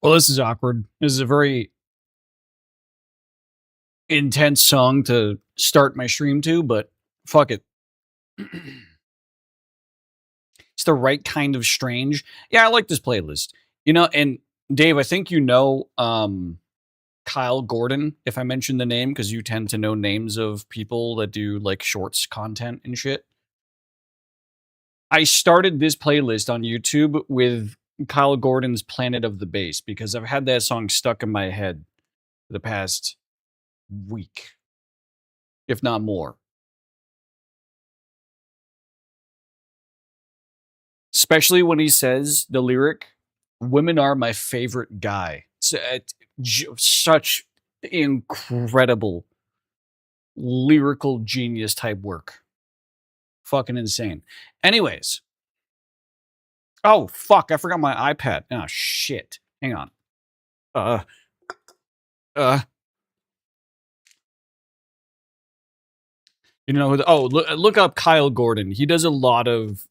Well, this is awkward. This is a very intense song to start my stream to, but fuck it. It's the right kind of strange. Yeah, I like this playlist. And Dave, I think Kyle Gordon, if I mention the name, because you tend to know names of people that do like shorts content and shit. I started this playlist on YouTube with Kyle Gordon's Planet of the Bass because I've had that song stuck in my head for the past week, if not more. Especially when he says the lyric, "Women are my favorite guy." Such incredible lyrical genius type work. Fucking insane. Anyways. Oh, fuck. I forgot my iPad. Oh, shit. Hang on. Uh. Look up Kyle Gordon. He does a lot of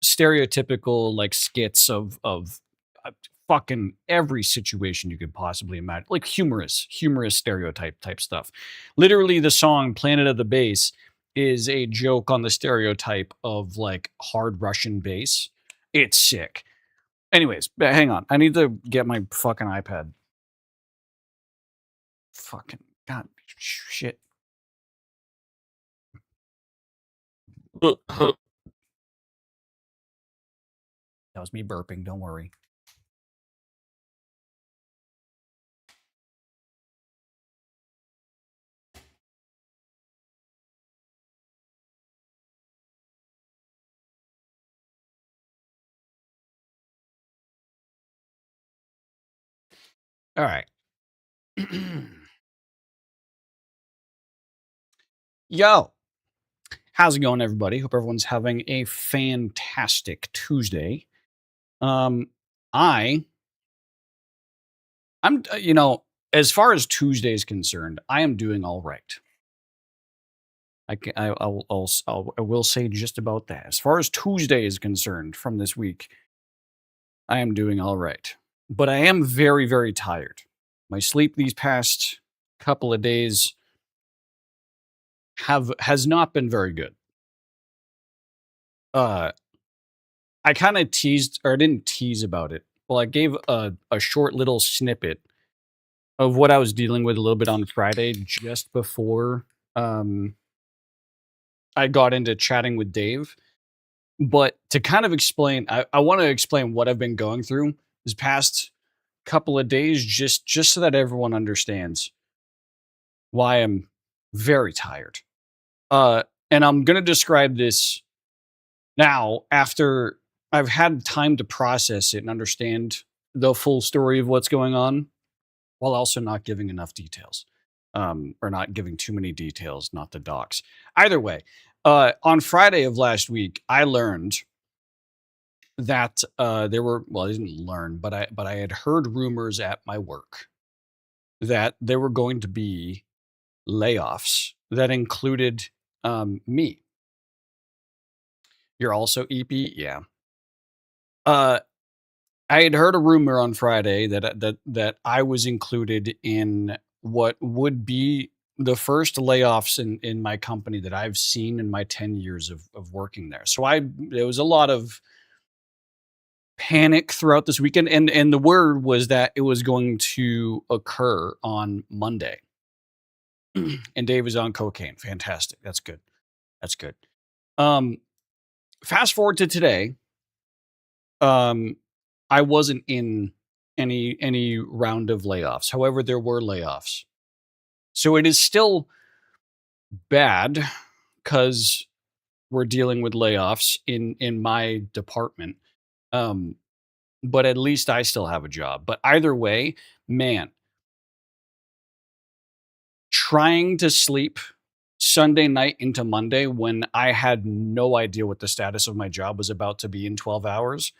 stereotypical like skits of fucking every situation you could possibly imagine, like humorous stereotype type stuff. Literally, the song "Planet of the Bass" is a joke on the stereotype of like hard Russian bass. It's sick. Anyways, hang on. I need to get my fucking iPad. Fucking god, shit. That was me burping. Don't worry. All right. Yo, how's it going, everybody? Hope everyone's having a fantastic Tuesday. Um, I, I'm, as far as Tuesday is concerned, I am doing all right. I will say just about that. As far as Tuesday is concerned from this week, I am doing all right. But I am very, very tired. My sleep these past couple of days has not been very good. I kind of teased, or I didn't tease about it. Well, I gave a short little snippet of what I was dealing with a little bit on Friday, just before I got into chatting with Dave. But to kind of explain, I want to explain what I've been going through this past couple of days, just so that everyone understands why I'm very tired. And I'm gonna describe this now after I've had time to process it and understand the full story of what's going on, while also not giving enough details, or not giving too many details, not the docs. Either way, on Friday of last week, I learned that there were, well, I didn't learn, but I had heard rumors at my work that there were going to be layoffs that included me. You're also EP, yeah. Uh, I had heard a rumor on Friday that I was included in what would be the first layoffs in my company that I've seen in my 10 years of working there. So there was a lot of panic throughout this weekend, and the word was that it was going to occur on Monday. And Dave is on cocaine. Fantastic. That's good. That's good. Fast forward to today. I wasn't in any round of layoffs. However, there were layoffs. So it is still bad because we're dealing with layoffs in my department. But at least I still have a job. But either way, man, trying to sleep Sunday night into Monday when I had no idea what the status of my job was about to be in 12 hours.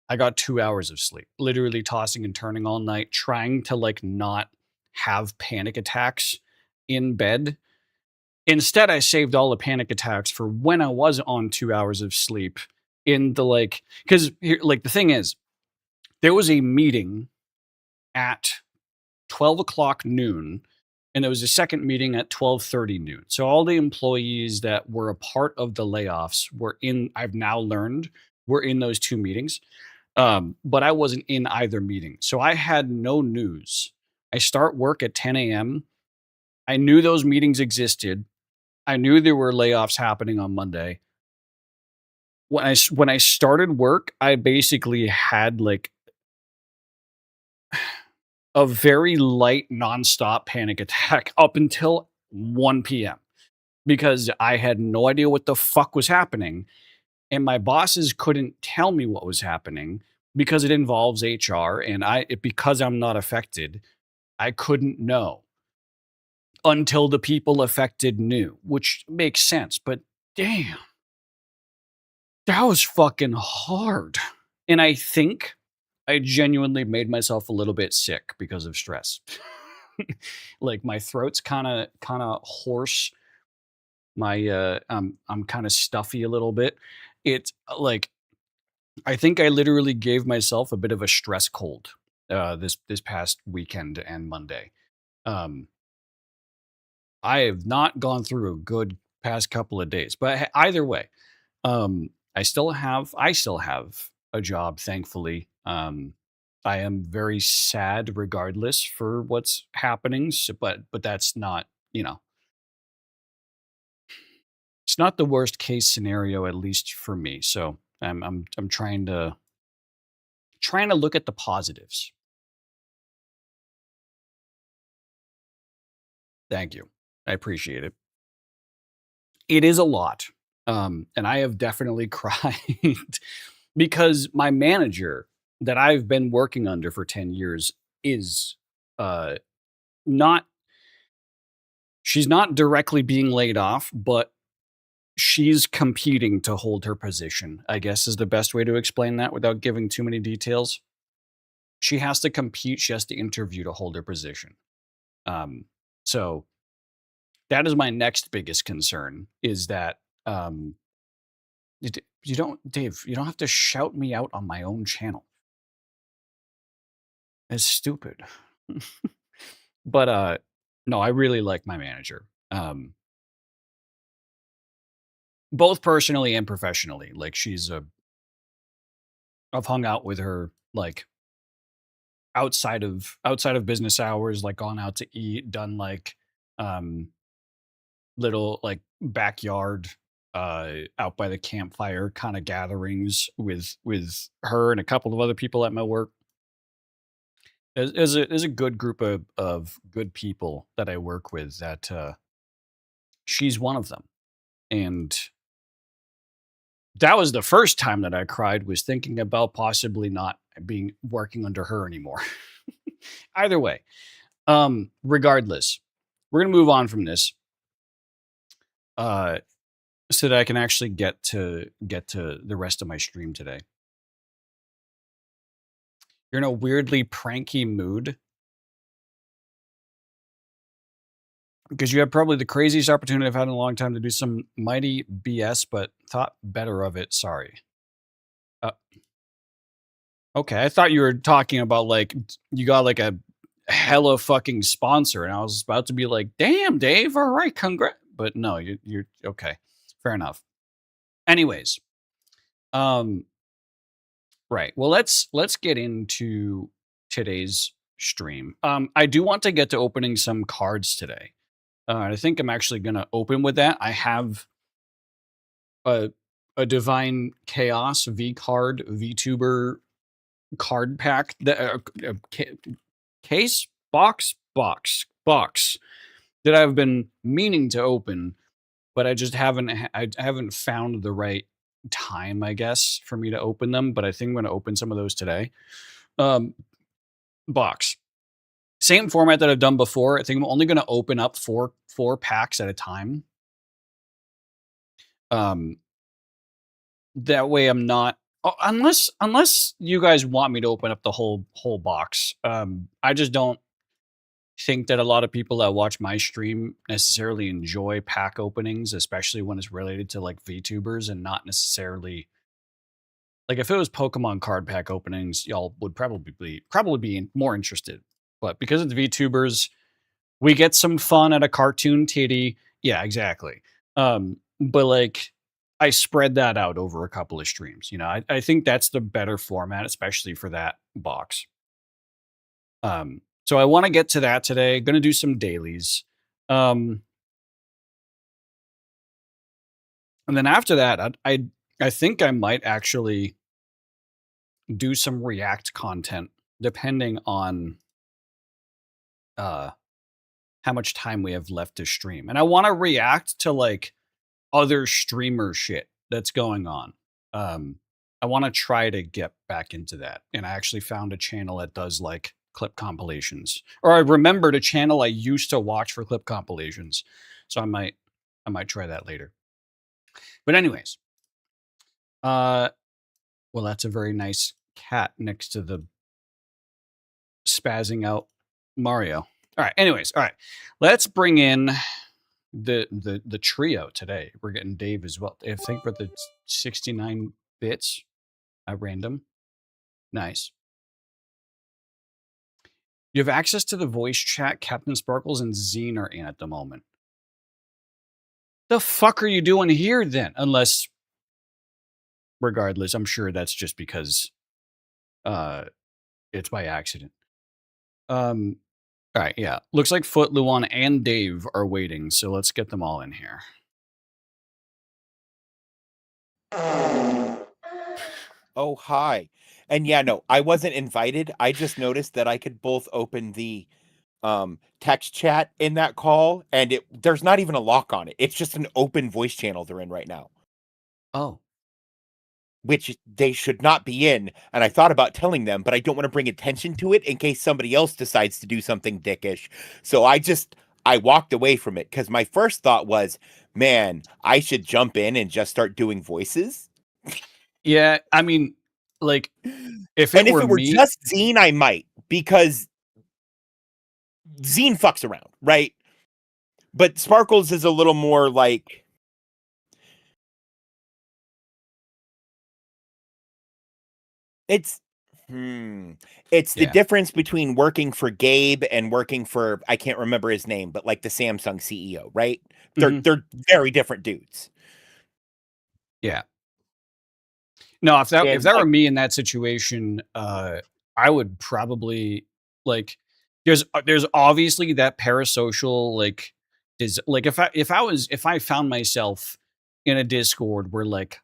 I got 2 hours of sleep, literally tossing and turning all night, trying to like not have panic attacks in bed. Instead, I saved all the panic attacks for when I was on 2 hours of sleep in the like, because like the thing is, There was a meeting at 12 o'clock noon, and there was a second meeting at 12:30 noon. So all the employees that were a part of the layoffs were in, I've now learned, were in those two meetings. But I wasn't in either meeting. So I had no news. I start work at 10 a.m. I knew those meetings existed. I knew there were layoffs happening on Monday. When I started work, I basically had like a very light nonstop panic attack up until 1 p.m. because I had no idea what the fuck was happening, and my bosses couldn't tell me what was happening because it involves HR, and because I'm not affected, I couldn't know until the people affected knew, which makes sense. But damn, that was fucking hard. And I think I genuinely made myself a little bit sick because of stress. Like my throat's kind of hoarse. I'm kind of stuffy a little bit. It's like I think I literally gave myself a bit of a stress cold this past weekend and Monday. Um I have not gone through a good past couple of days, but either way, I still have a job, thankfully. I am very sad regardless for what's happening, but that's not, you know, it's not the worst case scenario, at least for me. So I'm trying to look at the positives. Thank you. I appreciate it. It is a lot. And I have definitely cried because my manager that I've been working under for 10 years is uh not she's not directly being laid off, but she's competing to hold her position, I guess is the best way to explain that without giving too many details. She has to compete, she has to interview to hold her position. Um so that is my next biggest concern is that you don't, Dave, you don't have to shout me out on my own channel. It's stupid. But no, I really like my manager. Both personally and professionally. Like I've hung out with her like outside of business hours, like gone out to eat, done like um little like backyard out by the campfire kind of gatherings with her and a couple of other people at my work. There's a good group of good people that I work with that she's one of them. And that was the first time that I cried, was thinking about possibly not being working under her anymore. Either way, regardless, we're gonna move on from this, uh, so that I can actually get to the rest of my stream today. You're in a weirdly pranky mood because you had probably the craziest opportunity I've had in a long time to do some mighty BS, but thought better of it. Sorry. Uh, okay, I thought you were talking about like you got like a hella fucking sponsor, and I was about to be like, "Damn, Dave, all right, congrats." But no, you're okay. Fair enough. Anyways, um, right. Well, let's get into today's stream. I do want to get to opening some cards today. I think I'm actually gonna open with that. I have a Divine Chaos V card VTuber card pack that case box that I've been meaning to open, but I just haven't found the right time, I guess, for me to open them. But I think I'm going to open some of those today. Um, box, same format that I've done before. I think I'm only going to open up four packs at a time. Um, that way I'm not. Unless you guys want me to open up the whole box. I just don't think that a lot of people that watch my stream necessarily enjoy pack openings, especially when it's related to like VTubers and not necessarily Like if it was Pokemon card pack openings, y'all would probably be more interested. But because it's VTubers, we get some fun at a cartoon titty. Yeah, exactly. But like I spread that out over a couple of streams. You know, I think that's the better format, especially for that box. So I want to get to that today. Gonna do some dailies. And then after that, I think I might actually do some React content depending on how much time we have left to stream. And I want to react to like other streamer shit that's going on. I want to try to get back into that. And I actually found a channel that does like clip compilations. Or I remembered a channel I used to watch for clip compilations. So I might try that later. But anyways, well, that's a very nice cat next to the spazzing out Mario. All right. Anyways, all right. Let's bring in the trio today. We're getting Dave as well. I think for the 69 bits at random. Nice. You have access to the voice chat. Captain Sparkles and Zine are in at the moment. The fuck are you doing here then? Unless, regardless, I'm sure that's just because it's by accident. All right, yeah. Looks like Foot, Luan, and Dave are waiting, so let's get them all in here. Oh, hi. And yeah, no, I wasn't invited. I just noticed that I could both open the text chat in that call, and there's not even a lock on it. It's just an open voice channel they're in right now. Oh. Which they should not be in. And I thought about telling them, but I don't want to bring attention to it in case somebody else decides to do something dickish. So I walked away from it because my first thought was, man, I should jump in and just start doing voices. Yeah, I mean, like, if it were me, just Zine, I might, because Zine fucks around, right? But Sparkles is a little more like, it's the difference between working for Gabe and working for, I can't remember his name, but like the Samsung CEO, right? They're very different dudes. Yeah. No, if that were me in that situation, I would probably like there's obviously that parasocial like is like if I found myself in a Discord where like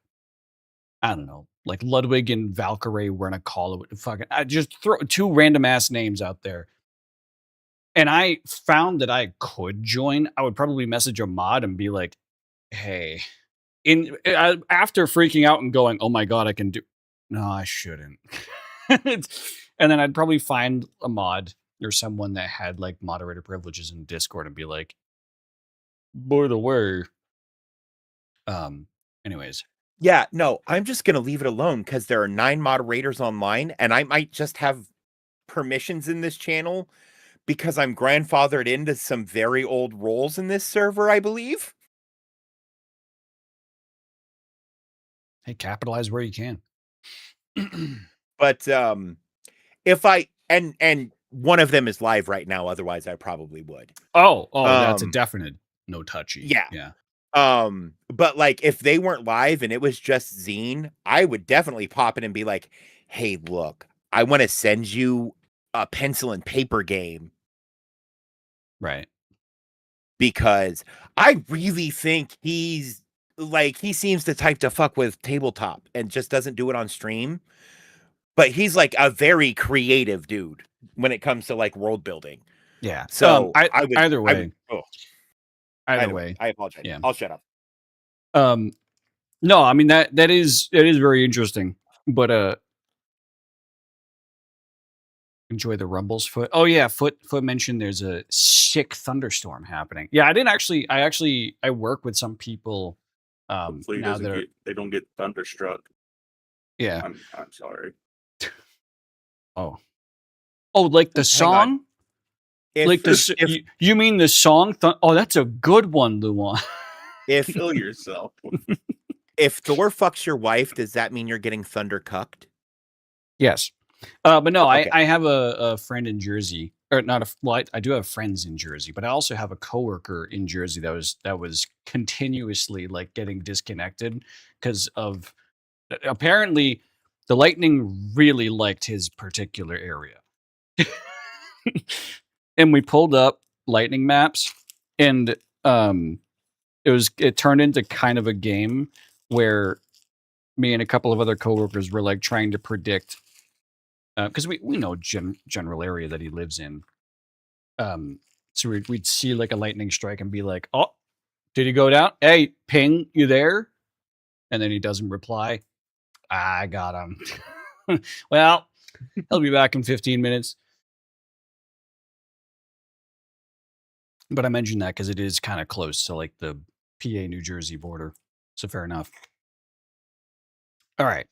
I don't know, like Ludwig and Valkyrie were in a call, fucking I just throw two random ass names out there. And I found that I could join, I would probably message a mod and be like, "Hey," after freaking out and going, "Oh my god, I can do." No, I shouldn't. And then I'd probably find a mod or someone that had like moderator privileges in Discord and be like, "By the way." Anyways. Yeah, no, I'm just gonna leave it alone because there are 9 moderators online, and I might just have permissions in this channel because I'm grandfathered into some very old roles in this server, I believe. Hey, capitalize where you can. But if I and one of them is live right now, otherwise I probably would. Oh, that's a definite no touchy. Yeah. But like if they weren't live and it was just Zine, I would definitely pop in and be like, "Hey, look, I want to send you a pencil and paper game." Right. Because I really think he seems the type to fuck with tabletop and just doesn't do it on stream. But he's like a very creative dude when it comes to like world building. Yeah. So either way. Either way. I apologize. Yeah. I'll shut up. No, I mean that is very interesting. But enjoy the rumbles. Foot. Oh yeah, Foot mentioned there's a sick thunderstorm happening. Yeah, I work with some people hopefully now they don't get thunderstruck. Yeah. I'm sorry. Oh, like the song? You mean the song? Oh, that's a good one, Luan. If Kill yourself. If Thor fucks your wife, does that mean you're getting thunder cucked? Yes. But no, Okay. I have a friend in Jersey, or not a well, I do have friends in Jersey, but I also have a coworker in Jersey that was continuously like getting disconnected because of apparently the lightning really liked his particular area. And we pulled up lightning maps, and it turned into kind of a game where me and a couple of other coworkers were like trying to predict because we know general area that he lives in. So we'd see like a lightning strike and be like, "Oh, did he go down? Hey, ping, you there?" And then he doesn't reply. I got him. Well, he'll be back in 15 minutes. But I mentioned that because it is kind of close to like the PA New Jersey border. So fair enough. All right.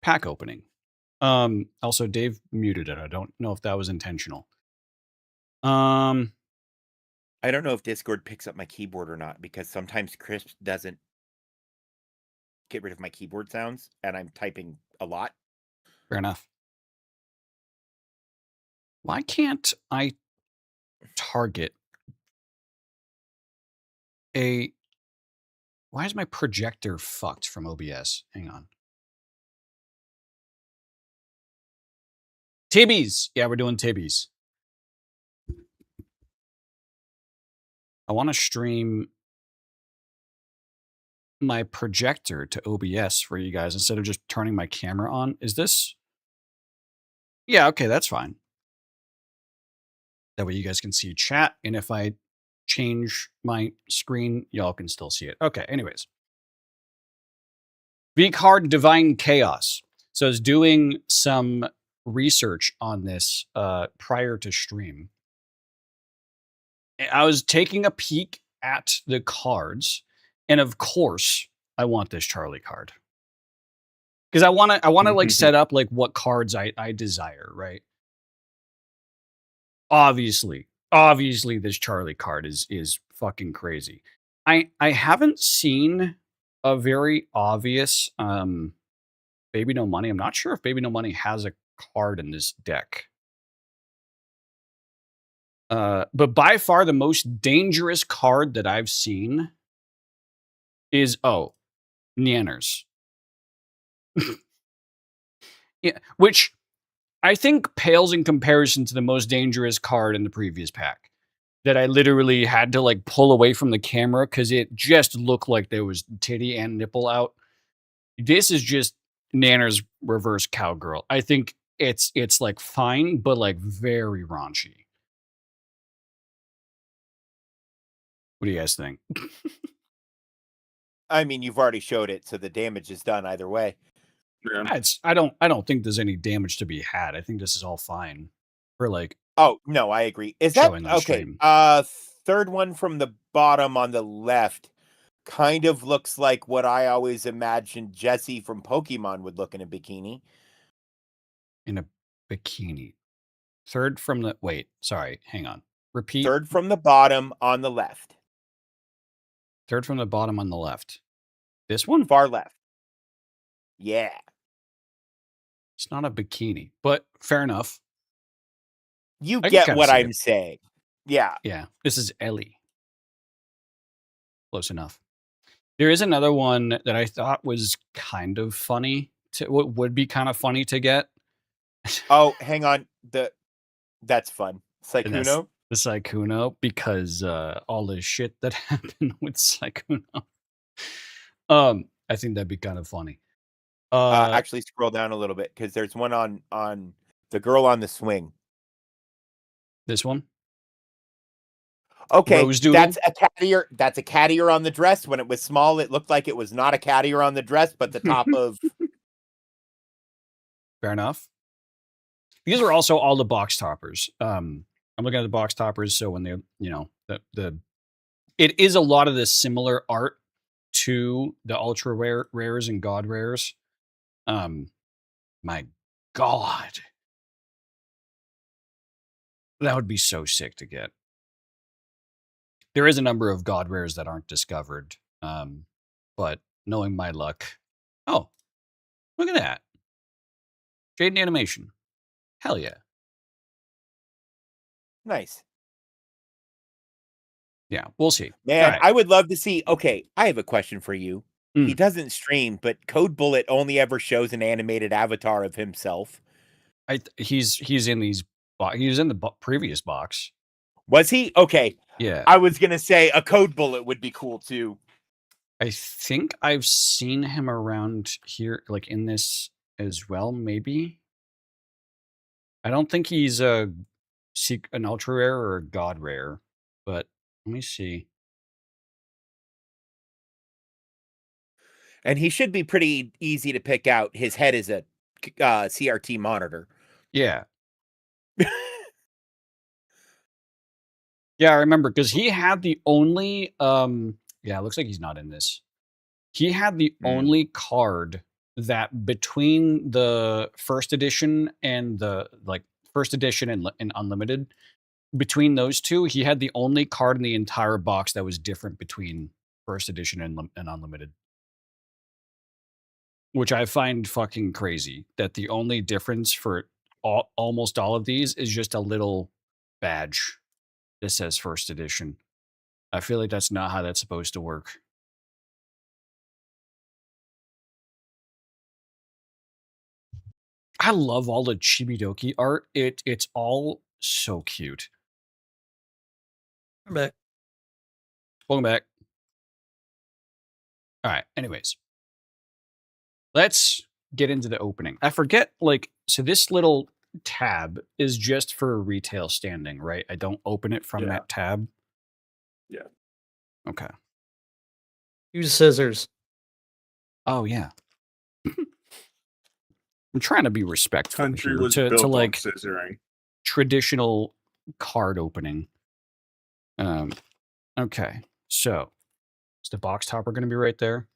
Pack opening. Also Dave muted it. I don't know if that was intentional. I don't know if Discord picks up my keyboard or not, because sometimes Crisp doesn't get rid of my keyboard sounds, and I'm typing a lot. Fair enough. Why can't I target a... Why is my projector fucked from OBS? Hang on. Tibbies! Yeah, we're doing Tibbies. I want to stream my projector to OBS for you guys instead of just turning my camera on. Is this... Yeah, okay, that's fine. That way you guys can see chat, and if I change my screen, y'all can still see it. Okay, anyways. V-Card Divine Chaos. So I was doing some research on this prior to stream. I was taking a peek at the cards, and of course, I want this Charlie card. Because I want to like set up like what cards I desire, right? Obviously this Charlie card is fucking crazy. I haven't seen a very obvious Baby No Money. I'm not sure if Baby No Money has a card in this deck. But by far the most dangerous card that I've seen is Nanners. Yeah, which I think pales in comparison to the most dangerous card in the previous pack that I literally had to like pull away from the camera because it just looked like there was titty and nipple out. This is just Nanner's reverse cowgirl. I think it's like fine, but like very raunchy. What do you guys think? I mean, you've already showed it, so the damage is done either way. Yeah. I don't think there's any damage to be had. I think this is all fine for like. Oh no, I agree. Is that Showing on okay? stream. Third one from the bottom on the left kind of looks like what I always imagined Jessie from Pokemon would look in a bikini. In a bikini. Third from the sorry, hang on. Repeat. Third from the bottom on the left. Third from the bottom on the left. This one? Far left. Yeah. It's not a bikini, but fair enough. You I can get kinda what see I'm it. saying. Yeah. Yeah. This is Ellie. Close enough. There is another one that I thought was kind of funny. Would be kind of funny to get. Oh, hang on. That's fun. And that's Sykkuno? the Sykkuno, because all the shit that happened with Sykkuno. I think that'd be kind of funny. Actually scroll down a little bit because there's one on the girl on the swing. This one? Okay, Rose Doodle? that's a cat ear. That's a cat ear on the dress. When it was small, it looked like it was not a cat ear on the dress, but the top of. Fair enough. These are also all the box toppers. I'm looking at the box toppers, so when they, it is a lot of the similar art to the ultra rares and god rares. My God, that would be so sick to get. There is a number of god rares that aren't discovered. But knowing my luck. Oh, look at that. Jaden animation. Hell yeah. Nice. Yeah, we'll see. Man, All right. I would love to see. Okay, I have a question for you. He Mm. doesn't stream, but Code Bullet only ever shows an animated avatar of himself. He's in these. He was in the previous box. Was he? Okay. Yeah. I was gonna say a Code Bullet would be cool too. I think I've seen him around here, like in this as well. Maybe. I don't think he's an ultra rare or a god rare, but let me see. And he should be pretty easy to pick out. His head is a CRT monitor. Yeah. Yeah, I remember because he had the only yeah, it looks like he's not in this. He had the only card that between the first edition and the first edition and unlimited, between those two, he had the only card in the entire box that was different between first edition and unlimited. Which I find fucking crazy that the only difference for almost all of these is just a little badge that says first edition. I feel like that's not how that's supposed to work. I love all the Chibidoki art. It's all so cute. I'm back. Welcome back. All right. Anyways, let's get into the opening. I forget, so this little tab is just for retail standing, right? I don't open it from that tab. Yeah. Okay. Use scissors. Oh yeah. I'm trying to be respectful Country here was to built on like scissoring. traditional card opening. Okay. So is the box topper going to be right there?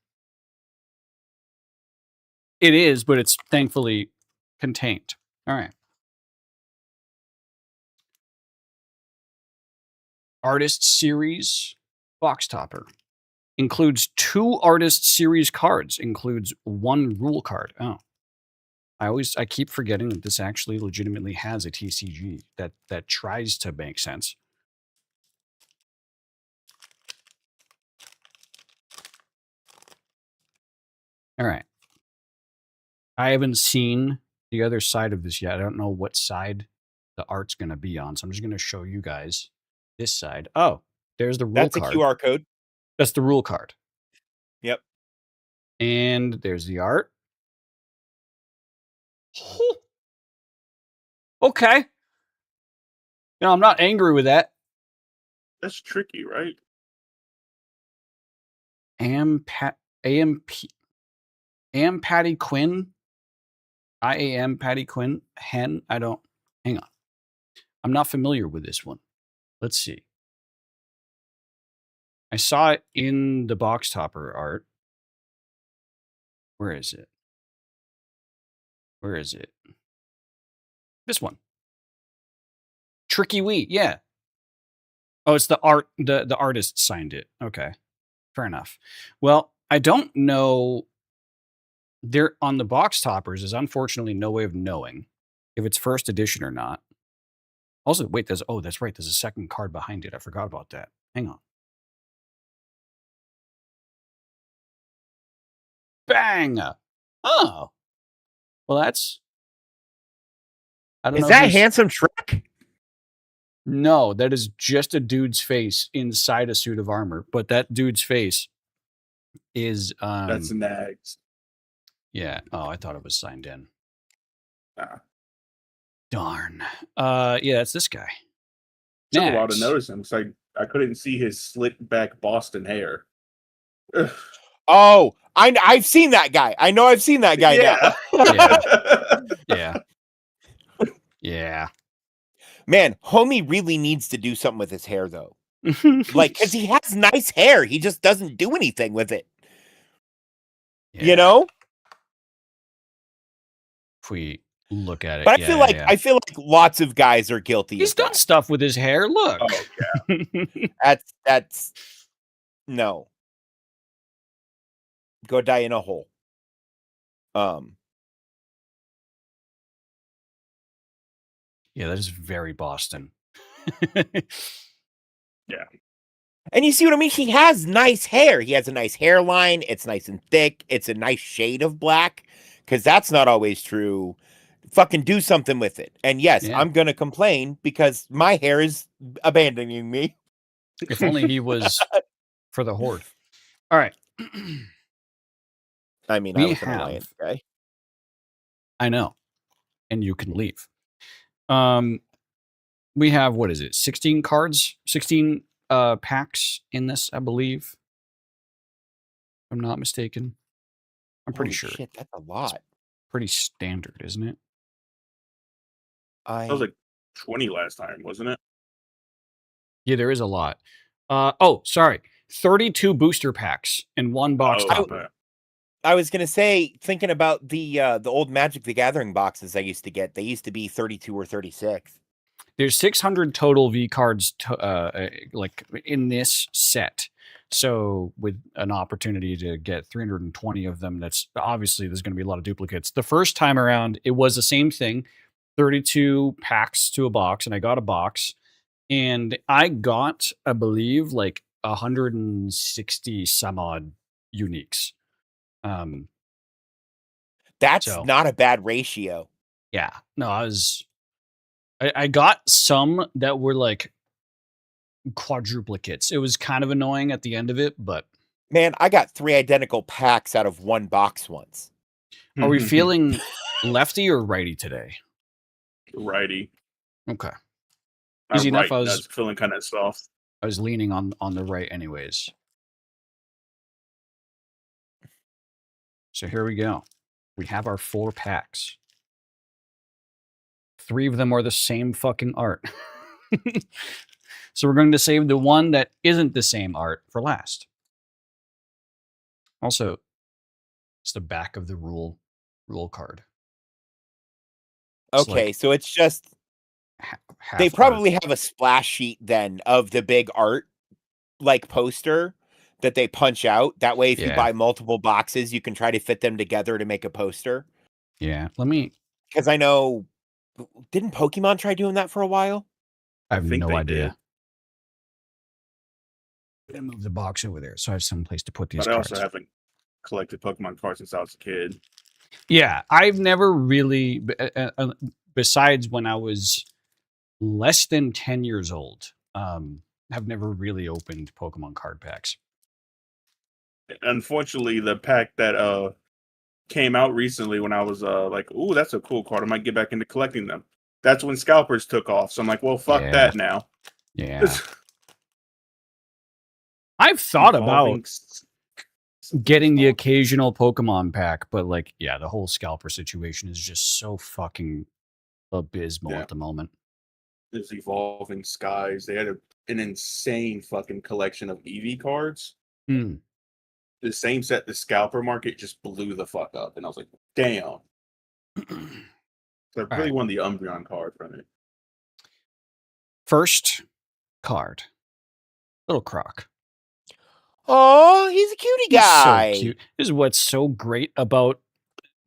It is, but it's thankfully contained. All right. Artist Series box topper. Includes 2 Artist Series cards. Includes 1 rule card. Oh. I keep forgetting that this actually legitimately has a TCG that tries to make sense. All right. I haven't seen the other side of this yet. I don't know what side the art's going to be on, so I'm just going to show you guys this side. Oh, there's the rule That's card. a QR code. That's the rule card. Yep. And there's the art. Okay. No, I'm not angry with that. That's tricky, right? Am Patty Quinn. IAM Patty Quinn. Hang on. I'm not familiar with this one. Let's see. I saw it in the box topper art. Where is it? Where is it? This one. Tricky Wee, yeah. Oh, it's the art. The artist signed it. Okay, fair enough. Well, I don't know. There on the box toppers is unfortunately no way of knowing if it's first edition or not. Also, wait, that's right. There's a second card behind it. I forgot about that. Hang on. Bang! Oh, well, that's. I don't know. Is that Handsome Shrek? No, that is just a dude's face inside a suit of armor. But that dude's face is That's Nags. yeah. Oh, I thought it was signed in. Ah. Darn. Yeah, that's this guy. Took a while to Nags. notice him because I couldn't see his slick back Boston hair. Ugh. Oh, I've seen that guy. I know I've seen that guy now. Yeah. Yeah. Man, homie really needs to do something with his hair though. Like, because he has nice hair. He just doesn't do anything with it. Yeah. You know? If we look at it. But Yeah, yeah. I feel like lots of guys are guilty. He's of done that. stuff with his hair. Look. Oh That's no. Go die in a hole. Yeah, that is very Boston. And you see what I mean? He has nice hair. He has a nice hairline. It's nice and thick. It's a nice shade of black, because that's not always true. Fucking do something with it. And yes, Yeah. I'm gonna complain because my hair is abandoning me. If only he was for the horde. All right. I mean, We I was an have- alliance guy. I know. And you can leave. We have, what is it? 16 cards, 16 packs in this, I believe. If I'm not mistaken. I'm pretty Holy sure. Shit, that's a lot. Pretty standard, isn't it? that was like 20 last time, wasn't it? Yeah, there is a lot. Sorry. 32 booster packs in one box Oh, top. okay. I was gonna say, thinking about the old Magic the Gathering boxes I used to get, they used to be 32 or 36. There's 600 total V cards like in this set. So with an opportunity to get 320 of them, that's obviously there's going to be a lot of duplicates. The first time around, it was the same thing, 32 packs to a box, and I got a box, and I got, I believe, like 160 some odd uniques. That's So- not a bad ratio. Yeah, no, I got some that were like quadruplicates. It was kind of annoying at the end of it, but Man, I got 3 identical packs out of one box once. are we feeling lefty or righty today? righty? Okay. Not Easy enough, right. I was- That's feeling kind of soft. I was leaning on the right anyways. So here we go. We have our 4 packs. 3 of them are the same fucking art. So we're going to save the one that isn't the same art for last. Also, it's the back of the rule card. It's Okay, like so it's just half they art. probably have a splash sheet then of the big art like poster that they punch out. That way, if you Yeah. buy multiple boxes, you can try to fit them together to make a poster. Yeah. Let me. Because I know, didn't Pokemon try doing that for a while? I have think no they idea. I'm gonna move the box over there so I have some place to put these But I cards. also haven't collected Pokemon cards since I was a kid. Yeah, I've never really, besides when I was less than 10 years old, have never really opened Pokemon card packs. Unfortunately, the pack that came out recently when I was like, "Ooh, that's a cool card. I might get back into collecting them." That's when scalpers took off. So I'm like, "Well, fuck Yeah. that now." Yeah. I've thought about Evolving getting the occasional Pokemon pack, but like, yeah, the whole scalper situation is just so fucking abysmal Yeah. at the moment. There's Evolving Skies. They had an insane fucking collection of EV cards. Hmm. The same set the scalper market just blew the fuck up, and I was like, "Damn!" So I really right. won the Umbreon card from it. First card, Little Croc. Oh, he's a cutie He's guy. so cute. This is what's so great about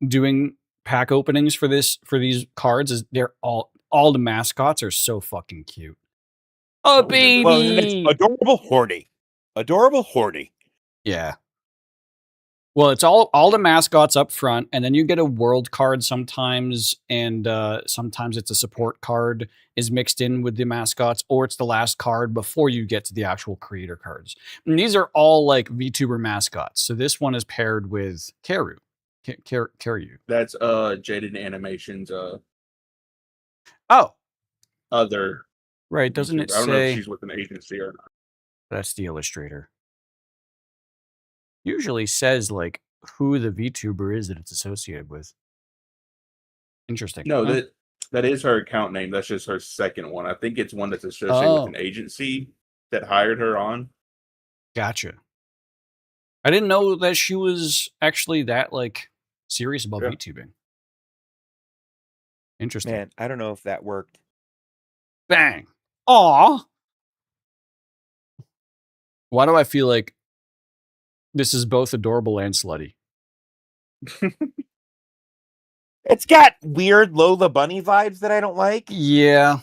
doing pack openings for these cards is they're all the mascots are so fucking cute. Oh, Well, baby. Well, and it's adorable Horny. Adorable Horny. Yeah. Well, it's all the mascots up front, and then you get a world card sometimes, and sometimes it's a support card is mixed in with the mascots, or it's the last card before you get to the actual creator cards. And these are all like VTuber mascots. So this one is paired with Karu. Karyu. That's Jaded Animations Oh, other right. Doesn't it YouTuber. I don't know if say she's with an agency or not. that's the illustrator? Usually says like who the VTuber is that it's associated with. Interesting. No, Huh? that is her account name. That's just her second one. I think it's one that's associated Oh. with an agency that hired her on. Gotcha. I didn't know that she was actually that like serious about Yeah. VTubing. Interesting. Man, I don't know if that worked. Bang. Aw. Why do I feel like this is both adorable and slutty? It's got weird Lola Bunny vibes that I don't like. Yeah.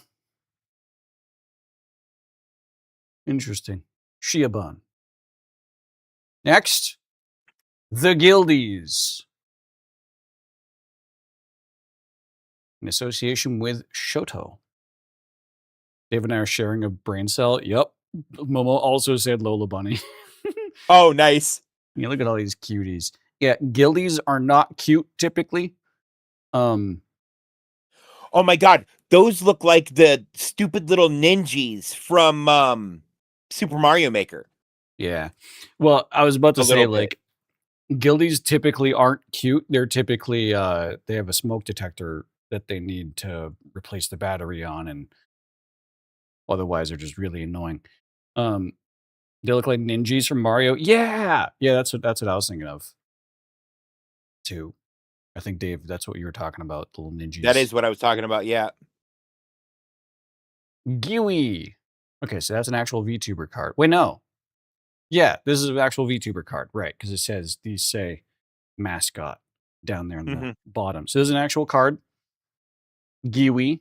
Interesting. Shiabun. Next, the Guildies. In association with Shoto. Dave and I are sharing a brain cell. Yep. Momo also said Lola Bunny. Oh, nice. Yeah, look at all these cuties. Yeah, Guildies are not cute typically. Oh my god, those look like the stupid little ninjas from Super Mario Maker. Yeah. Well, I was about to A say, little bit. like, Guildies typically aren't cute. They're typically they have a smoke detector that they need to replace the battery on, and otherwise they're just really annoying. They look like ninjas from Mario. Yeah, that's what I was thinking of. Too. I think Dave, that's what you were talking about. The little ninjas. That is what I was talking about, yeah. Giwi. Okay, so that's an actual VTuber card. Wait, no. Yeah, this is an actual VTuber card, right? Because it says these say mascot down there in the bottom. So there's an actual card. Giwi.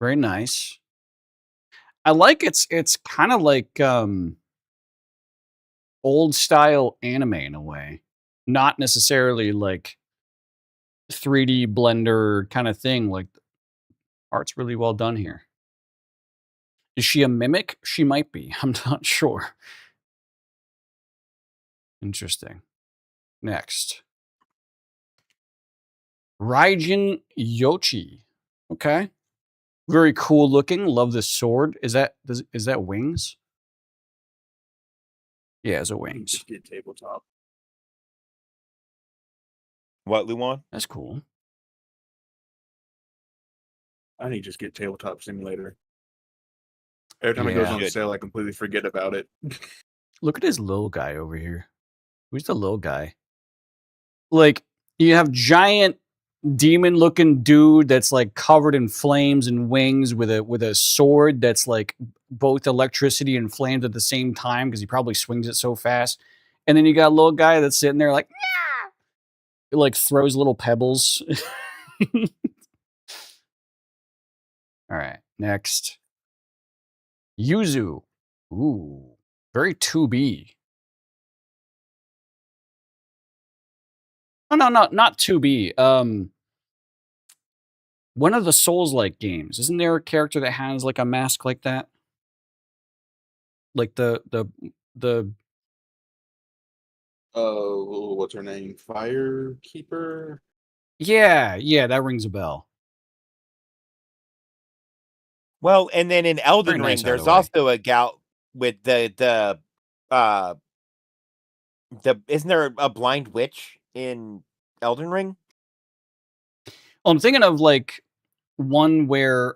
Very nice. I like it's kind of like old style anime in a way. Not necessarily like 3D blender kind of thing. Like art's really well done here. Is she a mimic? She might be. I'm not sure. Interesting. Next. Raijin Yoshi. Okay. Very cool looking. Love this sword. Is that wings? Yeah, it's a wings. Just get tabletop. What, Luan? That's cool. I need to just get Tabletop Simulator. Every time it goes Yeah. on sale, I completely forget about it. Look at this little guy over here. Who's the little guy? Like, you have giant demon-looking dude that's like covered in flames and wings with a sword that's like both electricity and flames at the same time because he probably swings it so fast. And then you got a little guy that's sitting there like, yeah! It like throws little pebbles. All right, next. Yuzu. Ooh, very 2B. Oh, no, not 2B. One of the Souls-like games. Isn't there a character that has like a mask like that? Like the What's her name? Firekeeper? yeah, that rings a bell. Well, and then in Elden Very Ring, nice, by the there's way. also a gal with the isn't there a blind witch in Elden Ring? Well, I'm thinking of like one where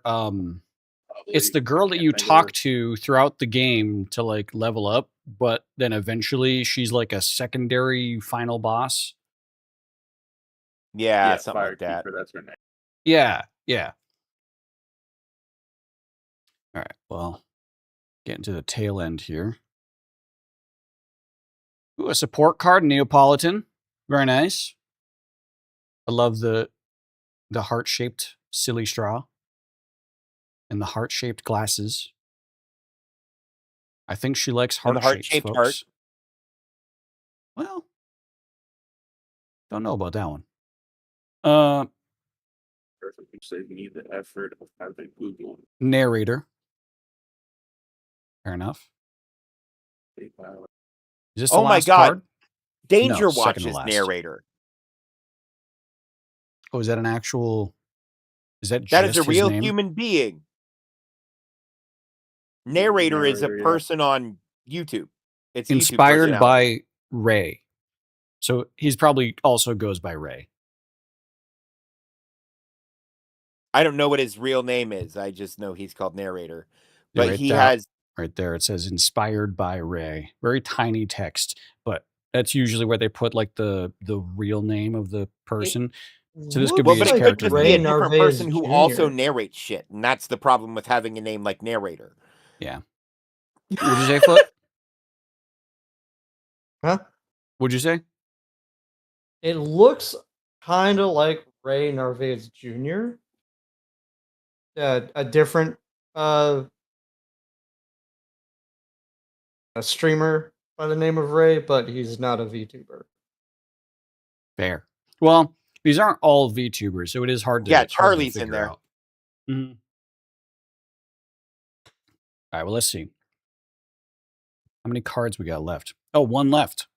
it's the girl that you talk to throughout the game to like level up, but then eventually she's like a secondary final boss. Yeah, something like that. Firekeeper, that's her name. Yeah. All right, well, getting to the tail end here. Ooh, a support card, Neapolitan. Very nice. I love the heart-shaped silly straw and the heart-shaped glasses. I think she likes And the heart-shaped heart-shaped folks. heart. Well, don't know about that one. Perfectly save me the effort of having Google. Narrator. Fair enough. Is this the Oh my last God. card? Danger No, Watch second to is last. narrator. Oh, is that an actual? Is that That just is a his real name? human being. Narrator is a Narrator, yeah. person on YouTube. It's a YouTube Inspired personality. by Ray. So he's probably also goes by Ray. I don't know what his real name is. I just know he's called Narrator. Yeah, But right he there. has Right there, it says inspired by Ray. Very tiny text, but that's usually where they put like the real name of the person. So this could Well, be but his it could character just name. be a Ray different Narvaez person who also Jr.. narrates shit, and that's the problem with having a name like narrator. Yeah. Would you say, Foot? Huh? Would you say? It looks kind of like Ray Narvaez Jr. A different a streamer by the name of Ray, but he's not a VTuber. Fair. Well, these aren't all VTubers, so it is hard to Yeah, hard to Charlie's in figure there. out. Mhm. All right, well, let's see. How many cards we got left? Oh, one left.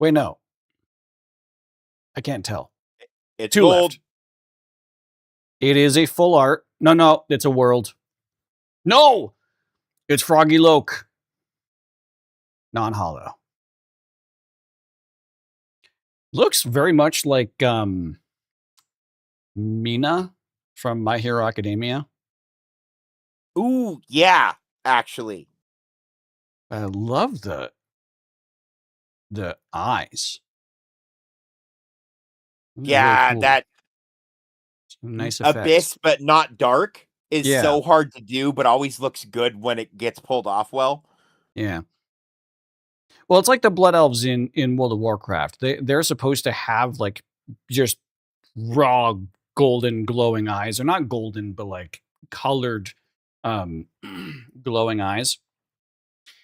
Wait, no. I can't tell. It's Two gold. left. It is a full art. No, it's a world. No! It's Froggy Loke. Non-hollow. Looks very much like Mina from My Hero Academia. Ooh, yeah, actually. I love the eyes. Those are really Yeah, cool. that Some nice effects. abyss but not dark is Yeah. so hard to do, but always looks good when it gets pulled off well. Yeah. Well, it's like the Blood Elves in World of Warcraft. They're supposed to have like just raw golden glowing eyes. They're not golden, but like colored glowing eyes.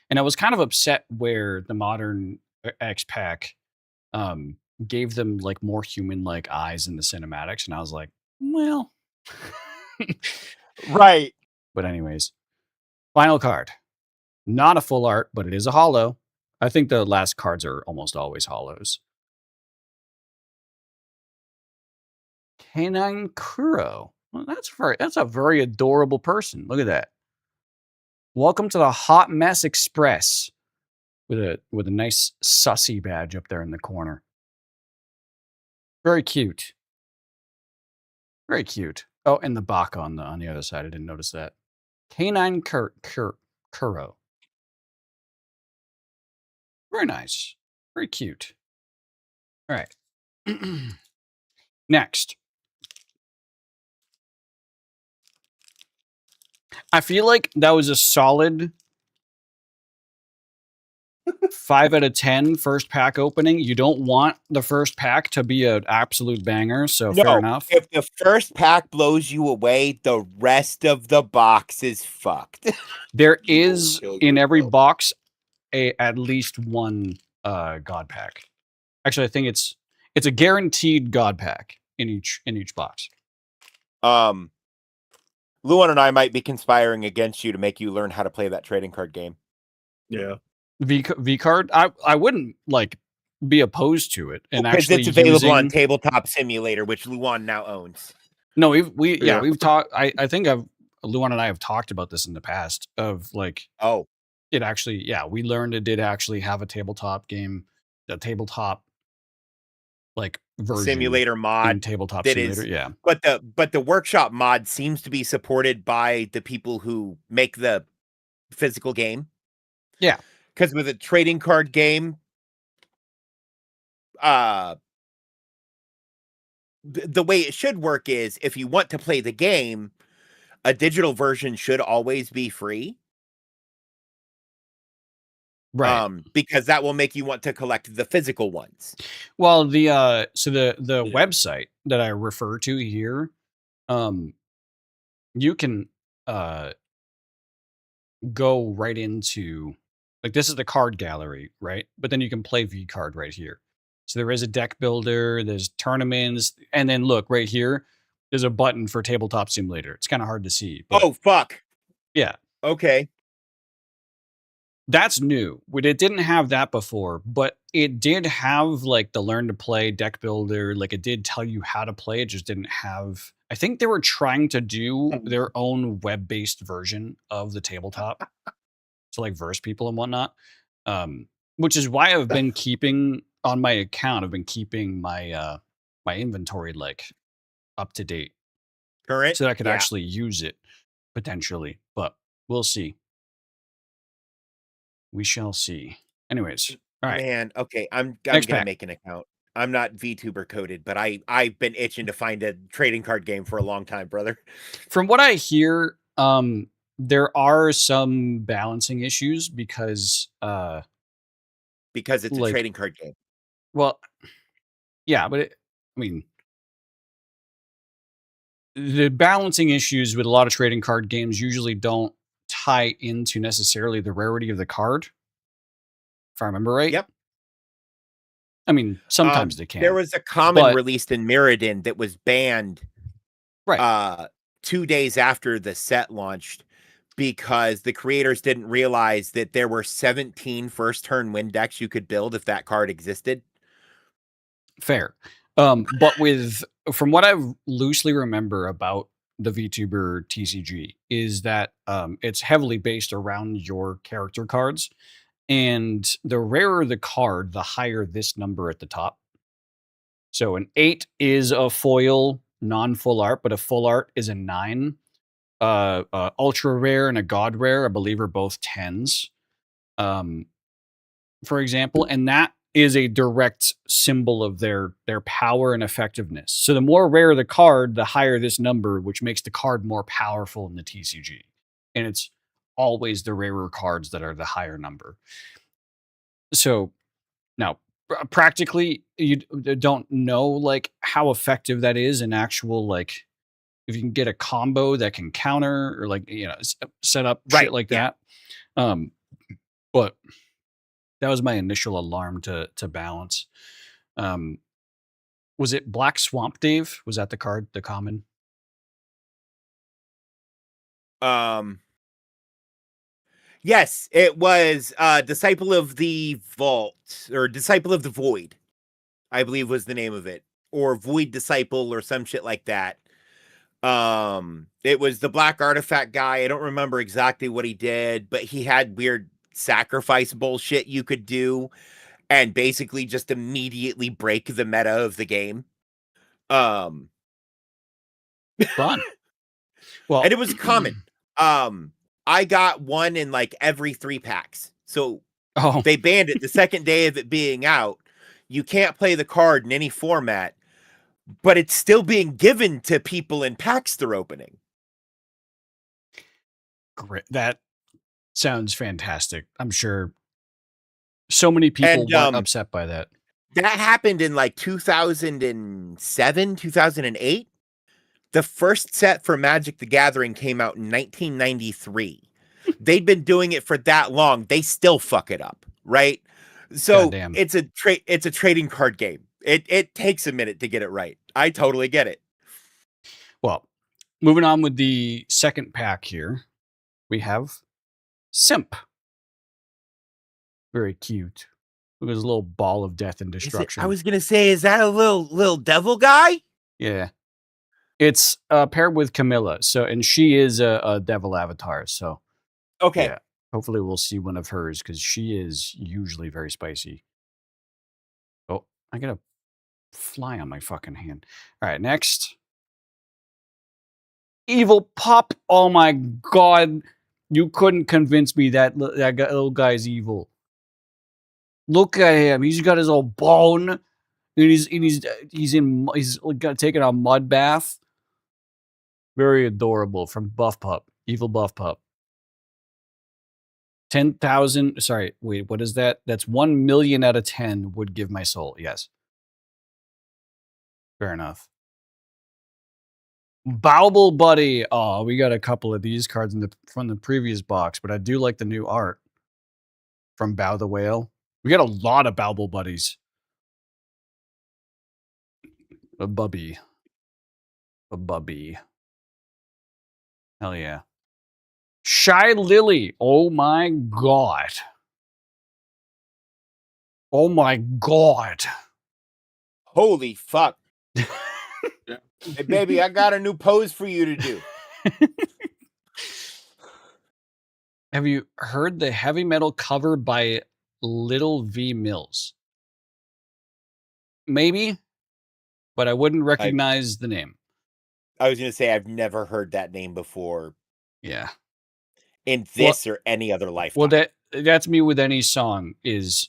And I was kind of upset where the modern X Pack gave them like more human like eyes in the cinematics, and I was like, well. Right. But anyways, final card. Not a full art, but it is a hollow. I think the last cards are almost always hollows. Canine Kuro. Well, that's a very adorable person. Look at that. Welcome to the Hot Mess Express. With a nice sussy badge up there in the corner. Very cute. Very cute. Oh, and the Baka on the other side. I didn't notice that. Canine Kuro. Very nice. Very cute. All right. Next. I feel like that was a solid 5 out of 10 first pack opening. You don't want the first pack to be an absolute banger, so fair No, enough. if the first pack blows you away, the rest of the box is fucked. There You will is kill in every yourself. box at least one god pack. Actually, I think it's a guaranteed god pack in each box. Luan and I might be conspiring against you to make you learn how to play that trading card game. Yeah. V card. I wouldn't like be opposed to it, and Because actually it's available on using- Tabletop Simulator, which Luan now owns. No, we've Yeah. talked. I think Luan and I have talked about this in the past. Of like, Oh, it actually, we learned it did actually have a tabletop game, a tabletop like version simulator in mod. Tabletop that Simulator. is- Yeah, But the workshop mod seems to be supported by the people who make the physical game. Yeah. Because with a trading card game, the way it should work is if you want to play the game, a digital version should always be free. right. Because that will make you want to collect the physical ones. Well, the Yeah. website that I refer to here, you can go right into, like, this is the card gallery, right? But then you can play V card right here. So there is a deck builder, there's tournaments, and then look right here, there's a button for Tabletop Simulator. It's kind of hard to see. But Oh, fuck. yeah. Okay. That's new. It didn't have that before, but it did have like the learn to play deck builder. Like it did tell you how to play. It just didn't have. I think they were trying to do their own web-based version of the tabletop to like verse people and whatnot. Which is why I've been keeping on my account. I've been keeping my my inventory like up to date Current. so that I could Yeah. actually use it potentially. But we'll see. We shall see. Anyways, all right. Man, okay. I'm Next gonna pack. make an account. VTuber coded, but I've been itching to find a trading card game for a long time, brother. From what I hear, there are some balancing issues because Because it's a like, trading card game. well, yeah, but I mean, the balancing issues with a lot of trading card games usually don't tie into necessarily the rarity of the card, if I remember right. Yep. I mean, sometimes they There can. was a common but- released in Mirrodin that was banned Right. 2 days after the set launched because the creators didn't realize that there were 17 first turn win decks you could build if that card existed. Fair. But from what I loosely remember about the VTuber TCG is that it's heavily based around your character cards. And the rarer the card, the higher this number at the top. So an 8 is a foil, non-full art, but a full art is a 9. Ultra rare and a god rare, I believe, are both 10s. For example, and that is a direct symbol of their power and effectiveness. So the more rare the card, the higher this number, which makes the card more powerful in the TCG. And it's always the rarer cards that are the higher number. So now, practically, you don't know like how effective that is in actual, like, if you can get a combo that can counter or like, set up shit like that. But that was my initial alarm to balance. Was it Black Swamp Dave? Was that the card, the common? Yes, it was Disciple of the Vault or Disciple of the Void, I believe was the name of it, or Void Disciple or some shit like that. It was the black artifact guy. I don't remember exactly what he did, but he had weird sacrifice bullshit you could do and basically just immediately break the meta of the game. Fun. Well, and it was common. I got one in like every 3 packs. So they banned it the second day of it being out. You can't play the card in any format, but it's still being given to people in packs they're opening. Great. That sounds fantastic. I'm sure so many people weren't upset by that. That happened in like 2007, 2008. The first set for Magic the Gathering came out in 1993. They'd been doing it for that long. They still fuck it up, right? So Goddamn. it's a trading card game. It takes a minute to get it right. I totally get it. Well, moving on with the second pack here, we have Simp. Very cute. Look at his little ball of death and destruction. I was gonna say, is that a little devil guy? Yeah. It's paired with Camilla, and she is a devil avatar. So, okay, yeah, hopefully we'll see one of hers because she is usually very spicy. Oh, I got a fly on my fucking hand. All right, next, Evil Pup. Oh my god, you couldn't convince me that little guy's evil. Look at him; he's got his old bone, and he's taking a mud bath. Very adorable from Buff Pup. Evil Buff Pup. 10,000. Sorry, wait, what is that? That's 1 million out of 10 would give my soul. Yes. Fair enough. Bauble Buddy. Oh, we got a couple of these cards from the previous box, but I do like the new art from Bow the Whale. We got a lot of Bauble Buddies. A bubby. Hell yeah. Shy Lily. Oh my god. Oh my god. Holy fuck. Hey, baby, I got a new pose for you to do. Have you heard the heavy metal cover by Little V Mills? Maybe, but I wouldn't recognize the name. I was going to say, I've never heard that name before. Yeah. In this or any other lifetime. Well, that's me with any song is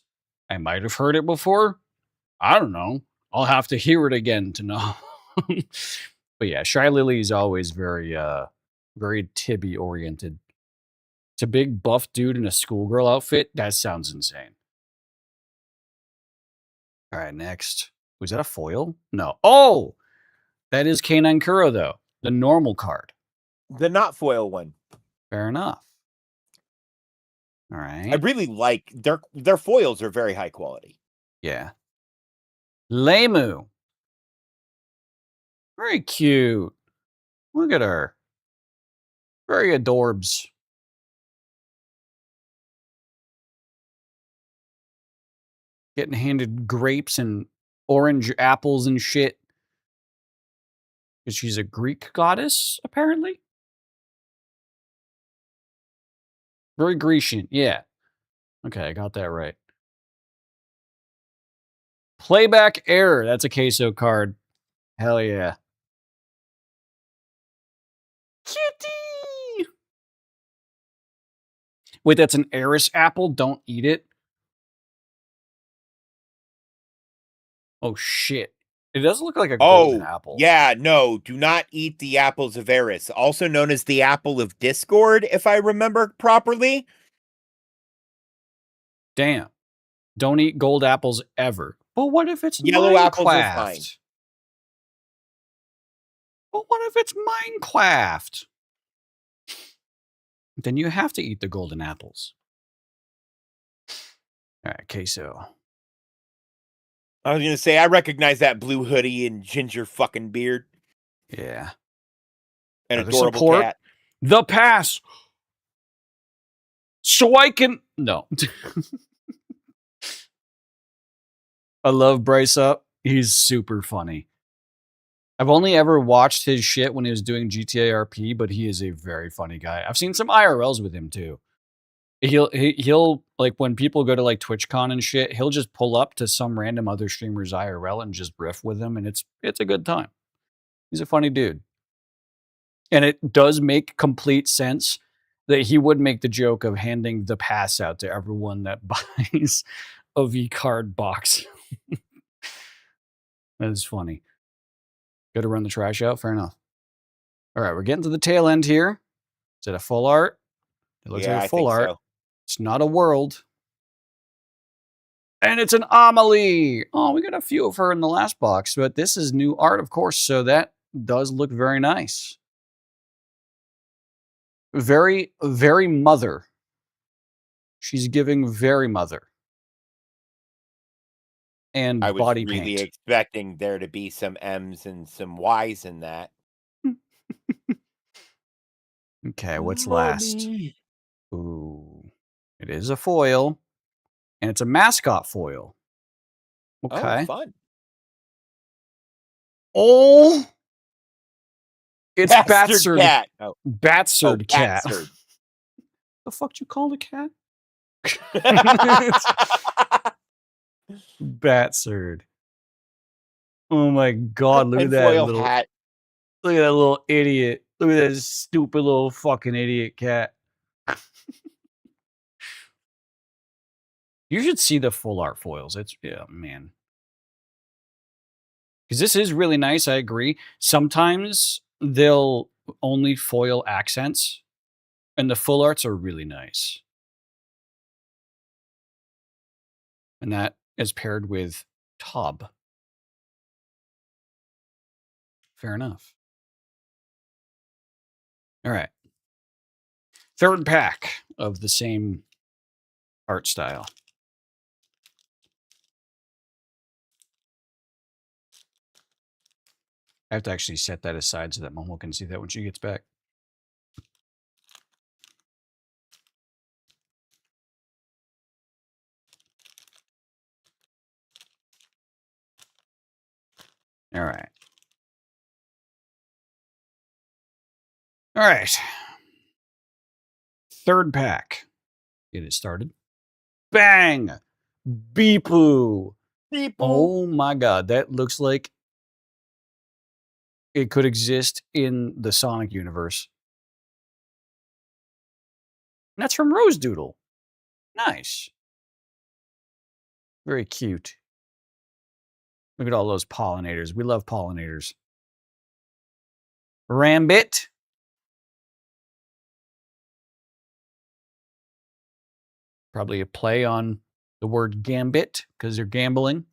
I might have heard it before. I don't know. I'll have to hear it again to know. But yeah, Shy Lily is always very Tibby oriented. It's a big buff dude in a schoolgirl outfit. That sounds insane. All right, next. Was that a foil? No. Oh, that is K9 Kuro though. The normal card. The not foil one. Fair enough. All I right. really like their foils are very high quality. Yeah. Lemu. Very cute. Look at her. Very adorbs. Getting handed grapes and orange apples and shit. Because she's a Greek goddess, apparently. Very Grecian, yeah. Okay, I got that right. Playback error. That's a queso card. Hell yeah. Kitty! Wait, that's an Eris apple? Don't eat it? Oh, shit. It does look like a golden apple. Yeah, no, do not eat the apples of Eris, also known as the apple of Discord, if I remember properly. Damn. Don't eat gold apples ever. But what if it's Yellow Minecraft? apples are fine. But what if it's Minecraft? Then you have to eat the golden apples. All right, queso. I was going to say, I recognize that blue hoodie and ginger fucking beard. Yeah. An Another adorable support. cat. The pass. So I can... No. I love Bryce Up. He's super funny. I've only ever watched his shit when he was doing GTA RP, but he is a very funny guy. I've seen some IRLs with him too. He'll like when people go to like TwitchCon and shit, he'll just pull up to some random other streamer's IRL and just riff with them, and it's a good time. He's a funny dude. And it does make complete sense that he would make the joke of handing the pass out to everyone that buys a V-card box. That is funny. Got to run the trash out? Fair enough. All right, we're getting to the tail end here. Is it a full art? It looks like a full art. So. It's not a world. And it's an Amelie. Oh, we got a few of her in the last box, but this is new art, of course, so that does look very nice. Very, very mother. She's giving very mother. And I was body really paint. expecting there to be some M's and some Y's in that. Okay, what's last? Ooh. It is a foil. And it's a mascot foil. Okay. Oh, fun. Oh! It's Bastard cat. Oh. Batsard cat. Batsard. The fuck you call a cat? Batsard. Oh my god, look at that little hat. Look at that little idiot. Look at that stupid little fucking idiot cat. You should see the full art foils. It's yeah, man. Because this is really nice, I agree. Sometimes they'll only foil accents, and the full arts are really nice. And that is paired with Tob. Fair enough. All right. Third pack of the same art style. I have to actually set that aside so that Momo can see that when she gets back. All right. All right. Third pack. Get it started. Bang! Beepoo. Beepoo. Oh my god, that looks like it could exist in the Sonic universe. And that's from Rose Doodle. Nice. Very cute. Look at all those pollinators. We love pollinators. Rambit. Probably a play on the word gambit because they're gambling.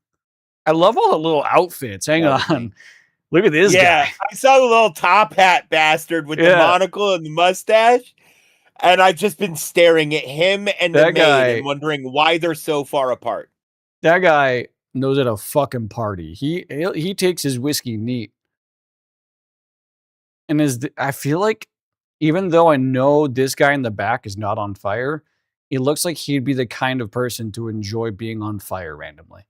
I love all the little outfits. Hang on. Look at this guy. I saw the little top hat bastard with the monocle and the mustache. And I've just been staring at him and the maid and wondering why they're so far apart. That guy knows how to fucking party. He takes his whiskey neat. And I feel like, even though I know this guy in the back is not on fire, it looks like he'd be the kind of person to enjoy being on fire randomly.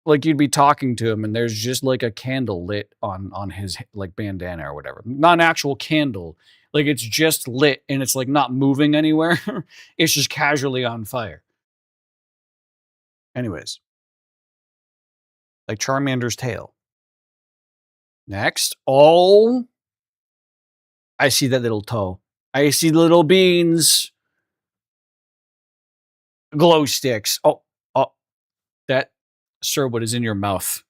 Like you'd be talking to him and there's just like a candle lit on his like bandana or whatever. Not an actual candle. Like it's just lit and it's like not moving anywhere. It's just casually on fire. Anyways. Like Charmander's tail. Next. Oh. I see that little toe. I see little beans. Glow sticks. Oh. That, sir, what is in your mouth?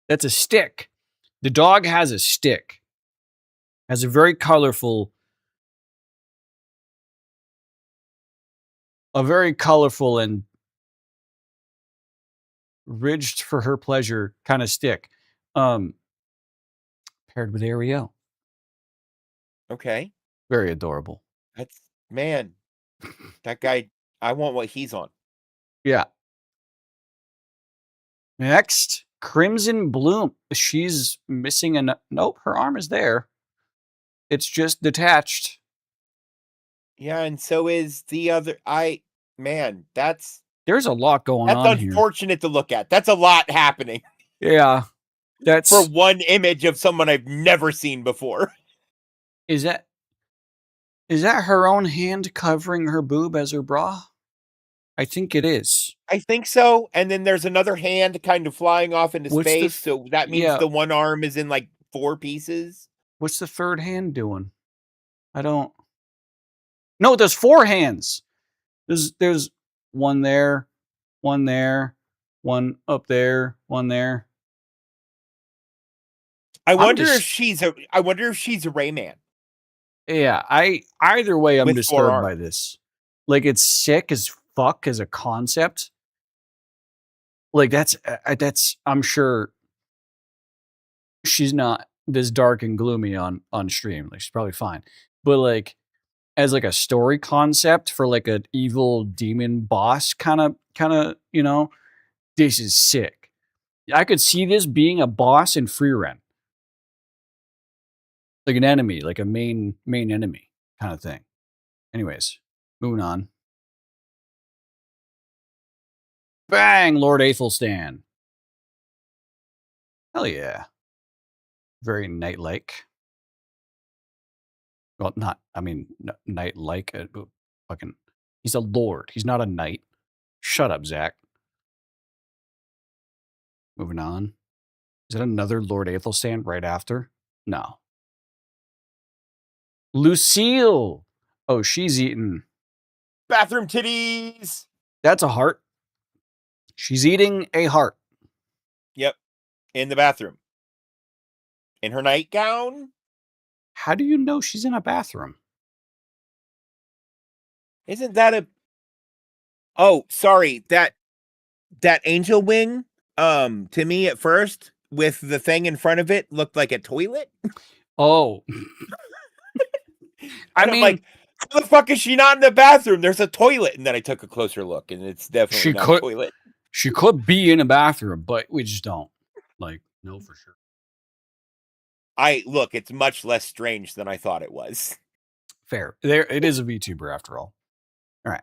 That's a stick. The dog has a stick. Has a very colorful and ridged for her pleasure kind of stick. Paired with Ariel. Okay. Very adorable. Man, that guy, I want what he's on. Yeah. Next, Crimson Bloom. She's missing nope, her arm is there. It's just detached. Yeah, and so is the other. There's a lot going on here. That's unfortunate to look at. That's a lot happening. Yeah. That's for one image of someone I've never seen before. Is that her own hand covering her boob as her bra? I think it is. I think so. And then there's another hand kind of flying off into space. So that means the one arm is in like 4 pieces. What's the third hand doing? No, there's 4 hands. There's one there, one there, one up there, one there. I wonder if she's a Rayman. Yeah, either way I'm disturbed by this. Like it's sick as fuck as a concept. Like that's I'm sure she's not this dark and gloomy on stream. Like she's probably fine. But like as like a story concept for like an evil demon boss kind of, this is sick. I could see this being a boss in Frieren. Like an enemy, like a main enemy kind of thing. Anyways, moving on. Bang, Lord Aethelstan. Hell yeah. Very knight-like. Well, knight-like. Fucking, he's a lord. He's not a knight. Shut up, Zach. Moving on. Is that another Lord Aethelstan right after? No. Lucille. Oh, she's eating. Bathroom titties. That's a heart. She's eating a heart. Yep. In the bathroom. In her nightgown. How do you know she's in a bathroom? Isn't that Oh, sorry. That angel wing, to me at first, with the thing in front of it, looked like a toilet. Oh. I'm like, how the fuck is she not in the bathroom? There's a toilet. And then I took a closer look, and it's definitely not a toilet. She could be in a bathroom, but we just don't. Like, know for sure. Look, it's much less strange than I thought it was. Fair. It is a VTuber after all. All right.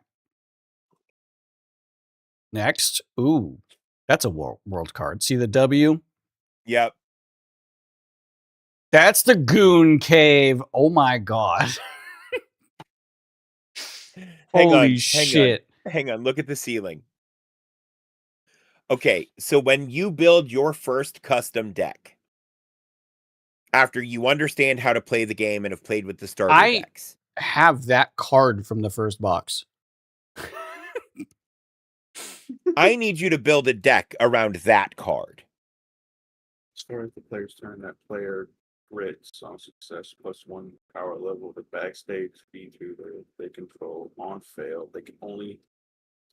Next. Ooh, that's a world card. See the W? Yep. That's the Goon Cave. Oh my god. Holy shit. Hang on. Look at the ceiling. Okay, so when you build your first custom deck, after you understand how to play the game and have played with the starter decks. have that card from the first box. I need you to build a deck around that card. Start the player's turn. That player grits on success +1 power level. The backstage feature they control on fail. They can only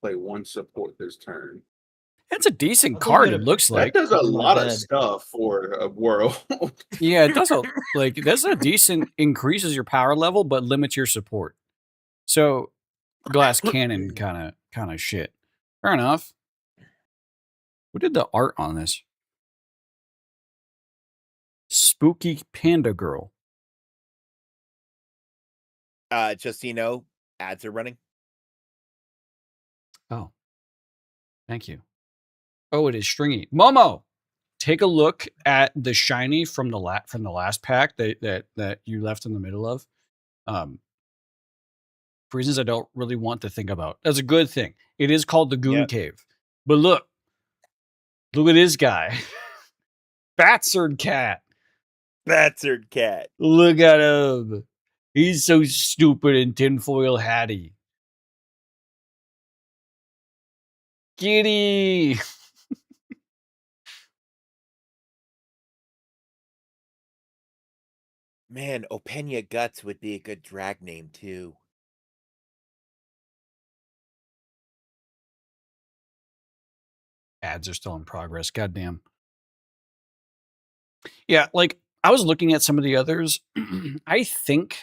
play one support this turn. It's a decent That's a card. good- It looks That like. does a That's my lot of bed. stuff for a world. Yeah, it does that's a decent increases your power level, but limits your support. So glass cannon kind of shit. Fair enough. Who did the art on this? Spooky Panda Girl. Just so you know, ads are running. Oh, thank you. Oh, it is stringy. Momo, take a look at the shiny from the last pack that you left in the middle of. For reasons I don't really want to think about. That's a good thing. It is called the Goon Yep. Cave. But look at this guy. Batsard Cat. Batsard Cat. Look at him. He's so stupid and tinfoil hatty. Kitty. Man, Openia Guts would be a good drag name too. Ads are still in progress. Goddamn. Yeah, like I was looking at some of the others. I think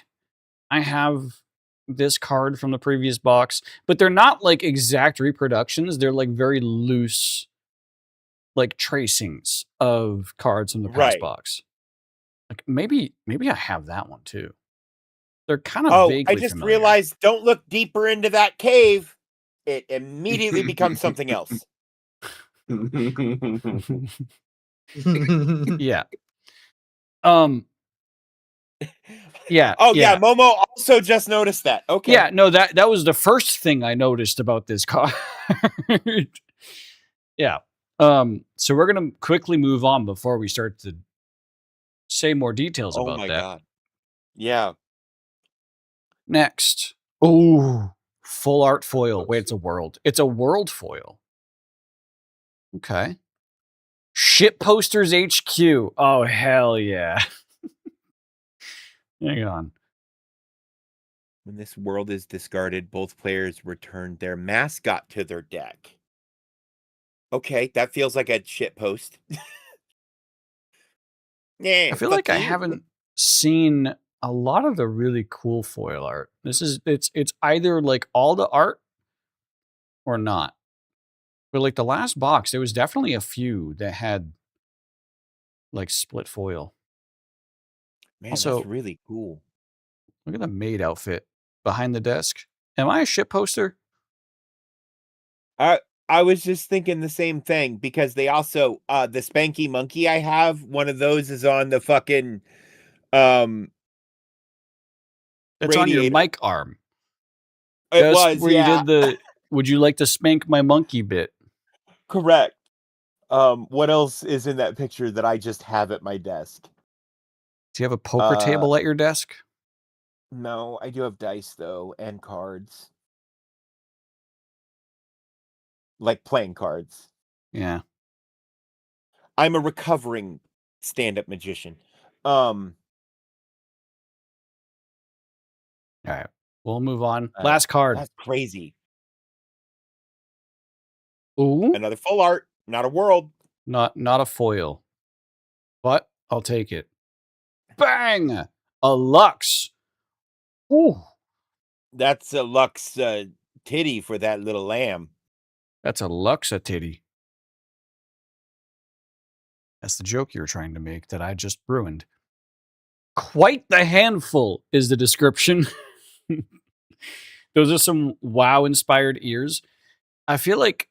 I have this card from the previous box, but they're not like exact reproductions. They're like very loose, like tracings of cards from the past Right. box. Like maybe I have that one too. They're kind of Oh, vaguely I just familiar. realized, don't look deeper into that cave. It immediately becomes something else. Yeah. Yeah. Oh yeah, Momo also just noticed that. Okay. Yeah, no, that was the first thing I noticed about this card. Yeah. So we're gonna quickly move on before we start to say more details Oh about my that. god. Yeah. Next. Oh, full art foil. Wait, it's a world. It's a world foil. Okay. Shit posters HQ. Oh hell yeah. Hang on. When this world is discarded, both players return their mascot to their deck. Okay, that feels like a shit post. Yeah, I feel fuck like I you. haven't seen a lot of the really cool foil art. It's either like all the art or not. But like the last box, there was definitely a few that had like split foil. Man, Also- that's really cool. Look at the maid outfit behind the desk. Am I a shit poster? I was just thinking the same thing because they also the Spanky Monkey I have, one of those is on the fucking That's on your Radiator. mic arm. it That's was where yeah, you did the would you like to spank my monkey bit? correct. What else is in that picture that I just have at my desk? Do you have a poker table at your desk? No, I do have dice though and cards. Like playing cards. Yeah. I'm a recovering stand-up magician. All right. We'll move on. Uh, Last card. That's crazy. Ooh. Another full art, not a world. Not a foil. But I'll take it. Bang! A Lux. Ooh. That's a Lux titty for that little lamb. That's a Luxa titty. That's the joke you were trying to make that I just ruined. Quite the handful is the description. Those are some WoW-inspired ears. I feel like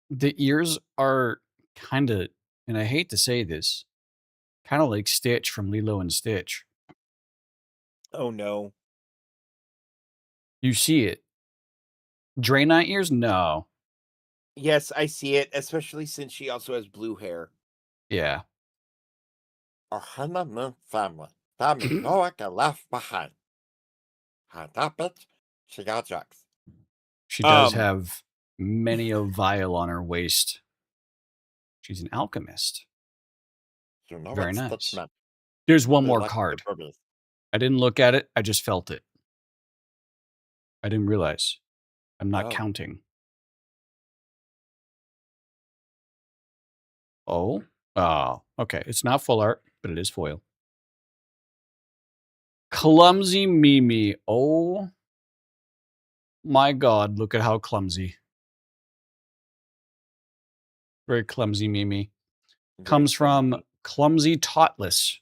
the ears are kind of, and I hate to say this, kind of like Stitch from Lilo and Stitch. Oh no. You see it. Draenei ears? No. Yes, I see it, especially since she also has blue hair. Yeah. A Hannah family. Family no one can left behind. That bitch, she got jokes. She does Um, have many a vial on her waist. She's an alchemist. You know Very what's nice. that's meant. There's one They more like the card. purpose. I didn't look at it. I just felt it. I didn't realize. I'm not Oh. counting. Oh? Oh, okay. It's not full art, but it is foil. Clumsy Mimi. Oh my god, look at how clumsy. Very clumsy Mimi. Very Comes from clumsy. Clumsy Totless.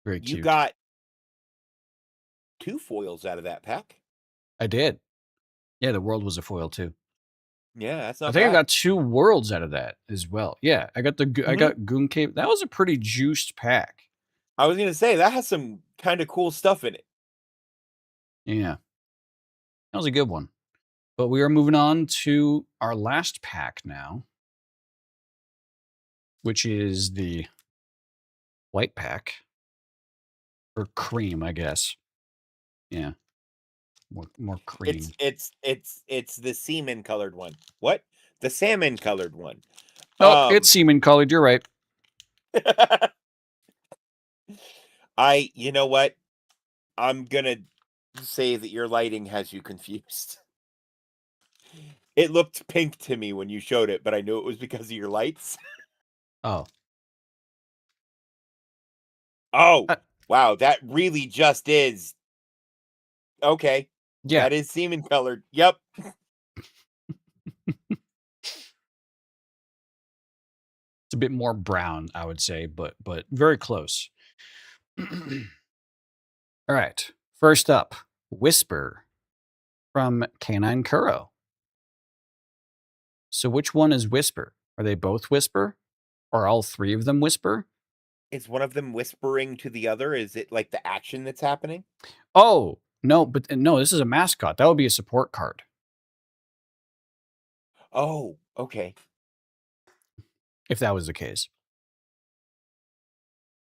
Very You cute. got 2 foils out of that pack. I did. Yeah, the world was a foil too. Yeah, that's I not think I bad. got 2 worlds out of that as well. Yeah, I got I Mhm. got Goon Cape. That was a pretty juiced pack. I was gonna say that has some kind of cool stuff in it. Yeah. That was a good one. But we are moving on to our last pack now, which is the white pack. Or cream, I guess. Yeah. More cream. It's the semen colored one. What? The salmon colored one. Oh, it's semen colored. You're right. You know what? I'm gonna say that your lighting has you confused. It looked pink to me when you showed it, but I knew it was because of your lights. Oh. Oh, wow, that really just is. Okay. Yeah. That is semen colored. Yep. It's a bit more brown, I would say, but very close. All right. First up, Whisper from Canine Kuro. So which one is Whisper? Are they both Whisper? Or all 3 of them Whisper? Is one of them whispering to the other? Is it like the action that's happening? Oh, no, but no, this is a mascot. That would be a support card. Oh, okay. If that was the case.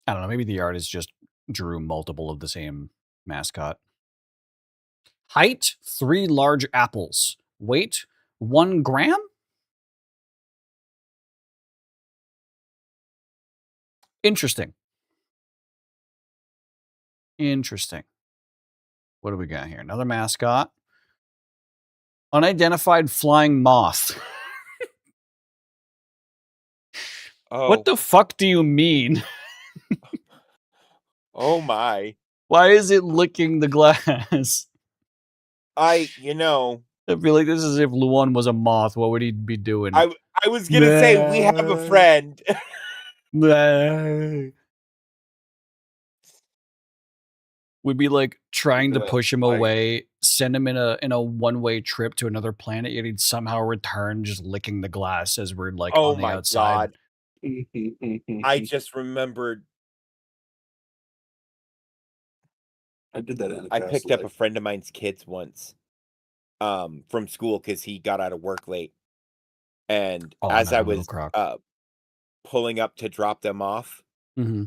I don't know. Maybe the artist just drew multiple of the same mascot. Height, 3 large apples. Weight, 1 gram? Interesting. Interesting. What do we got here? Another mascot. Unidentified flying moth. Oh. What the fuck do you mean? Oh my. Why is it licking the glass? You know, I feel like this is if Luan was a moth. What would he be doing? I was gonna say we have a friend. Would be like trying to Yeah, push him like- away, send him in a one-way trip to another planet, yet he'd somehow return just licking the glass as we're like Oh on the my outside. god. I just remembered I did that in I picked up a friend of mine's kids once from school because he got out of work late. And Oh, as not I a little was croc. pulling up to drop them off, Mm-hmm.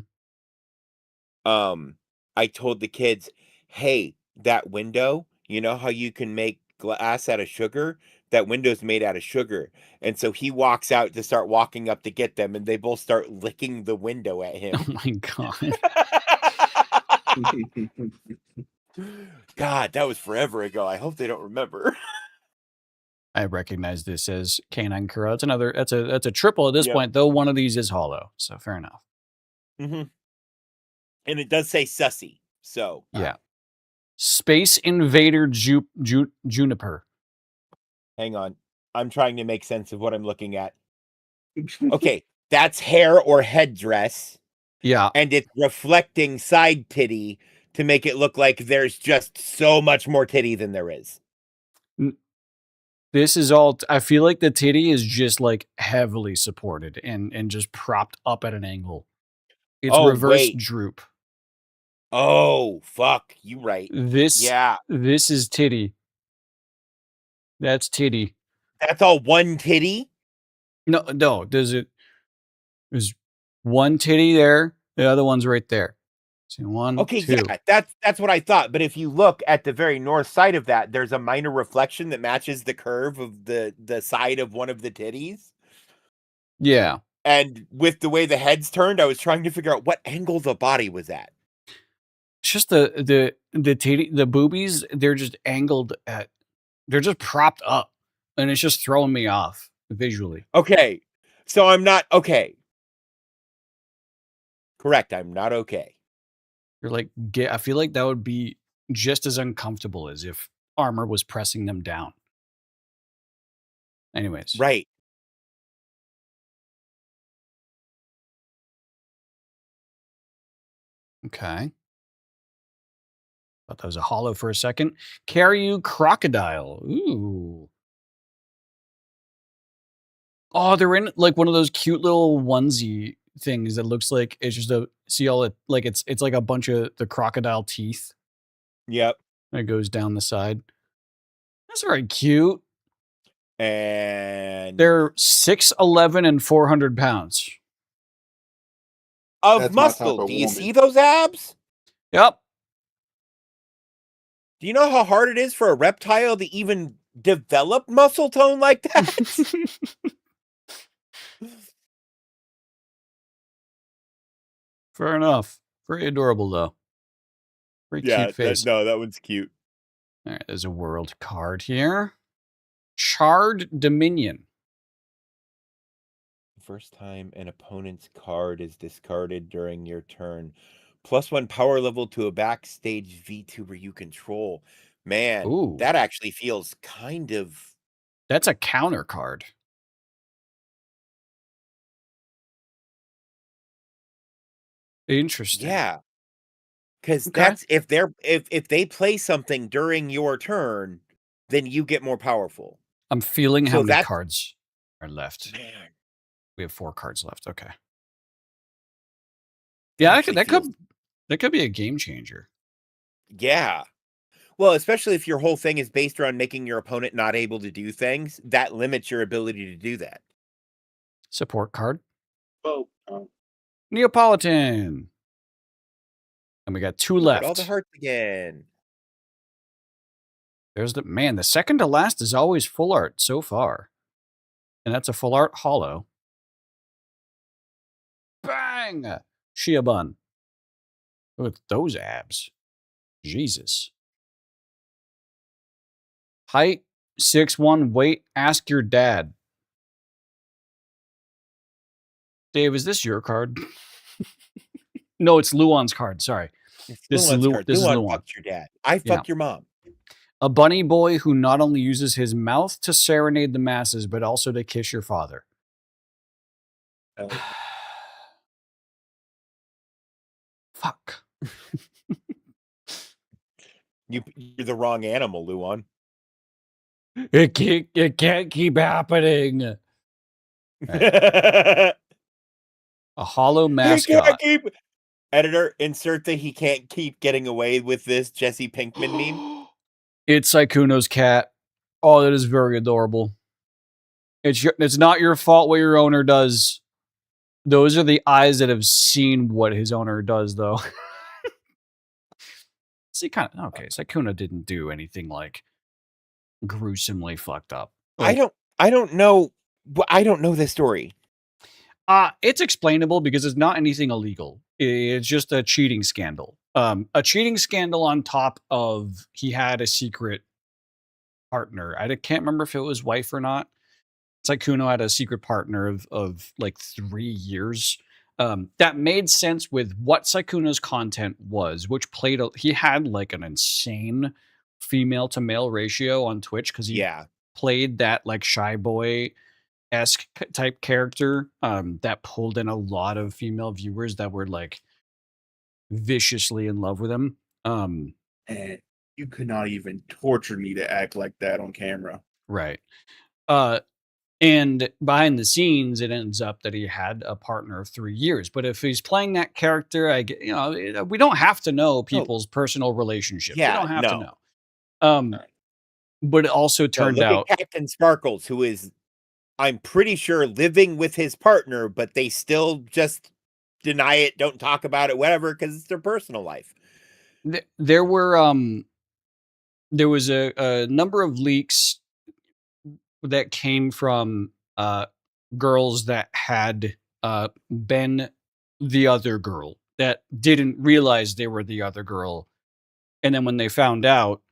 I told the kids, hey, that window, you know how you can make glass out of sugar? That window's made out of sugar. And so he walks out to start walking up to get them, and they both start licking the window at him. Oh my god. God, that was forever ago. I hope they don't remember. I recognize this as Canine Kuro. It's another. That's a triple at this Yep. point, though. One of these is hollow, so fair enough. Mm-hmm. And it does say sussy. So Yeah. Space Invader Juniper. hang on. I'm trying to make sense of what I'm looking at. Okay, that's hair or headdress, Yeah. and it's reflecting side titty to make it look like there's just so much more titty than there is. This is all. I feel like the titty is just like heavily supported and just propped up at an angle. It's Oh, reverse wait. droop. Oh, fuck. You right. This Yeah. This is titty. That's titty. That's all one titty? No. There's one titty there. The other one's right there. See, one, Okay, two. yeah, that's what I thought. But if you look at the very north side of that, there's a minor reflection that matches the curve of the side of one of the titties. Yeah. And with the way the head's turned, I was trying to figure out what angle the body was at. It's just the boobies, they're just angled at, they're just propped up, and it's just throwing me off visually. Okay, so I'm not okay. Correct, I'm not okay. You're like, I feel like that would be just as uncomfortable as if armor was pressing them down. Anyways. Right. Okay. Thought that was a hollow for a second. Carryu Crocodile. Ooh. Oh, they're in like one of those cute little onesie things that looks like it's just a see all it like it's like a bunch of the crocodile teeth Yep. that goes down the side. That's very cute. And They're 6'11" and 400 pounds. of That's my type muscle. of Do you woman. see those abs? Yep. Do you know how hard it is for a reptile to even develop muscle tone like that? Fair enough. Very adorable though. Very cute face. that one's cute. All right, there's a world card here. Charred Dominion. First time an opponent's card is discarded during your turn. +1 power level to a backstage VTuber you control. Man, Ooh. that actually feels kind of... That's a counter card. Interesting. Yeah. Because Okay. that's if they play something during your turn, then you get more powerful. I'm feeling how So many that's- cards are left. Man, We have 4 cards left. Okay. Yeah, actually that feels- could be a game changer. yeah. Well, especially if your whole thing is based around making your opponent not able to do things, that limits your ability to do that. Support card. Oh, Neapolitan. And we got 2 Look at left. all the hearts again. There's the second to last is always full art so far. And that's a full art hollow. Bang! Shiabun. Look at those abs. Jesus. Height 6'1", weight, ask your dad. Dave, is this your card? No, it's Luan's card. Sorry. This is Luan's This is Luan Luan. fucked your dad. I fucked your mom. A bunny boy who not only uses his mouth to serenade the masses, but also to kiss your father. Fuck. You're the wrong animal, Luan. It can't keep happening. A A hollow mascot. Editor, insert the he can't keep getting away with this Jesse Pinkman meme. It's Sykkuno's cat. Oh, that is very adorable. It's not your fault what your owner does. Those are the eyes that have seen what his owner does, though. See, Sykkuno didn't do anything like gruesomely fucked up. I don't know this story. It's explainable because it's not anything illegal. It's just a cheating scandal. A cheating scandal on top of he had a secret partner. I can't remember if it was wife or not. Sykkuno had a secret partner of like 3 years. That made sense with what Sykkuno's content was, which he had like an insane female to male ratio on Twitch because he played that like shy boy-esque type character that pulled in a lot of female viewers that were like viciously in love with him. and you could not even torture me to act like that on camera. Right. And behind the scenes, it ends up that he had a partner of 3 years. But if he's playing that character, we don't have to know people's personal relationships. Yeah, we don't have to no. know. But it also turned out at Captain Sparkles, who is, I'm pretty sure, living with his partner, but they still just deny it, don't talk about it, whatever, because it's their personal life. There was a number of leaks that came from girls that had been the other girl that didn't realize they were the other girl, and then when they found out,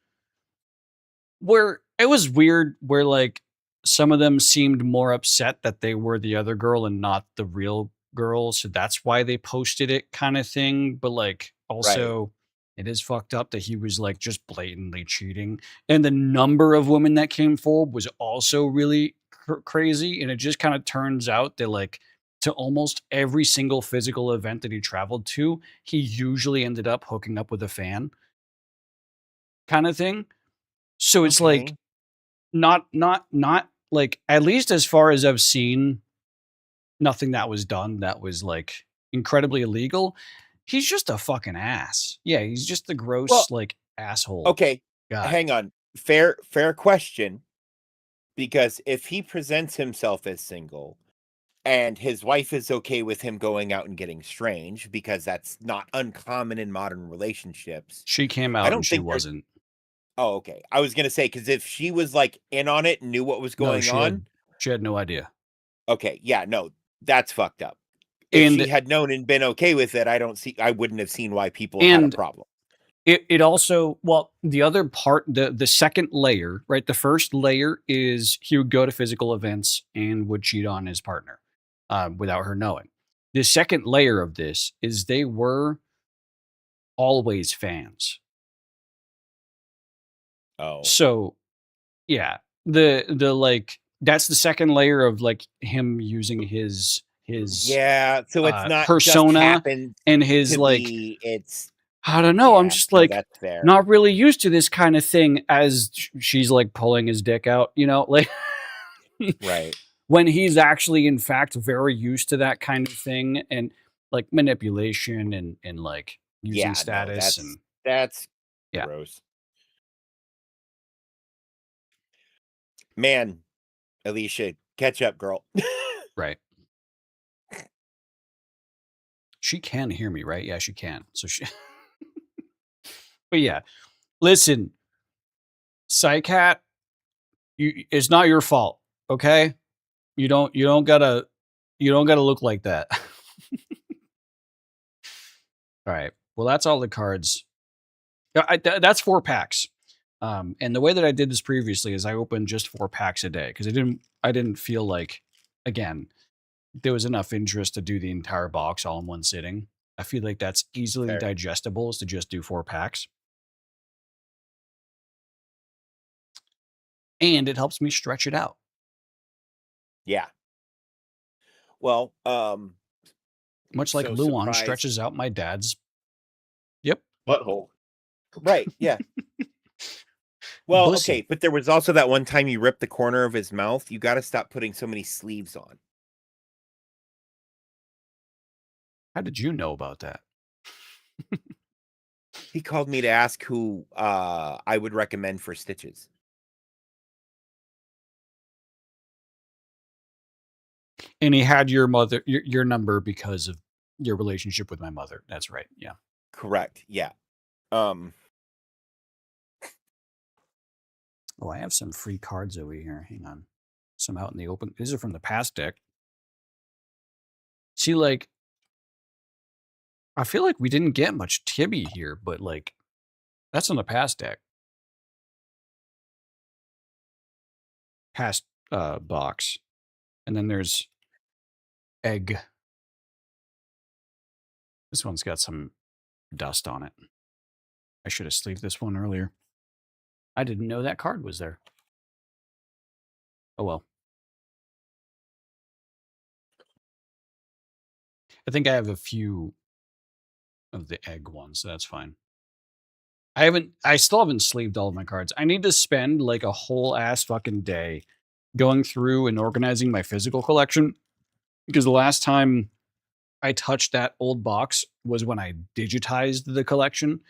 where it was weird, where like some of them seemed more upset that they were the other girl and not the real girl, so that's why they posted it, kind of thing. But like, also, it is fucked up that he was like just blatantly cheating, and the number of women that came forward was also really crazy. And it just kind of turns out that like to almost every single physical event that he traveled to, he usually ended up hooking up with a fan, kind of thing. So it's like Okay. not like, at least as far as I've seen, nothing that was done that was like incredibly illegal. He's just a fucking ass. Yeah, he's just the gross Well, like asshole okay, guy. hang on. Fair question. Because if he presents himself as single and his wife is okay with him going out and getting strange, because that's not uncommon in modern relationships, She came I out and don't she think there's. wasn't. Oh, okay. I was gonna say, because if she was like in on it and knew what was No, going on, she had no idea. okay, yeah, no, that's fucked up. If And she had known and been okay with it, I wouldn't have seen why people had a and problem. it also, well, the other part, the second layer, right? The first layer is he would go to physical events and would cheat on his partner without her knowing. The second layer of this is they were always fans. Oh, So yeah, the like, that's the second layer of like him using his yeah. So it's not just persona happened and his to like, be. It's I don't know, I'm yeah. just No, like that's fair. not really used to this kind of thing, as she's like pulling his dick out, you know, like Right. when he's actually in fact very used to that kind of thing, and like manipulation and like using Yeah. No, status, and that's yeah. gross. Man, Alicia, catch up, girl. Right. She can hear me, right? Yeah, she can. So she but yeah. Listen, Psycat, it's not your fault, okay? You don't gotta look like that. All right. Well, that's all the cards. That's 4 packs. And the way that I did this previously is I opened just 4 packs a day because I didn't feel like, again, there was enough interest to do the entire box all in one sitting. I feel like that's easily Fair. digestible, is to just do 4 packs. And it helps me stretch it out. Yeah. Well, Much like so Luan surprised. stretches out my dad's. Yep. Butthole. Right, yeah. Well, Pussy. okay, but there was also that one time you ripped the corner of his mouth. You got to stop putting so many sleeves on. How did you know about that? He called me to ask who I would recommend for stitches. And he had your mother, your number, because of your relationship with my mother. That's right. Yeah. Correct. Yeah. Oh, I have some free cards over here. Hang on. Some out in the open. These are from the past deck. See, like, I feel like we didn't get much Tibby here, but like, that's on the past deck. Past box. And then there's Egg. This one's got some dust on it. I should have sleeved this one earlier. I didn't know that card was there. Oh well. I think I have a few of the Egg ones, so that's fine. I still haven't sleeved all of my cards. I need to spend like a whole ass fucking day going through and organizing my physical collection, because the last time I touched that old box was when I digitized the collection.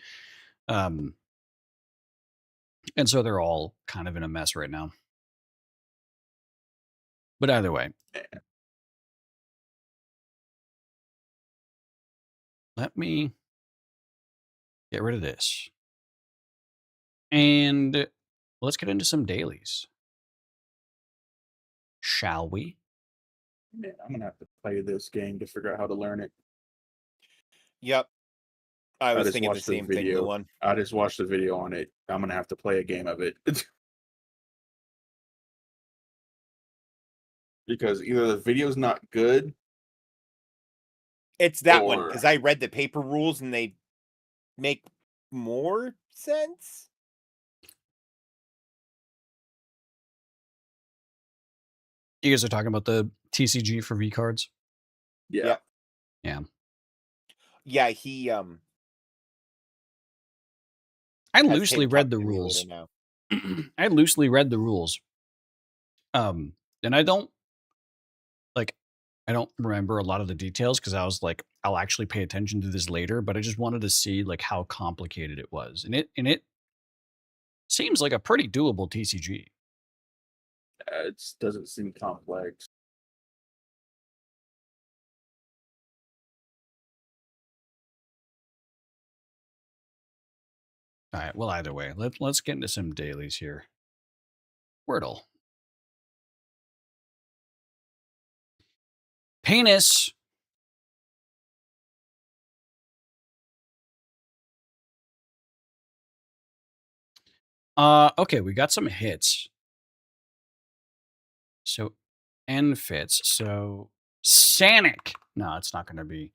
And so they're all kind of in a mess right now. But either way, let me get rid of this. And let's get into some dailies. Shall we? Man, I'm gonna have to play this game to figure out how to learn it. Yep. I was just thinking the watched the same thing, video. Luan. I just watched the video on it. I'm gonna have to play a game of it. Because either the video's not good. It's that one, Or- because I read the paper rules and they make more sense. You guys are talking about the TCG for V cards? Yeah. Yep. Yeah, he I has loosely Tabletop read the Simulator rules. now. I loosely read the rules. And I don't remember a lot of the details because I was like, I'll actually pay attention to this later, but I just wanted to see like how complicated it was. And it seems like a pretty doable TCG. It doesn't seem complex. All right. Well, either way, let's get into some dailies here. Wordle. Penis. Okay, we got some hits. So N fits. So Sanic. No, it's not gonna be.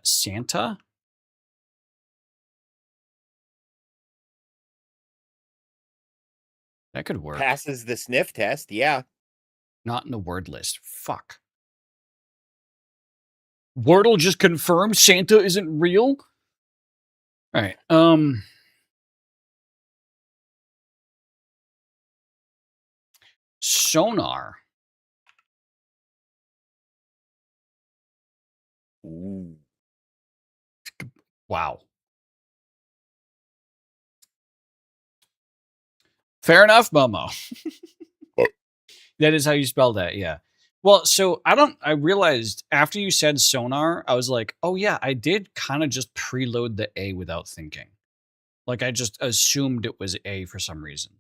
Santa. That could work. Passes the sniff test, yeah. Not in the word list. Fuck. Wordle just confirmed Santa isn't real. All right. Sonar. Ooh. Wow. Fair enough, Momo. That is how you spell that, yeah. Well, so I realized after you said sonar, I was like, oh yeah, I did kind of just preload the A without thinking. Like I just assumed it was A for some reason.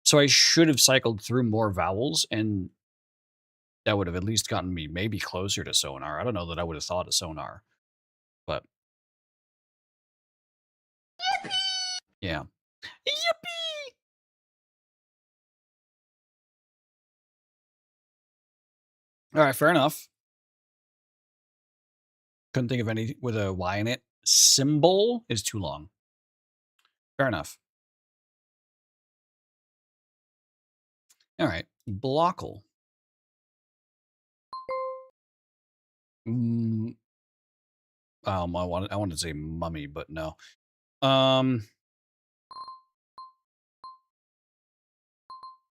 So I should have cycled through more vowels and that would have at least gotten me maybe closer to sonar. I don't know that I would have thought of sonar. But yeah. Yippee! All right, fair enough. Couldn't think of any with a Y in it. Symbol is too long. Fair enough. All right, blockle. I wanted to say mummy, but no.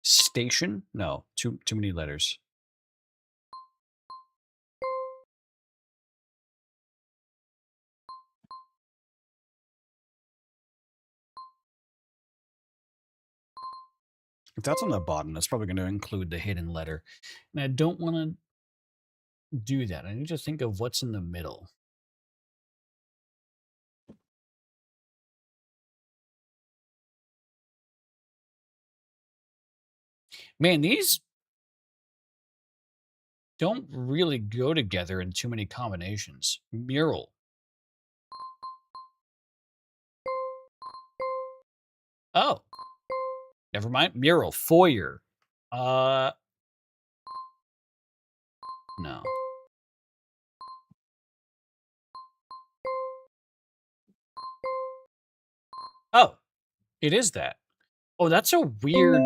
Station? No, too many letters. If that's on the bottom, that's probably going to include the hidden letter. And I don't want to do that. I need to think of what's in the middle. Man, these don't really go together in too many combinations. Mural. Oh. Never mind. Mural. Foyer. No. Oh. It is that. Oh, that's a weird...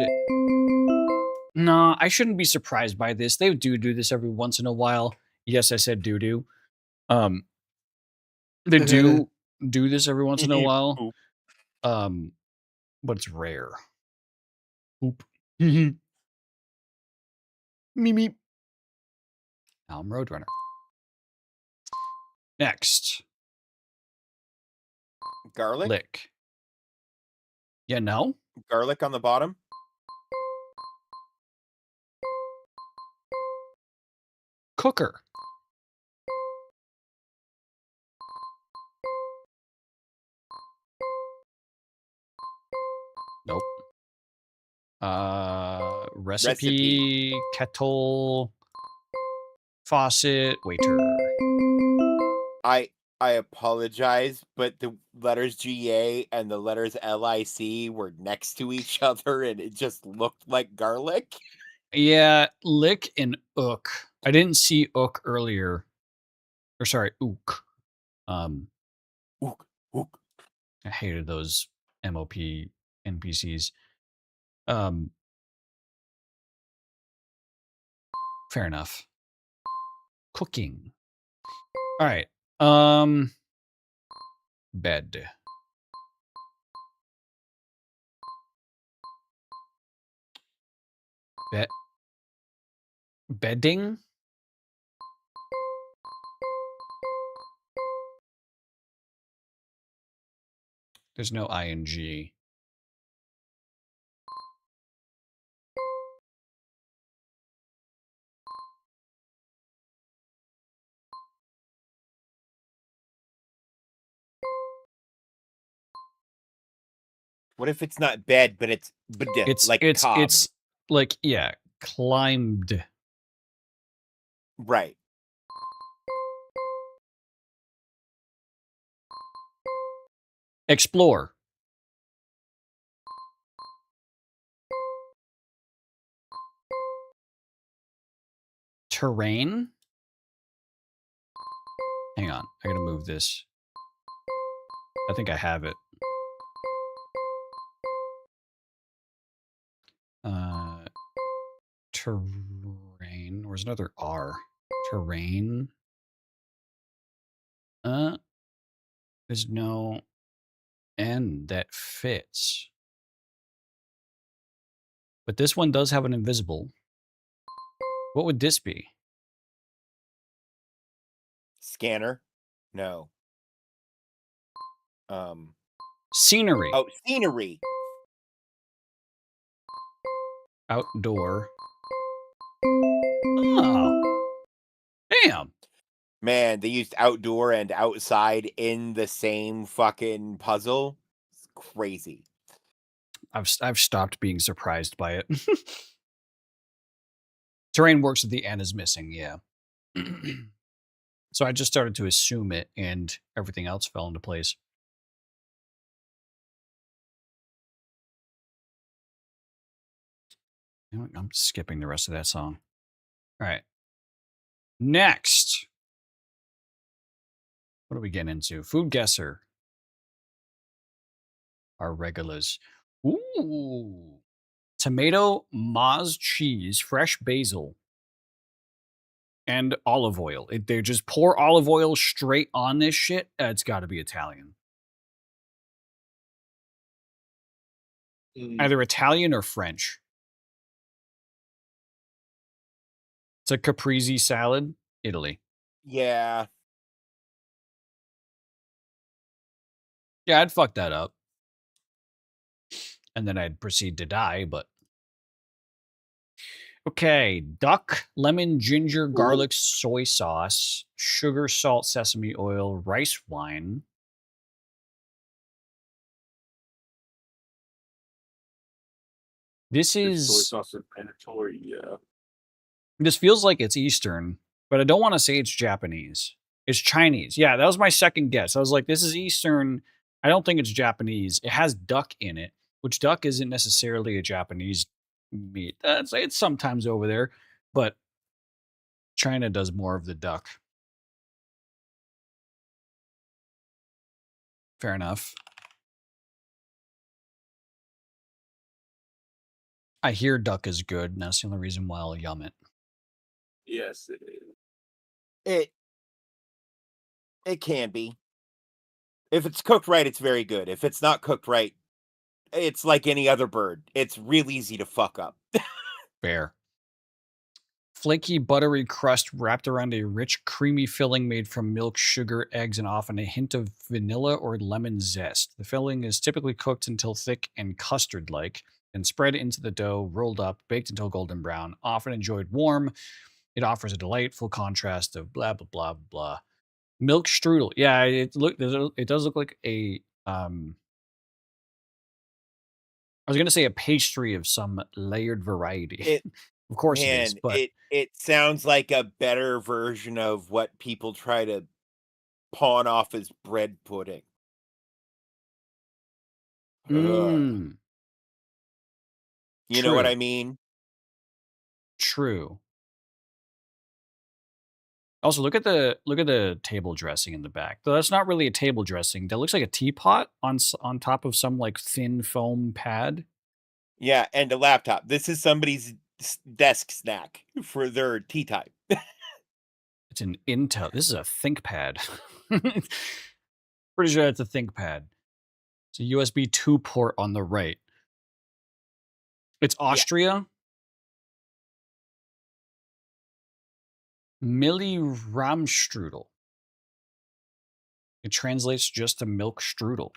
Nah, I shouldn't be surprised by this. They do this every once in a while. Yes, I said do. They do this every once in a while. But it's rare. Oop. Meep. Now I'm Roadrunner. Next. Garlic? Lick. Yeah, no? Garlic on the bottom? Cooker. Nope. Recipe, kettle, faucet, waiter. I apologize, but the letters GA and the letters LIC were next to each other, and it just looked like garlic. Yeah, lick and ook. I didn't see ook earlier. Or sorry, ook. Ook, ook. I hated those MOP NPCs. Fair enough. Cooking. All right. Bed. Bedding. There's no ing. What if it's not bed, but it's like cob? It's like, yeah, climbed. Right. Explore. Terrain. Hang on, I gotta move this. I think I have it. Terrain. Where's another R? Terrain. There's no N that fits. But this one does have an invisible. What would this be? Scanner? No. Scenery. Oh, scenery. Outdoor. Oh. Damn. Man, they used outdoor and outside in the same fucking puzzle. It's crazy. I've stopped being surprised by it. Terrain works with the N is missing, yeah. So I just started to assume it, and everything else fell into place. You know what? I'm skipping the rest of that song. All right. Next. What are we getting into? Food guesser. Our regulars. Ooh. Tomato, Moz cheese, fresh basil, and olive oil. They just pour olive oil straight on this shit. It's got to be Italian. Either Italian or French. It's a caprese salad, Italy. Yeah. Yeah, I'd fuck that up. And then I'd proceed to die, but... Okay, duck, lemon, ginger, garlic, soy sauce, sugar, salt, sesame oil, rice wine. This Soy is... sauce and panettone, yeah. This feels like it's Eastern, but I don't want to say it's Japanese. It's Chinese. Yeah, that was my second guess. I was like, this is Eastern. I don't think it's Japanese. It has duck in it, which duck isn't necessarily a Japanese meat. It's sometimes over there, but China does more of the duck. Fair enough. I hear duck is good, and that's the only reason why I'll yum it. Yes, it is. It can be. If it's cooked right, it's very good. If it's not cooked right, it's like any other bird. It's real easy to fuck up. Fair. Flaky, buttery crust wrapped around a rich, creamy filling made from milk, sugar, eggs, and often a hint of vanilla or lemon zest. The filling is typically cooked until thick and custard-like, and spread into the dough, rolled up, baked until golden brown, often enjoyed warm. It offers a delightful contrast of blah, blah, blah, blah. Milk strudel. Yeah, it does look like a I was gonna say a pastry of some layered variety. It Of course it is, man, but it sounds like a better version of what people try to pawn off as bread pudding. Ugh. mm, You know what true, I mean? true. Also, look at the table dressing in the back. Though that's not really a table dressing. That looks like a teapot on top of some like thin foam pad. Yeah, and a laptop. This is somebody's desk snack for their tea time. It's an Intel. This is a ThinkPad. Pretty sure it's a ThinkPad. It's a USB 2 port on the right. It's Yeah. Austria. Milli Ramstrudel. It translates just to milk strudel.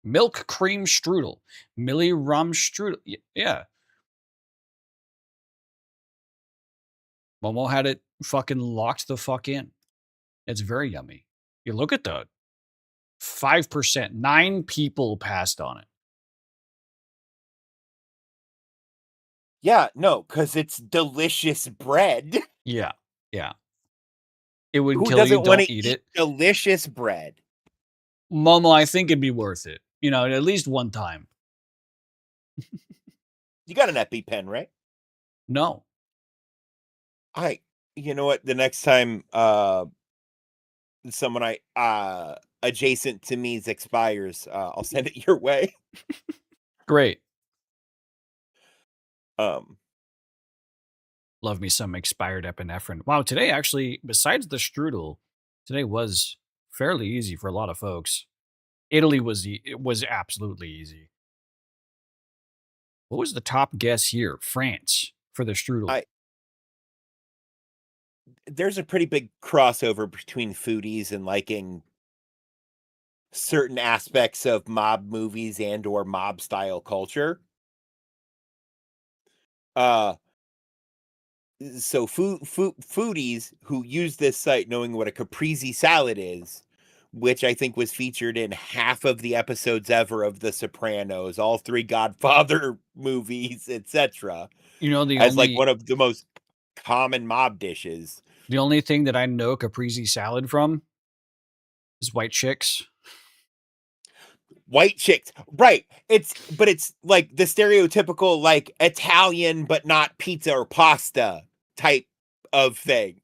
Milk cream strudel. Milli Ramstrudel. Yeah. Momo had it fucking locked the fuck in. It's very yummy. You look at the 5%. 9 people passed on it. Yeah, no, because it's delicious bread. Yeah. Yeah. It would Who kill you. doesn't want Don't to eat eat it. delicious bread? Momo, I think it'd be worth it. You know, at least one time. You got an EpiPen, right? No. You know what? The next time someone adjacent to me's expires, I'll send it your way. Great. Um, Love me some expired epinephrine. Wow, today actually, besides the strudel, today was fairly easy for a lot of folks. Italy it was absolutely easy. What was the top guess here? France for the strudel. There's a pretty big crossover between foodies and liking certain aspects of mob movies and or mob style culture. So foodies who use this site knowing what a caprese salad is, which I think was featured in half of the episodes ever of The Sopranos, all 3 Godfather movies, etc., You know, as like one of the most common mob dishes. the only thing that I know caprese salad from is white chicks. White chicks, right? It's like the stereotypical like Italian but not pizza or pasta type of thing.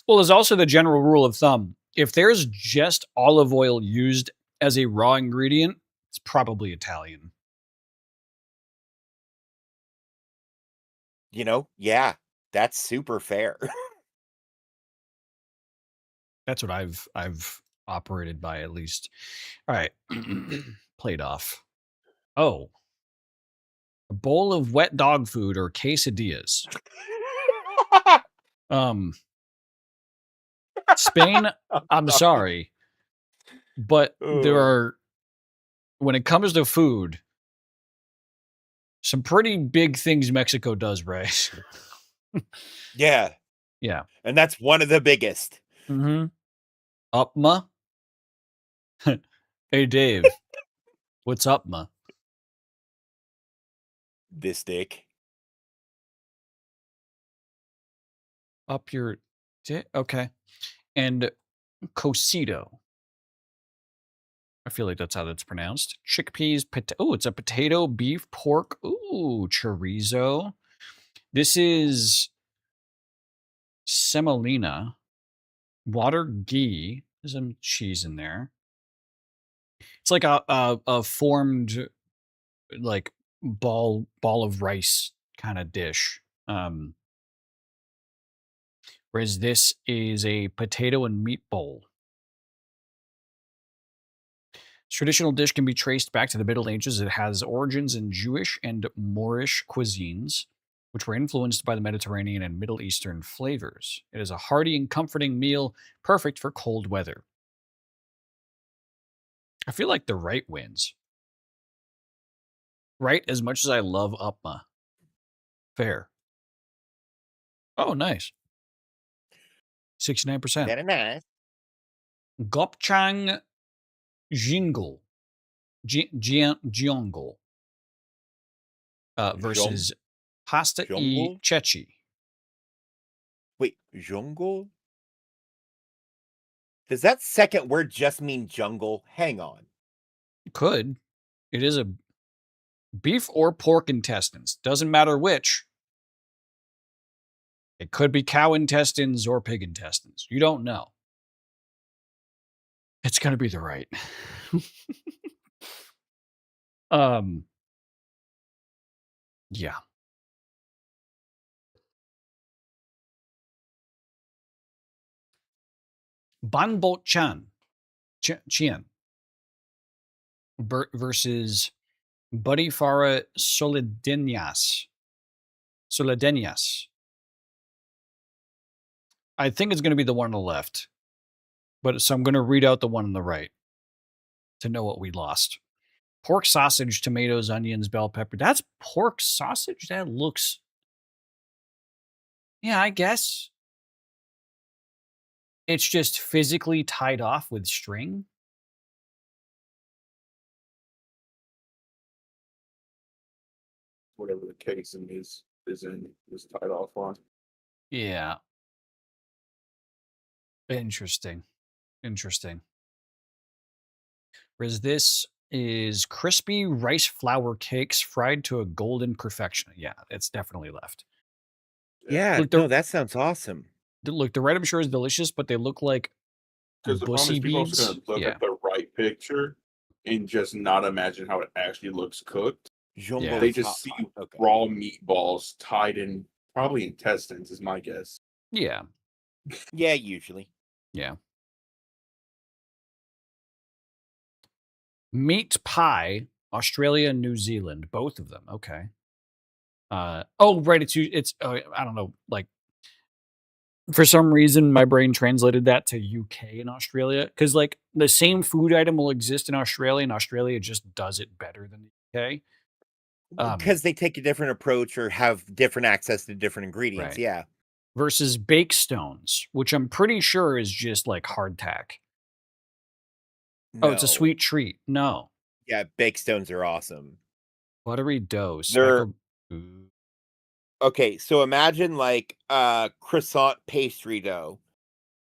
Well, there's also the general rule of thumb. If there's just olive oil used as a raw ingredient, it's probably Italian. You know, yeah, that's super fair. That's what I've operated by, at least. All right. Played off. Oh. A bowl of wet dog food or quesadillas. Spain, I'm sorry, but there are, when it comes to food, some pretty big things Mexico does right. Yeah. Yeah. And that's one of the biggest. Mm-hmm. Upma? Hey, Dave. What's upma? This dick. Up your dick? Okay. And cocido. I feel like that's how that's pronounced. Chickpeas, oh, it's a potato, beef, pork. Ooh, chorizo. This is semolina, water ghee. There's some cheese in there. It's like a formed like ball of rice kind of dish. Whereas this is a potato and meat bowl. Traditional dish can be traced back to the Middle Ages. It has origins in Jewish and Moorish cuisines, which were influenced by the Mediterranean and Middle Eastern flavors. It is a hearty and comforting meal, perfect for cold weather. I feel like the right wins. Right, as much as I love upma. Fair. Oh, nice. 69%. Very nice. Gopchang Jingle. Giongol versus Pasta e Giongol? Ceci. Wait, jungle? Does that second word just mean jungle? Hang on. Could. It is a beef or pork intestines. Doesn't matter which. It could be cow intestines or pig intestines. You don't know. It's going to be the right. Yeah. Banbo Chan Chien versus Buddy Farah Soledenias. I think it's going to be the one on the left, but so I'm going to read out the one on the right to know what we lost. Pork sausage, tomatoes, onions, bell pepper. That's pork sausage? That looks... Yeah, I guess. It's just physically tied off with string. Whatever the casing is tied off on. Yeah. Interesting. Whereas this is crispy rice flour cakes fried to a golden perfection. Yeah, it's definitely left. Yeah, Look, no, that sounds awesome. Look, the right I'm sure is delicious, but they look like Because the problem bussy is people beads. also gonna look Yeah. at the right picture and just not imagine how it actually looks cooked. Jungle Yeah. They is just hot see pot. Okay. raw meatballs tied in, probably intestines, is my guess. Yeah. Yeah, usually. Yeah. Meat pie, Australia and New Zealand, both of them. Okay. Oh, right. It's I don't know. Like, for some reason, my brain translated that to UK and Australia because, like, the same food item will exist in Australia, and Australia just does it better than the UK. Because they take a different approach or have different access to different ingredients. Right. Yeah. Versus bake stones, which I'm pretty sure is just like hardtack. Oh, it's a No. sweet treat. No. Yeah, bake stones are awesome. Buttery dough. They're- Ooh. Okay, so imagine like croissant pastry dough,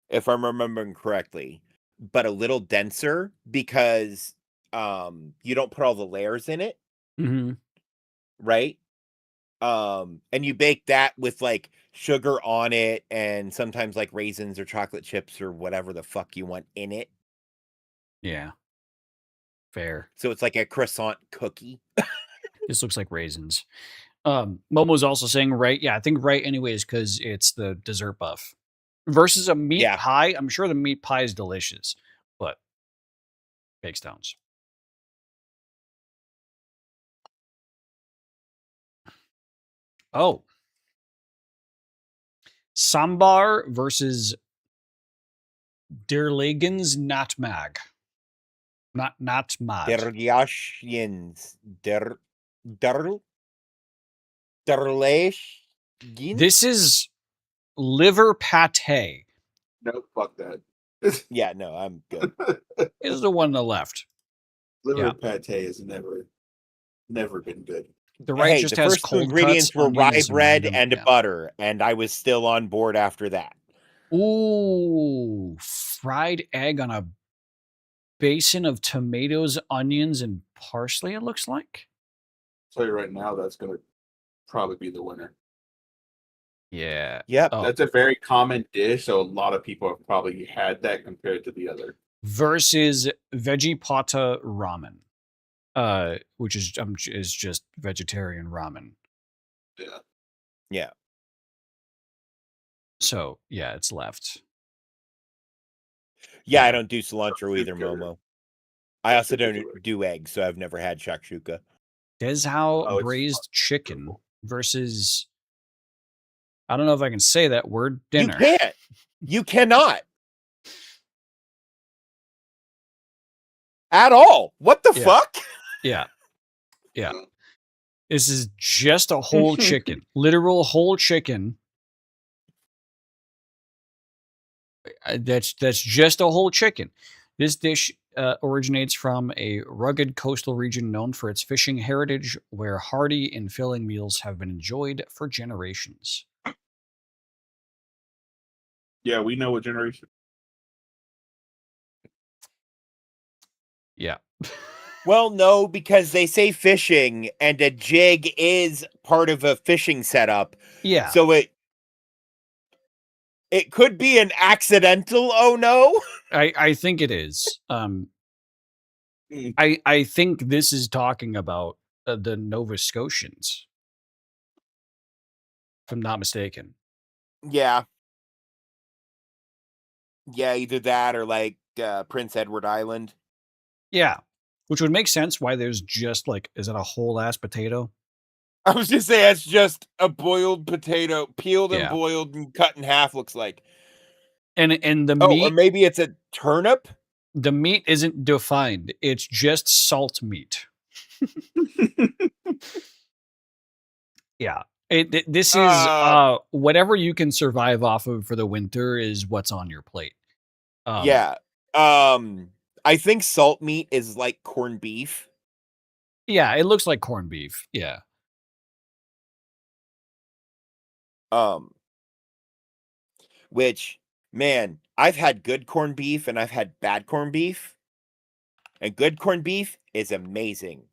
if I'm remembering correctly, but a little denser because you don't put all the layers in it, Mhm. right? And you bake that with like sugar on it and sometimes like raisins or chocolate chips or whatever the fuck you want in it. Yeah. Fair. So it's like a croissant cookie. This looks like raisins. Momo's also saying right. Yeah, I think right anyways because it's the dessert buff. Versus a meat Yeah. pie. I'm sure the meat pie is delicious, but bake stones. Oh. Sambar versus Derlegen's Natmag. Not mad. Derlyashins. Derlesh. This is liver pate. No, fuck that. Yeah, no, I'm good. This is the one on the left. Liver Yeah. pate has never been good. The right Hey, just the has first two cold ingredients cuts, were rye onions, bread random- and yeah. butter, and I was still on board after that. Ooh, fried egg on a basin of tomatoes, onions, and parsley, it looks like. I'll tell you right now, that's gonna probably be the winner. Yeah. Yep. Oh. That's a very common dish, so a lot of people have probably had that compared to the other. Versus veggie pata ramen, which is just vegetarian ramen. Yeah. Yeah. So yeah, it's left. Yeah, Yeah. I don't do cilantro either, Shakshuka. Momo. I also don't Shakshuka. do eggs, so I've never had shakshuka. Deshao Oh, it's braised chicken beautiful. versus, I don't know if I can say that word, dinner. You can't. You cannot. At all. What the Yeah. fuck? Yeah. Yeah. This is just a whole chicken. Literal whole chicken. That's just a whole chicken. This dish originates from a rugged coastal region known for its fishing heritage, where hearty and filling meals have been enjoyed for generations. Yeah, we know what generation. Yeah. Well, no, because they say fishing, and a jig is part of a fishing setup. Yeah. So it could be an accidental oh no. I think it is. Mm. I think this is talking about the Nova Scotians, if I'm not mistaken. Yeah. Yeah, either that or like Prince Edward Island. Yeah, which would make sense why there's just like, is it a whole ass potato? I was just saying that's just a boiled potato, peeled and Yeah. boiled and cut in half, looks like. And the Oh, or meat, maybe it's a turnip? the meat isn't defined. It's just salt meat. Yeah. This is whatever you can survive off of for the winter is what's on your plate. Yeah. I think salt meat is like corned beef. Yeah, it looks like corned beef. Yeah. Which, man, I've had good corned beef and I've had bad corned beef. And good corned beef is amazing.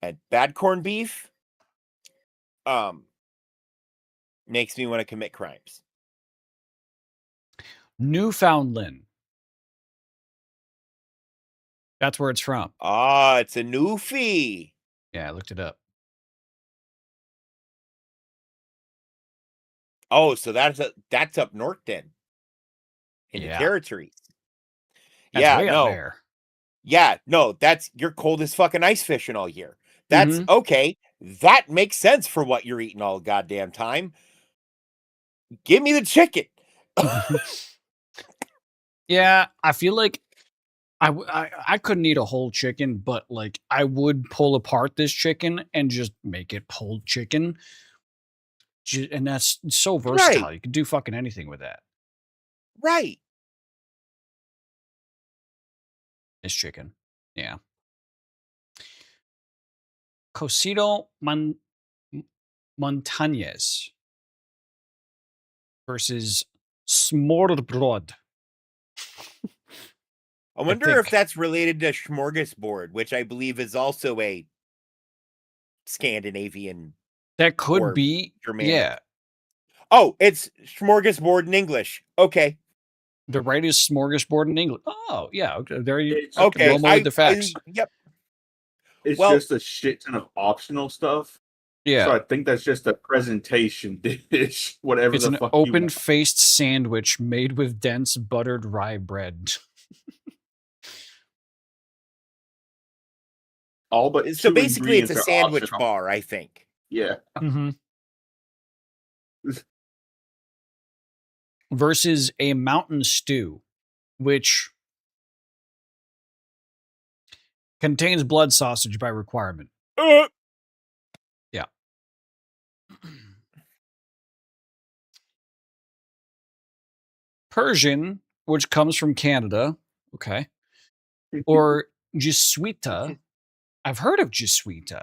And bad corned beef makes me want to commit crimes. Newfoundland. That's where it's from. Ah, it's a Newfie. Yeah, I looked it up. Oh, so that's up north then. In the Yeah. territories. That's Yeah, way up no. there. Yeah, no, that's you're cold as fucking ice fishing all year. That's Mhm. okay. That makes sense for what you're eating all goddamn time. Give me the chicken. Yeah, I feel like I couldn't eat a whole chicken, but like I would pull apart this chicken and just make it pulled chicken. And that's so versatile. Right. You can do fucking anything with that. Right. This chicken. Yeah. Cocido Montañez versus Smørrebrød. I wonder if think. that's related to smorgasbord, which I believe is also a Scandinavian. That could Or be. Germanic. Yeah. Oh, it's smorgasbord in English. Okay. The right is smorgasbord in English. Oh, yeah. Okay, there you It's Okay. Romo with the facts. Yep. It's Well- just a shit ton of optional stuff. Yeah. So I think that's just a presentation dish. Whatever It's the an fuck you want. open-faced sandwich made with dense buttered rye bread. All but So two basically it's a ingredients are sandwich optional. bar, I think. Yeah. Mm-hmm. Versus a mountain stew, which contains blood sausage by requirement. Yeah. Persian, which comes from Canada. Okay. Or Jesuita. I've heard of Jesuita.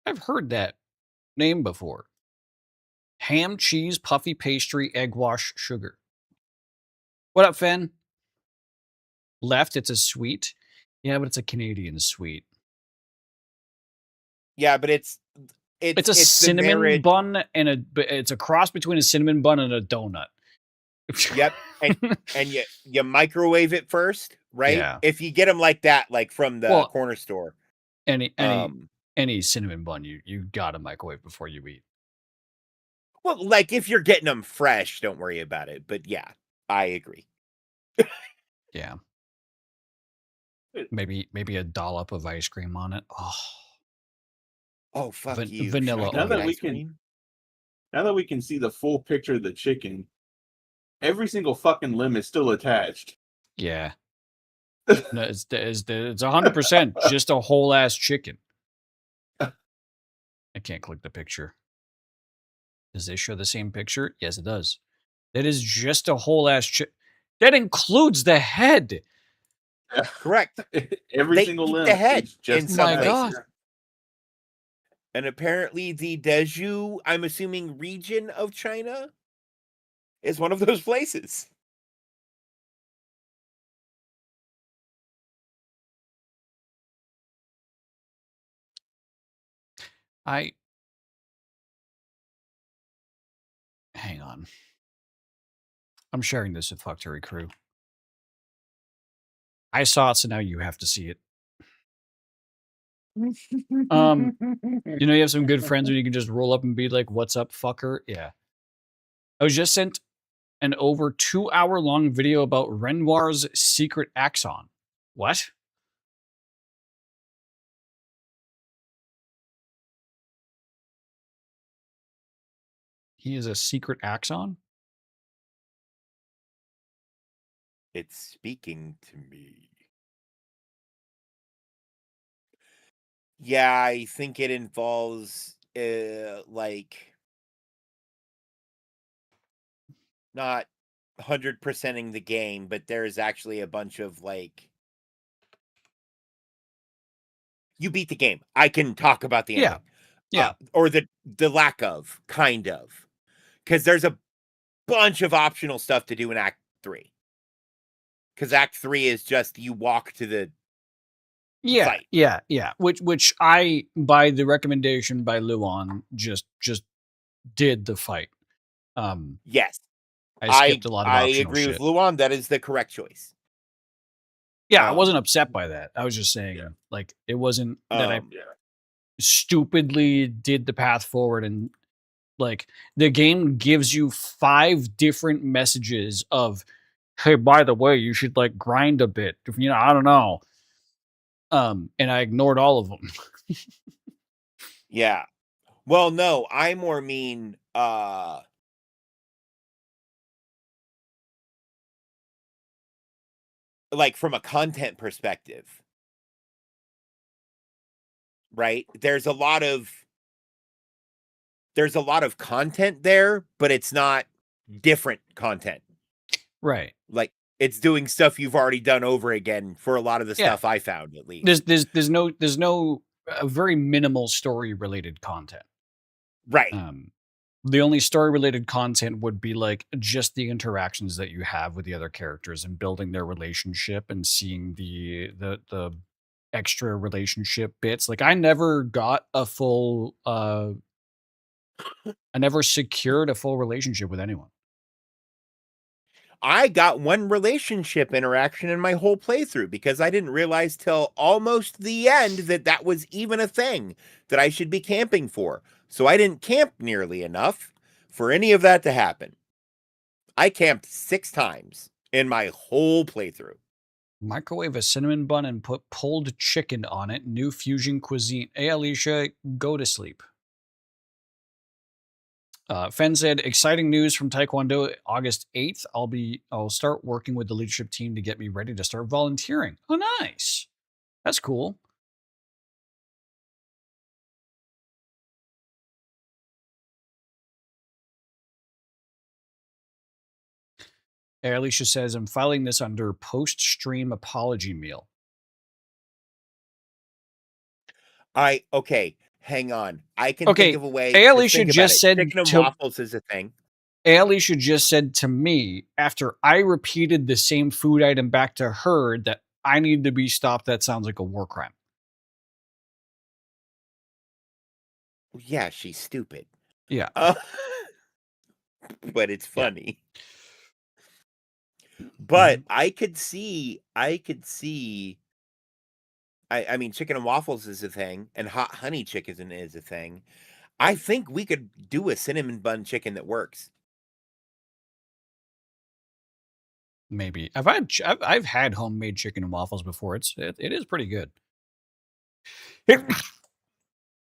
I've heard that name before. Ham, cheese, puffy pastry, egg wash, sugar. What up, Fen? Left, it's a sweet. Yeah, but it's a Canadian sweet. Yeah, but it's It's a the cinnamon marriage- bun and it's a cross between a cinnamon bun and a donut. Yep. And you microwave it first, right? Yeah. If you get them like that, like from the Well, corner store. any Um, cinnamon bun you gotta microwave before you eat. well, like if you're getting them fresh, don't worry about it. But yeah, I agree. Yeah. Maybe a dollop of ice cream on it. Oh fuck Van- you! vanilla Should I Now get that we ice can- cream? Now that we can see the full picture of the chicken, every single fucking limb is still attached. Yeah. No, it's 100% just a whole ass chicken. I can't click the picture. Does this show the same picture? Yes, it does. It is just a whole ass chicken. That includes the head. Correct. Every They single eat limb the head is just in some My places. God. And apparently the Deju, I'm assuming region of China, is one of those places. Hang on. I'm sharing this with Factory Crew. I saw it, so now you have to see it. You know, you have some good friends where you can just roll up and be like, "What's up, fucker?" Yeah. I was just sent an over 2-hour long video about Renoir's secret axon. What? He is a secret axon? It's speaking to me. Yeah, I think it involves like not 100%ing the game, but there's actually a bunch of like you beat the game. I can talk about the Yeah. ending. Yeah. Or the lack of, kind of. Cuz there's a bunch of optional stuff to do in Act 3. Cuz Act 3 is just you walk to the Yeah. fight. Yeah. Which I, by the recommendation by Luan, just did the fight. Yes. I skipped a lot of I optional agree shit. with Luan. That is the correct choice. Yeah, I wasn't upset by that. I was just saying, Yeah. like, it wasn't that I Yeah. stupidly did the path forward, and like the game gives you 5 different messages of, hey, by the way, you should like grind a bit. You know, I don't know. And I ignored all of them. Yeah. Well, no, I more mean like from a content perspective. Right? There's a lot of content there, but it's not different content. Right. Like it's doing stuff you've already done over again for a lot of the Yeah. stuff I found, at least. There's no very minimal story related content. Right. The only story related content would be like just the interactions that you have with the other characters and building their relationship and seeing the extra relationship bits. Like I never got a full I never secured a full relationship with anyone. I got one relationship interaction in my whole playthrough because I didn't realize till almost the end that that was even a thing that I should be camping for. So I didn't camp nearly enough for any of that to happen. I camped 6 times in my whole playthrough. Microwave a cinnamon bun and put pulled chicken on it. New fusion cuisine. Hey, Alicia, go to sleep. Fen said, exciting news from Taekwondo, August 8th. I'll start working with the leadership team to get me ready to start volunteering. Oh, nice. That's cool. Hey, Alicia says, I'm filing this under post-stream apology meal. Okay, hang on. I can Okay, think of a way. Alicia Think about just it. said Chicken and to- waffles is a thing. Alicia just said to me, after I repeated the same food item back to her, that I need to be stopped. That sounds like a war crime. Yeah, she's stupid. Yeah. But it's funny. But I could see I mean chicken and waffles is a thing and hot honey chicken is a thing. I think we could do a cinnamon bun chicken that works. Maybe I've had homemade chicken and waffles before. It is pretty good.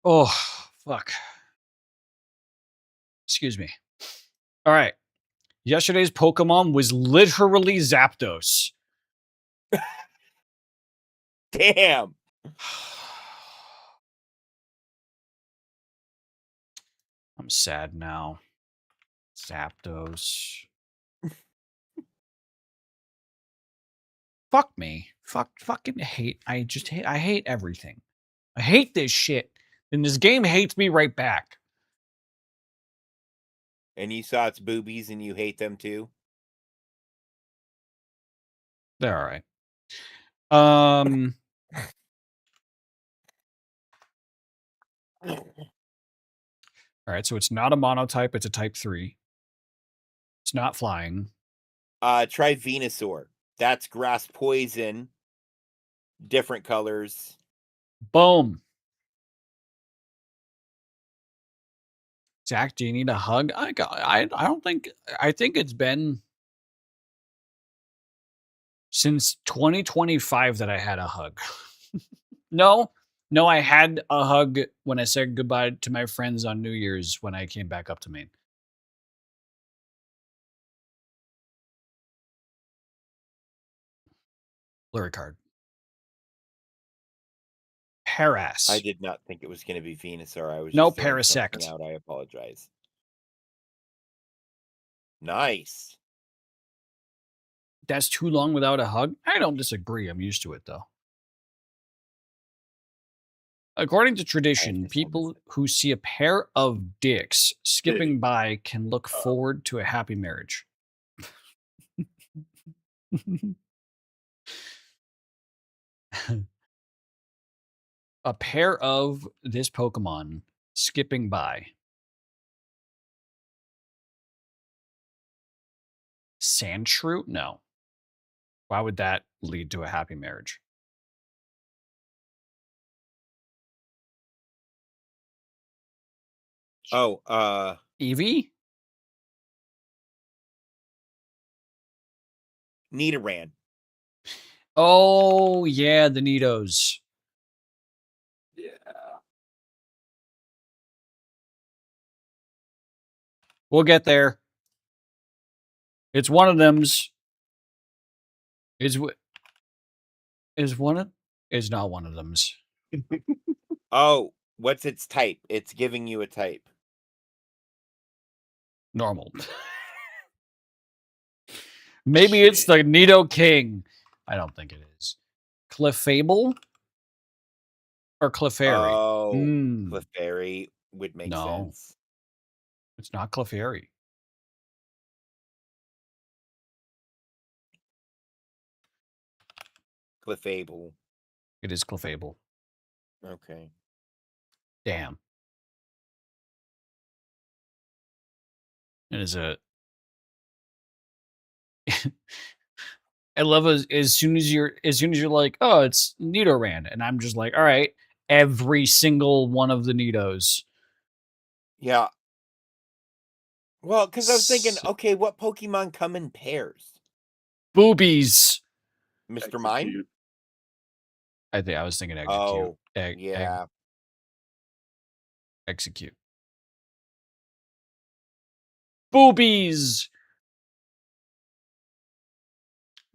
Oh fuck. Excuse me. All right. Yesterday's Pokemon was literally Zapdos. Damn. I'm sad now. Zapdos. Fuck me. Fucking hate. I hate everything. I hate this shit. And this game hates me right back. And you saw its boobies and you hate them too? They're all right. All right, so it's not a monotype, it's a type 3. It's not flying. Try Venusaur. That's grass poison. Different colors. Boom. Zach, do you need a hug? I don't think, I think it's been since 2025 that I had a hug. No, I had a hug when I said goodbye to my friends on New Year's when I came back up to Maine. Blurry card. Paras. I did not think it was going to be Venusaur. I was No, just throwing something Parasect. out. I apologize. Nice. That's too long without a hug? I don't disagree. I'm used to it, though. According to tradition, just people who see a pair of dicks skipping by can look forward to a happy marriage. A pair of this Pokemon skipping by. Sandshrew? No. Why would that lead to a happy marriage? Oh, Eevee? Nidoran. Oh, yeah, the Nidos. Yeah. We'll get there. It's one of them's. Is one of? Is not one of them's. Oh, what's its type? It's giving you a type. Normal. Maybe it's the Nido King. I don't think it is. Clefable? Or Clefairy? Oh, Hmm. Clefairy would make No. sense. It's not Clefairy. Clefable. It is Clefable. Okay. Damn. It is a. I love as soon as you're like, oh, it's Nidoran, and I'm just like, all right, every single one of the Nidos. Yeah. Well, because I was thinking, So- okay, what Pokemon come in pairs? Boobies. Mr. Mime? Execute. I was thinking Execute. Oh, yeah. Execute. Boobies.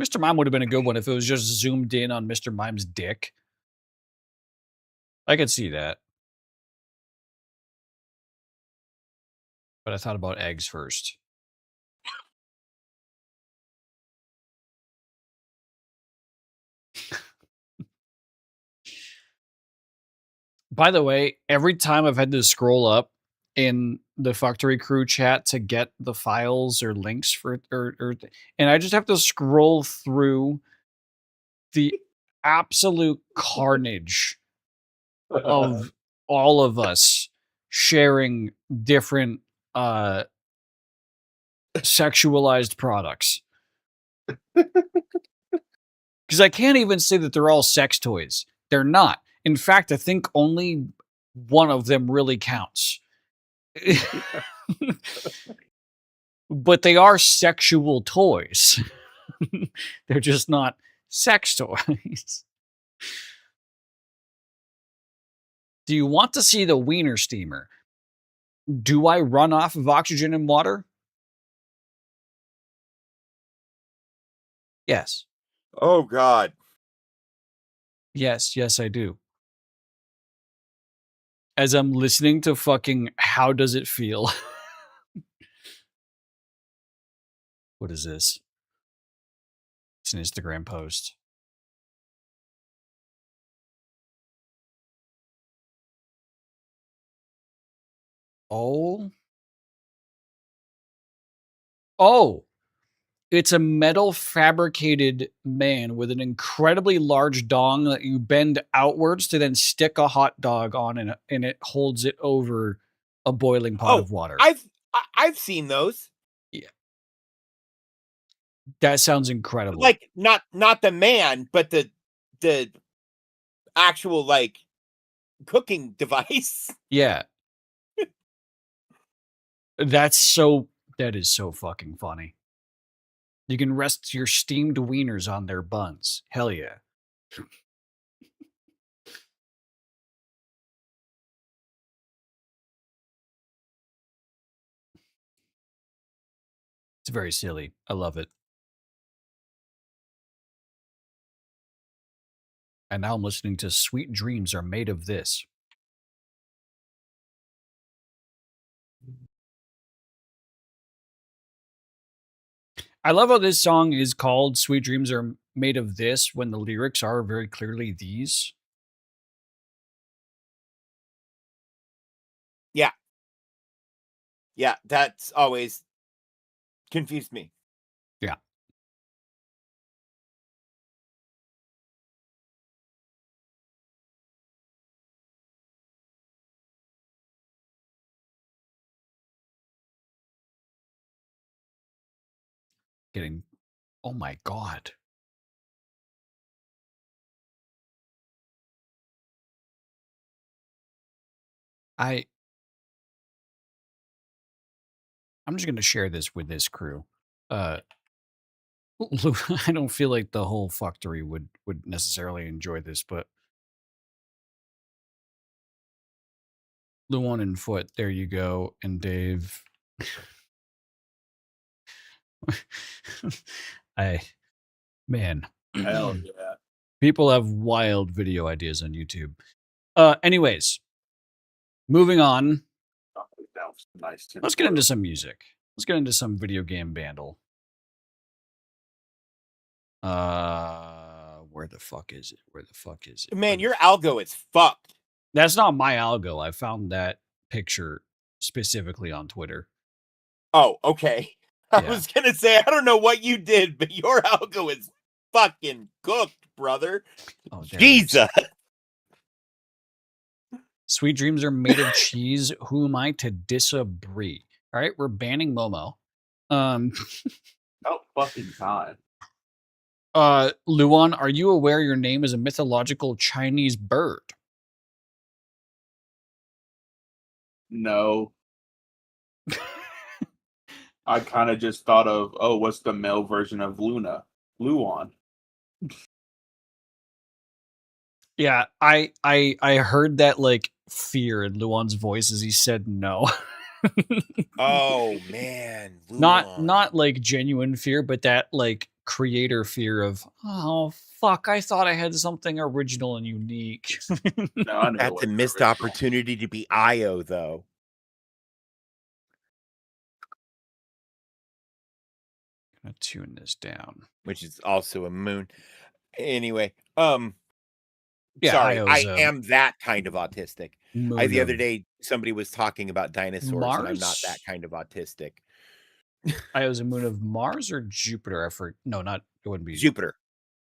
Mr. Mime would have been a good one if it was just zoomed in on Mr. Mime's dick. I could see that. But I thought about eggs first. By the way, every time I've had to scroll up in the Factory Crew chat to get the files or links for and I just have to scroll through the absolute carnage of all of us sharing different sexualized products. Because I can't even say that they're all sex toys. They're not. In fact, I think only one of them really counts. But they are sexual toys. They're just not sex toys. Do you want to see the wiener steamer? Do I run off of oxygen and water? Yes. Oh, God. Yes, I do. As I'm listening to fucking How Does It Feel? What is this? It's an Instagram post. Oh. Oh. It's a metal fabricated man with an incredibly large dong that you bend outwards to then stick a hot dog on, and it holds it over a boiling pot Oh, of water. I've seen those. That sounds incredible. Like not the man, but the actual like cooking device. Yeah. That is so fucking funny. You can rest your steamed wieners on their buns. Hell yeah. It's very silly. I love it. And now I'm listening to Sweet Dreams Are Made of This. I love how this song is called Sweet Dreams Are Made of This when the lyrics are very clearly these. Yeah. Yeah, that's always confused me. Yeah. Getting, oh my God. I'm just going to share this with this crew. I don't feel like the whole factory would necessarily enjoy this, but Luan and Foot, there you go, and Dave. Man, Hell yeah. people have wild video ideas on YouTube. Anyways, moving on. That was nice. Let's get into some music. Let's get into some video game bandle. Where the fuck is it? Where the fuck is it? Man, your algo is fucked. That's not my algo. I found that picture specifically on Twitter. Oh, okay. I Yeah. was gonna say I don't know what you did, but your algo is fucking cooked, brother. Oh, there it is. Jesus. Sweet dreams are made of cheese. Who am I to disagree? All right, we're banning Momo. About fucking time. Luan, are you aware your name is a mythological Chinese bird? No. I kind of just thought of, oh, what's the male version of Luna? Luan. Yeah, I heard that like fear in Luan's voice as he said no. Oh man. Not Luan. like genuine fear, but that like creator fear of, oh fuck, I thought I had something original and unique. No, I know That's what a the missed original- opportunity to be Io, though. Gonna tune this down. Which is also a moon. Anyway, Yeah, sorry, Io's, I am that kind of autistic. The other moon day, somebody was talking about dinosaurs, and I'm not that Mars? kind of autistic. Io's a moon of Mars or Jupiter? No, not it wouldn't be Jupiter.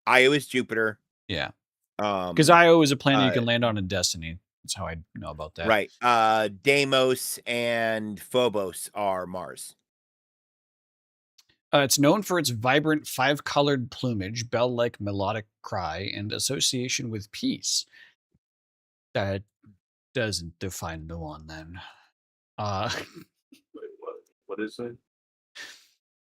Io is Jupiter. Yeah, because Io is a planet you can uh, land on in Destiny. That's how I know about that. Right. Deimos and Phobos are Mars. It's known for its vibrant five-colored plumage, bell-like melodic cry, and association with peace. That doesn't define Luan then. Wait, what is it?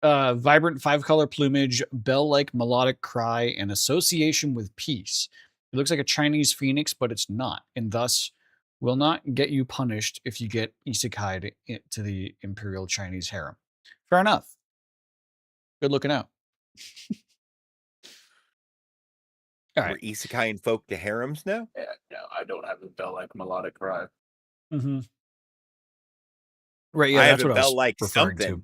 Vibrant five-color plumage, bell-like melodic cry, and association with peace. It looks like a Chinese phoenix, but it's not, and thus will not get you punished if you get isekai'd to the Imperial Chinese harem. Fair enough. Good looking out. All right. We're isekai and folk to harems now? Yeah, no, I don't have a bell like melodic cry. Mm-hmm. Right, yeah, I that's have what a I was bell like referring something.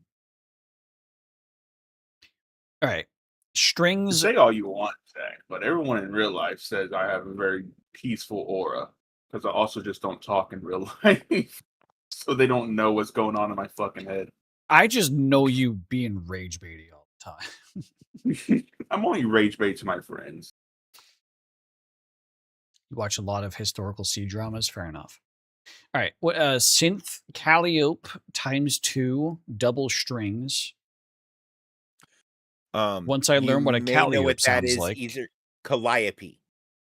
to. All right. Strings. Say all you want, Zach, but everyone in real life says I have a very peaceful aura because I also just don't talk in real life. so they don't know what's going on in my fucking head. I just know you being rage baity all the time. I'm only rage bait to my friends. You watch a lot of historical C dramas. Fair enough. All right. What synth Calliope × 2 double strings. Once I learn what a you may know Calliope what that sounds is, like. either Calliope.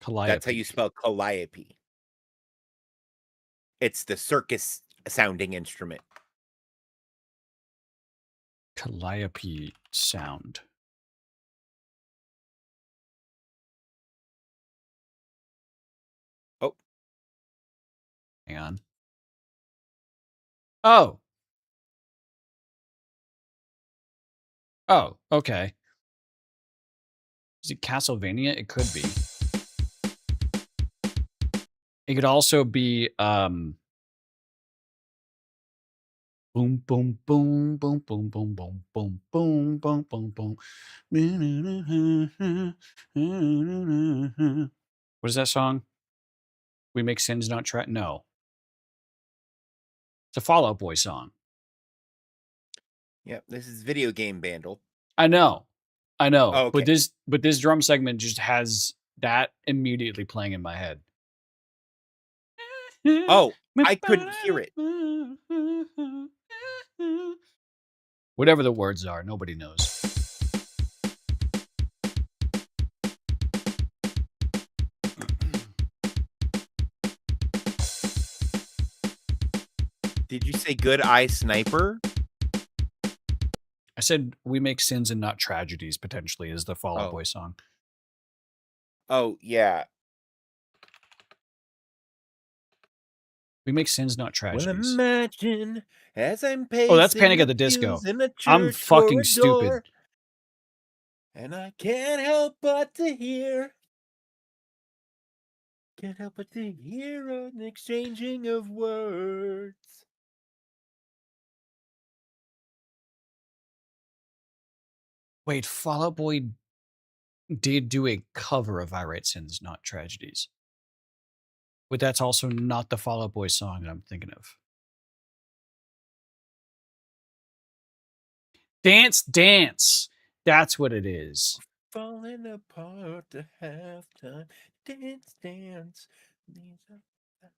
That's how you Calliope. spell Calliope. It's the circus sounding instrument. Calliope sound. Oh. Hang on. Oh. Oh, okay. Is it Castlevania? It could be. It could also be boom boom boom boom boom boom boom boom boom boom boom boom. What is that song? We Make Sins Not Try. No. It's a Fall Out Boy song. Yep, this is Video Game Bandle. I know. Oh, okay. But this drum segment just has that immediately playing in my head. Oh, I couldn't hear it. Whatever the words are, nobody knows. Did you say Good Eye Sniper? I said We Make Sins and Not Tragedies, potentially, is the Fall Out Oh. Boy song. Oh, yeah. We Make Sins Not Well, Tragedies. imagine as I'm Oh, that's pacing Panic at the the Disco. pews in the I'm church fucking stupid. corridor, and I can't help but to hear. Can't help but to hear an exchanging of words. Wait, Fall Out Boy did do a cover of I Write Sins, Not Tragedies. But that's also not the Fall Out Boy song that I'm thinking of. Dance, Dance. That's what it is. Falling apart to halftime. Dance, dance. These are the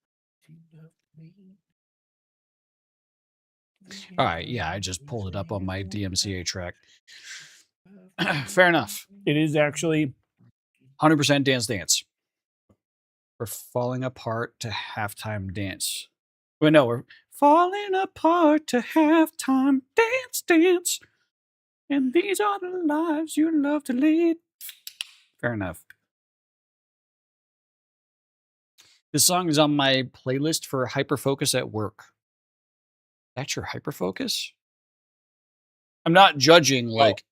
you love me. All right, yeah, I just pulled it up on my DMCA track. Fair enough. It is actually 100% Dance Dance. We're falling apart to halftime dance. Well, no, we're falling apart to halftime dance, dance. And these are the lives you love to lead. Fair enough. This song is on my playlist for Hyperfocus at work. That's your Hyperfocus? I'm not judging, like,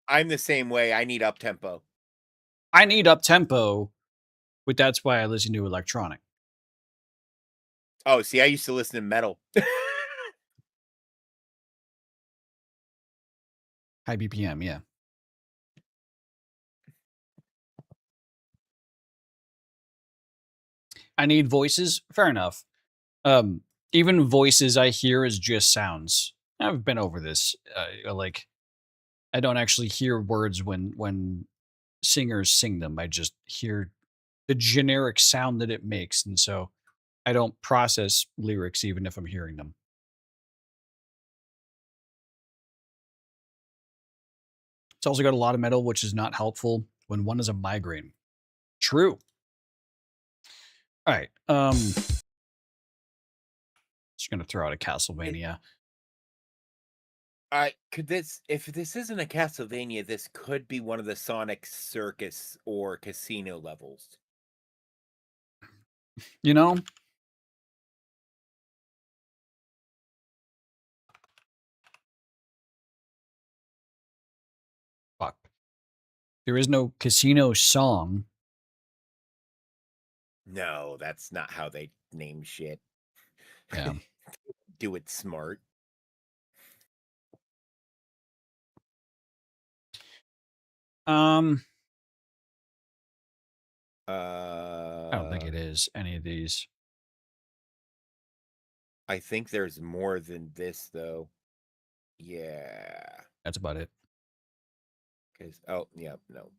I'm the same way. I need up tempo. I need up tempo, but that's why I listen to electronic. Oh, see, I used to listen to metal. High BPM, yeah. I need voices. Fair enough. Even voices I hear as just sounds. I've been over this. Like, I don't actually hear words when singers sing them. I just hear the generic sound that it makes, and so I don't process lyrics even if I'm hearing them. It's also got a lot of metal, which is not helpful when one is a migraine. True. All right. Just gonna throw out a Castlevania. If this isn't a Castlevania, this could be one of the Sonic Circus or Casino levels. You know? Fuck. There is no Casino song. No, that's not how they name shit. Yeah. Do it smart. I I don't think it is any of these. I think there's more than this though. Yeah. That's about it. Cause yeah, no.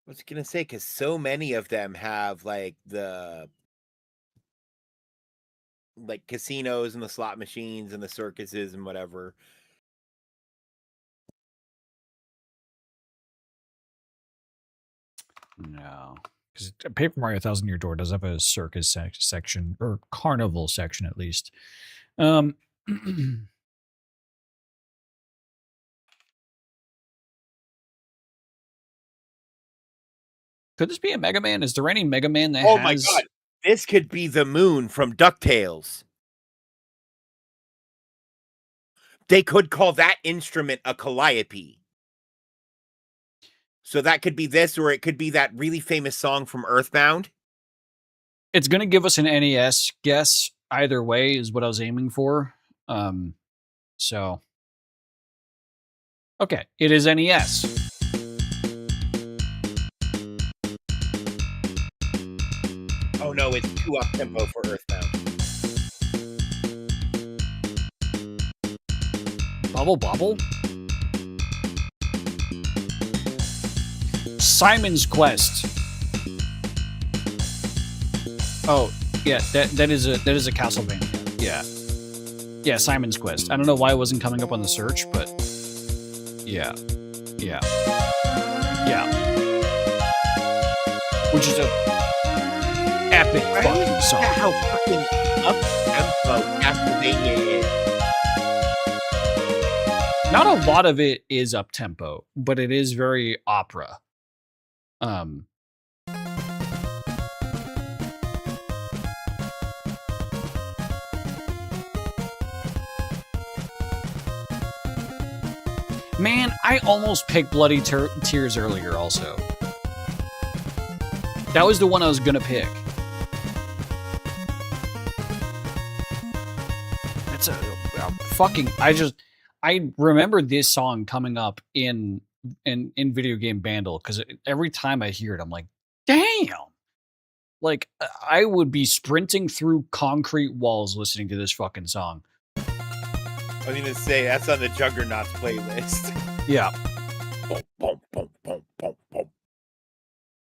I was gonna say, because so many of them have like the like casinos and the slot machines and the circuses and whatever. No, because Paper Mario Thousand Year Door does have a circus section, or carnival section at least. Could this be a Mega Man? Is there any Mega Man that Oh has... my god, this could be the moon from DuckTales. They could call that instrument a calliope. So that could be this, or it could be that really famous song from Earthbound. It's going to give us an NES guess either way is what I was aiming for. So, okay, it is NES. Oh no, it's too up tempo for Earthbound. Bubble Bobble? Simon's Quest. Oh, yeah, that is a Castlevania. Yeah. Yeah, Simon's Quest. I don't know why it wasn't coming up on the search, but yeah. Yeah. Yeah. Which is a epic fucking song. How fucking up tempo Castlevania is. Not a lot of it is up tempo, but it is very opera. Man, I almost picked Bloody Tears earlier also. That was the one I was gonna pick. That's a fucking... I remember this song coming up in Video Game Bandle, because every time I hear it, I'm like, damn! Like, I would be sprinting through concrete walls listening to this fucking song. I was gonna say, that's on the Juggernauts playlist. Yeah. Boom, boom, boom, boom, boom, boom.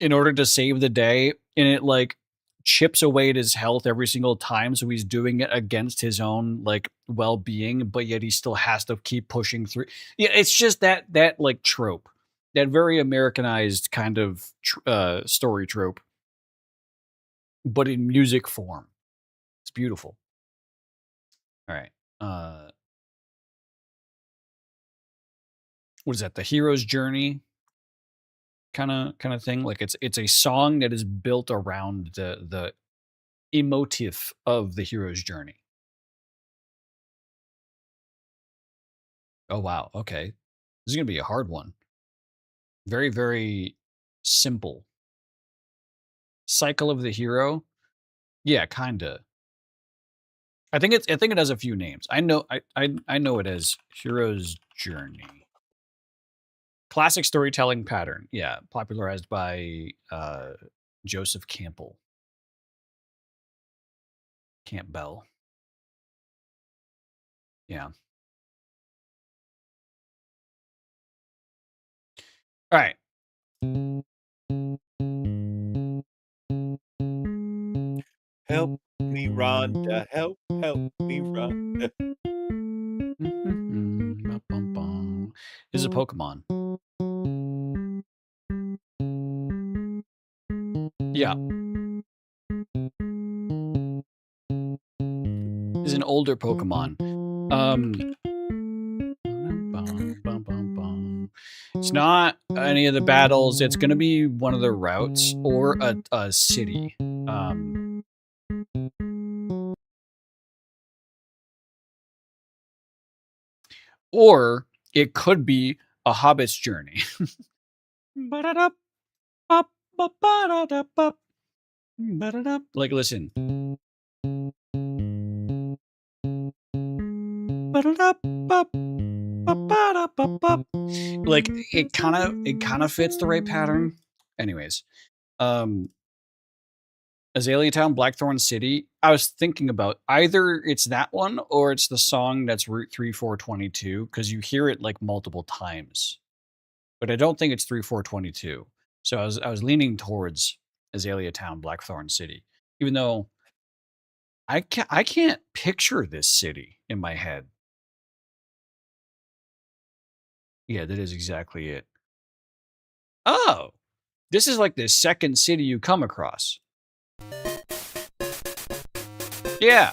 In order to save the day, and it like chips away at his health every single time, so he's doing it against his own like well-being, but yet he still has to keep pushing through. Yeah, it's just that like trope, that very Americanized kind of story trope, but in music form. It's beautiful. All right. What is that? The hero's journey kind of thing. Like it's a song that is built around the emotive of the hero's journey. Oh wow, okay. This is gonna be a hard one. Very, very simple. Cycle of the Hero? Yeah, kinda. I think it has a few names. I know it as Hero's Journey. Classic storytelling pattern. Yeah, popularized by Joseph Campbell. Campbell. Yeah. All right. Help me, Rhonda. Help me, Rhonda. This is a Pokemon. Yeah. This is an older Pokemon. It's not any of the battles. It's going to be one of the routes or a city. Or it could be a Hobbit's journey. Like, listen. Like, it kind of fits the right pattern. Anyways, Azalea Town, Blackthorn City. I was thinking about either it's that one or it's the song that's Route 3422 because you hear it like multiple times. But I don't think it's 3422. So I was leaning towards Azalea Town, Blackthorn City, even though I can't picture this city in my head. Yeah, that is exactly it. Oh, this is like the second city you come across. Yeah.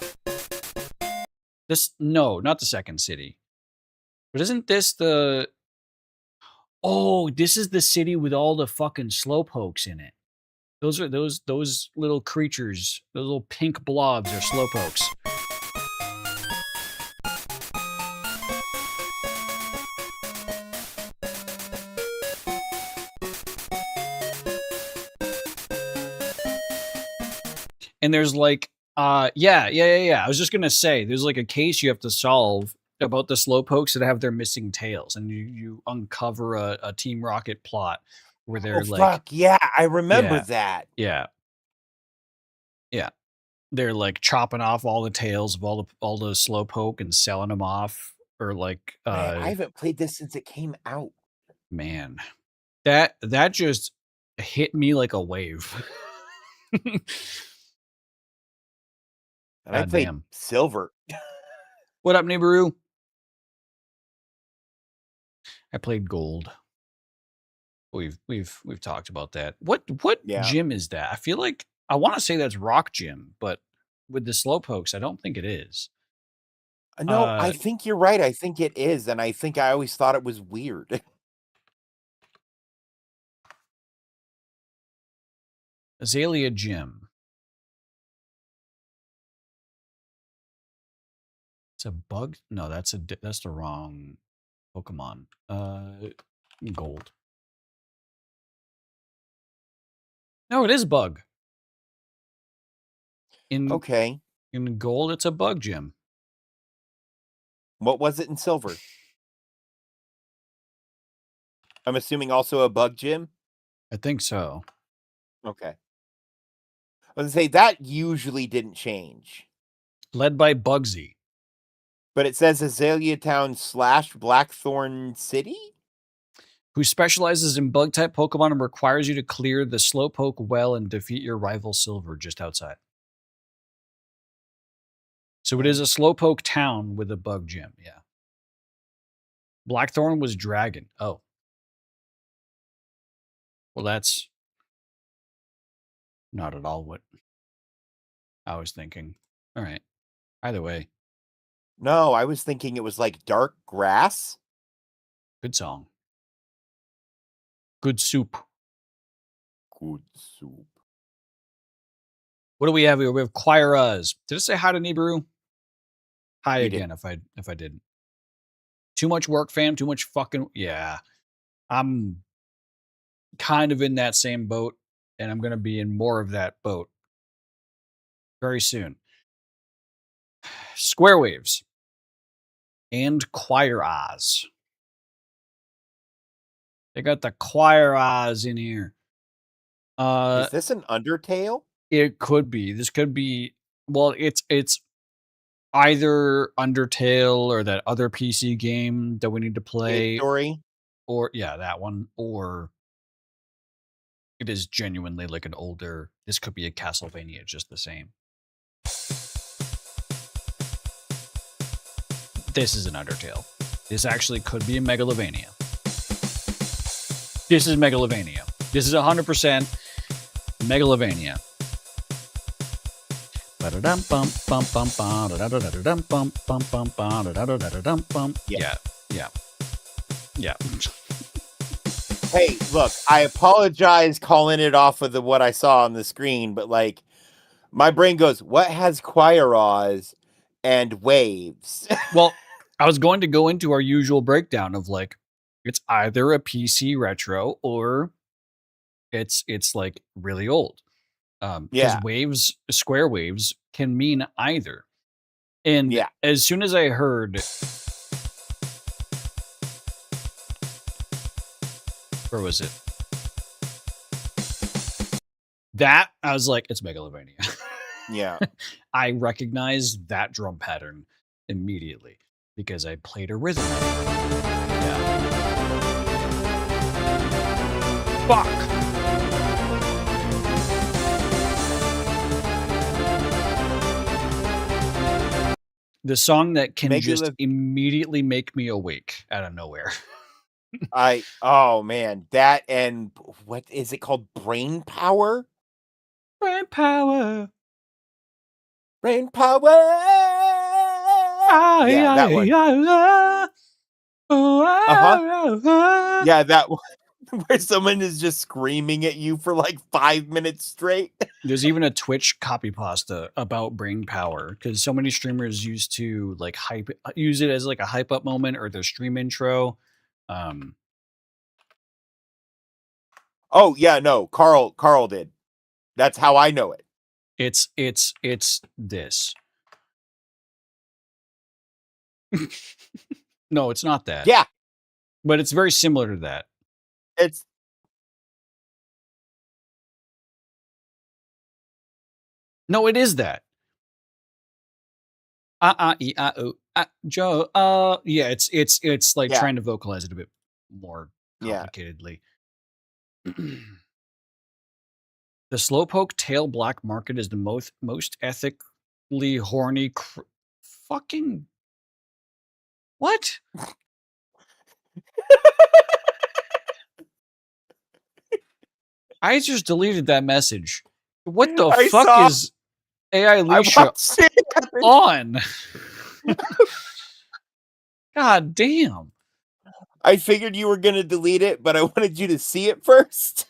No, not the second city. But isn't this the... Oh, this is the city with all the fucking slowpokes in it. Those are those little creatures, those little pink blobs are slowpokes. And there's like yeah. I was just gonna say there's like a case you have to solve about the slowpokes that have their missing tails, and you uncover a Team Rocket plot where they're like, fuck yeah, I remember Yeah. that. yeah, they're like chopping off all the tails of all the slowpoke and selling them off, or like Man, I haven't played this since it came out. man, that just hit me like a wave. And I God played damn. Silver. What up, Nibiru? I played Gold. We've talked about that. What Yeah. gym is that? I feel like I want to say that's Rock Gym, but with the slowpokes, I don't think it is. No, I think you're right. I think it is, and I think I always thought it was weird. Azalea Gym. It's a bug. No, that's the wrong Pokemon. Gold. No, it is bug. Okay. In Gold, it's a bug gym. What was it in Silver? I'm assuming also a bug gym? I think so. Okay. I was gonna say that usually didn't change. Led by Bugsy. But it says Azalea Town / Blackthorn City? Who specializes in bug-type Pokemon and requires you to clear the Slowpoke well and defeat your rival Silver just outside. So it is a Slowpoke town with a bug gym, yeah. Blackthorn was Dragon. Oh. Well, that's not at all what I was thinking. All right. Either way, No, I was thinking it was like dark grass. good song. Good soup. Good soup. What do we have here? We have Quairaz. Did it say hi to Nibiru? Hi You again if I didn't. Too much work, fam. Too much fucking... Yeah. I'm kind of in that same boat, and I'm going to be in more of that boat very soon. Square Waves and Quairaz. They got the Quairaz in here. Is this an Undertale? It could be. This could be... Well, it's either Undertale or that other PC game that we need to play. Story? Or, yeah, that one. Or it is genuinely like an older... This could be a Castlevania, just the same. This is an Undertale. This actually could be a Megalovania. This is Megalovania. This is 100% Megalovania. Yeah. Hey, look, I apologize calling it off of what I saw on the screen, but like my brain goes, what has Quairaz and Waves? Well, I was going to go into our usual breakdown of like, it's either a PC retro or it's like really old. Because waves, square waves can mean either. And as soon as I heard, where was it? That I was like, it's Megalovania. Yeah. I recognized that drum pattern immediately because I played a rhythm. Yeah. Fuck. The song that can just Megalo- immediately make me awake out of nowhere. oh man, that and what is it called? Brain power? Brain power. Brain power. Yeah, that one. Uh-huh. Yeah, that one where someone is just screaming at you for like 5 minutes straight. There's even a Twitch copy pasta about brain power because so many streamers used to like use it as like a hype up moment or their stream intro. Oh yeah, no, Carl did. That's how I know it. It's this. No, it's not that. Yeah, But it's very similar to that. it's No, it is that. Joe. Yeah, it's like Yeah. trying to vocalize it a bit more Yeah. complicatedly. The Slowpoke Tail Black Market is the most ethically horny fucking what? I just deleted that message. What the I fuck saw- is AI I Alicia watched it happen. on? God damn. I figured you were gonna delete it, but I wanted you to see it first.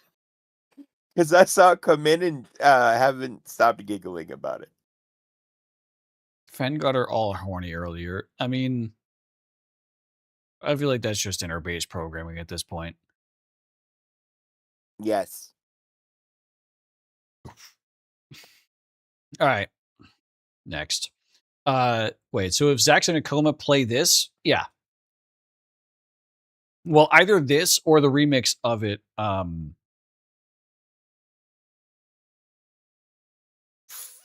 Because I saw it come in and haven't stopped giggling about it. Fen got her all horny earlier. I mean, I feel like that's just inner-based programming at this point. Yes. All right. Next. Wait, so if Zax and Akoma play this, yeah. Well, either this or the remix of it.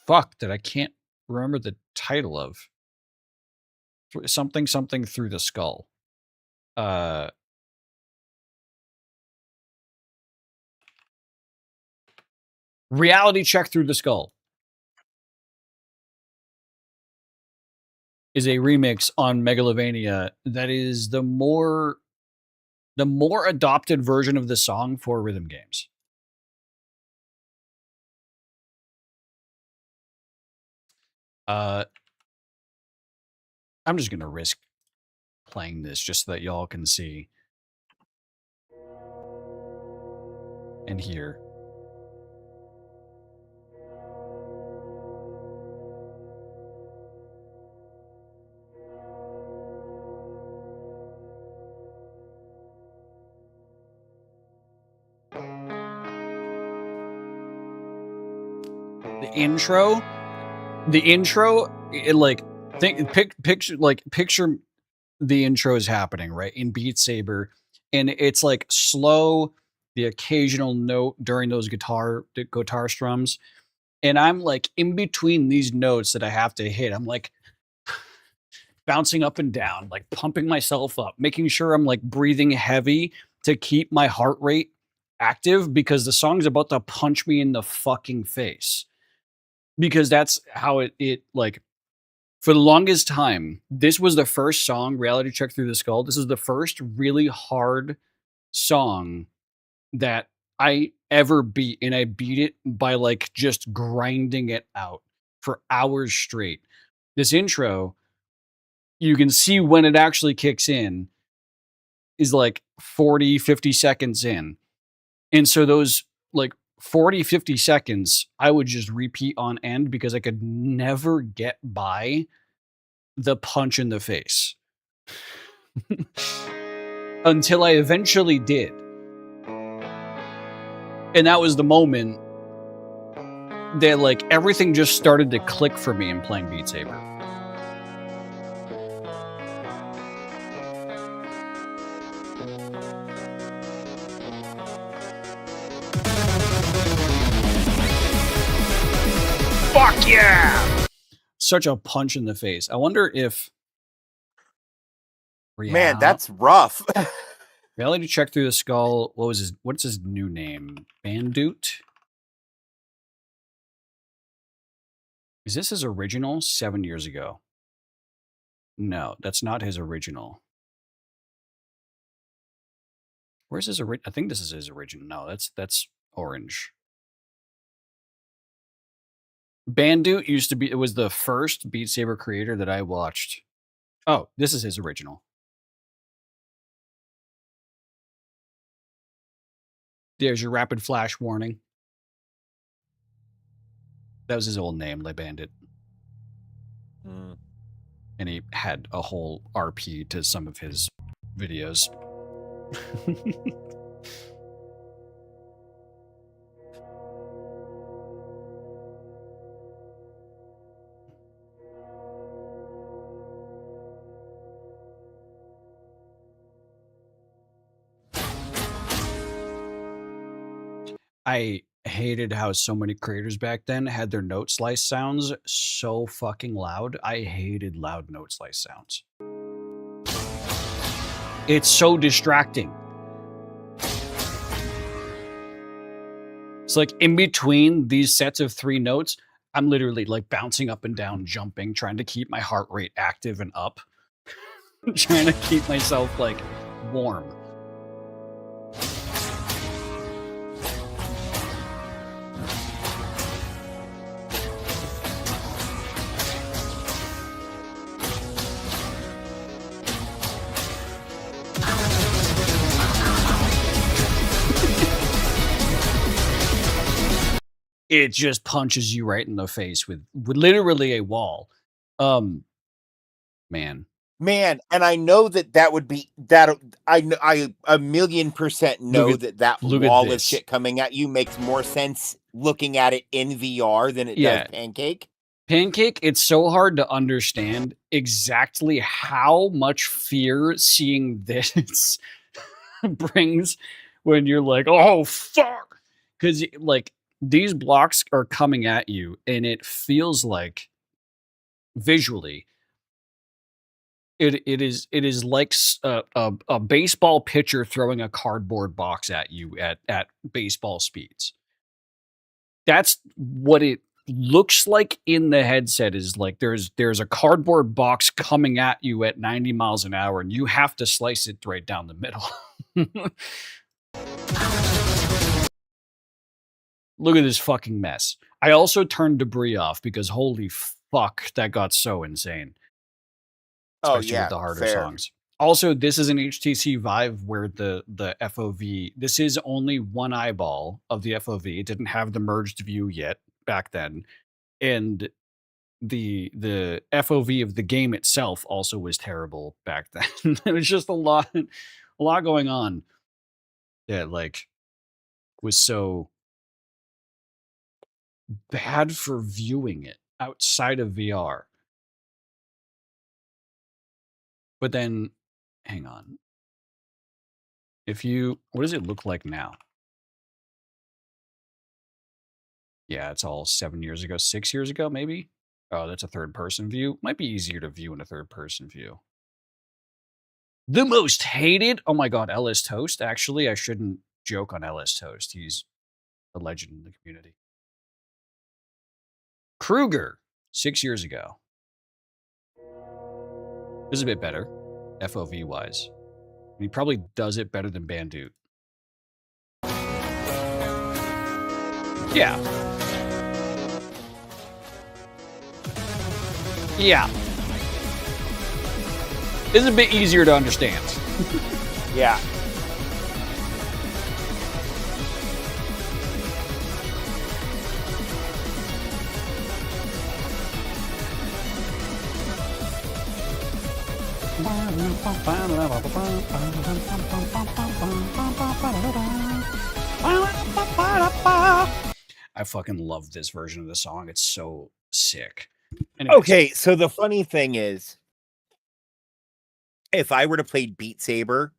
Fuck that I can't remember the title of. Something through the skull. Reality Check Through the Skull is a remix on Megalovania that is the more adopted version of the song for rhythm games. I'm just gonna risk playing this just so that y'all can see and hear. The intro, it like picture the intro is happening right in Beat Saber, and it's like slow, the occasional note during those guitar strums, and I'm like in between these notes that I have to hit. I'm like bouncing up and down, like pumping myself up, making sure I'm like breathing heavy to keep my heart rate active because the song's about to punch me in the fucking face. Because that's how it like, for the longest time, this was the first song, Reality Check Through the Skull. This is the first really hard song that I ever beat. And I beat it by like just grinding it out for hours straight. This intro, you can see when it actually kicks in, is like 40, 50 seconds in. And so those like 40, 50 seconds, I would just repeat on end because I could never get by the punch in the face. Until I eventually did. And that was the moment that like everything just started to click for me in playing Beat Saber. fuck yeah! Such a punch in the face. I wonder if Man, that's rough. reality check through the skull. What's his new name? Bandoot? Is this his original? 7 years ago. No, that's not his original. Where's his original? I think this is his original. No, that's orange. Bandoot used to be, it was the first Beat Saber creator that I watched. Oh, this is his original. There's your rapid flash warning. That was his old name, Le Bandit. And he had a whole RP to some of his videos. I hated how so many creators back then had their note slice sounds so fucking loud. I hated loud note slice sounds. It's so distracting. It's like in between these sets of 3 notes, I'm literally like bouncing up and down, jumping, trying to keep my heart rate active and up. Trying to keep myself like warm. It just punches you right in the face with literally a wall. Man. Man, and I know that would be that I 1,000,000% know that look at wall of this. shit coming at you makes more sense looking at it in VR than it Yeah. does Pancake. Pancake, it's so hard to understand exactly how much fear seeing this brings when you're like, oh fuck, because like these blocks are coming at you and it feels like visually it is like a baseball pitcher throwing a cardboard box at you at baseball speeds. That's what it looks like in the headset. Is like there's a cardboard box coming at you at 90 miles an hour and you have to slice it right down the middle. Look at this fucking mess. I also turned debris off because holy fuck, that got so insane. Especially with the harder songs. Also, this is an HTC Vive where the FOV, this is only one eyeball of the FOV. It didn't have the merged view yet back then. And the FOV of the game itself also was terrible back then. It was just a lot going on that like was so bad for viewing it outside of VR. But then, hang on. What does it look like now? Yeah, it's all 7 years ago, 6 years ago, maybe? Oh, that's a third-person view. Might be easier to view in a third-person view. The most hated? Oh my god, LS Toast. Actually, I shouldn't joke on LS Toast. He's a legend in the community. Kruger, 6 years ago. This is a bit better, FOV-wise. He probably does it better than Bandoot. Yeah. Yeah. This is a bit easier to understand. Yeah. I fucking love this version of the song. It's so sick. Anyways. Okay, so the funny thing is, if I were to play Beat Saber,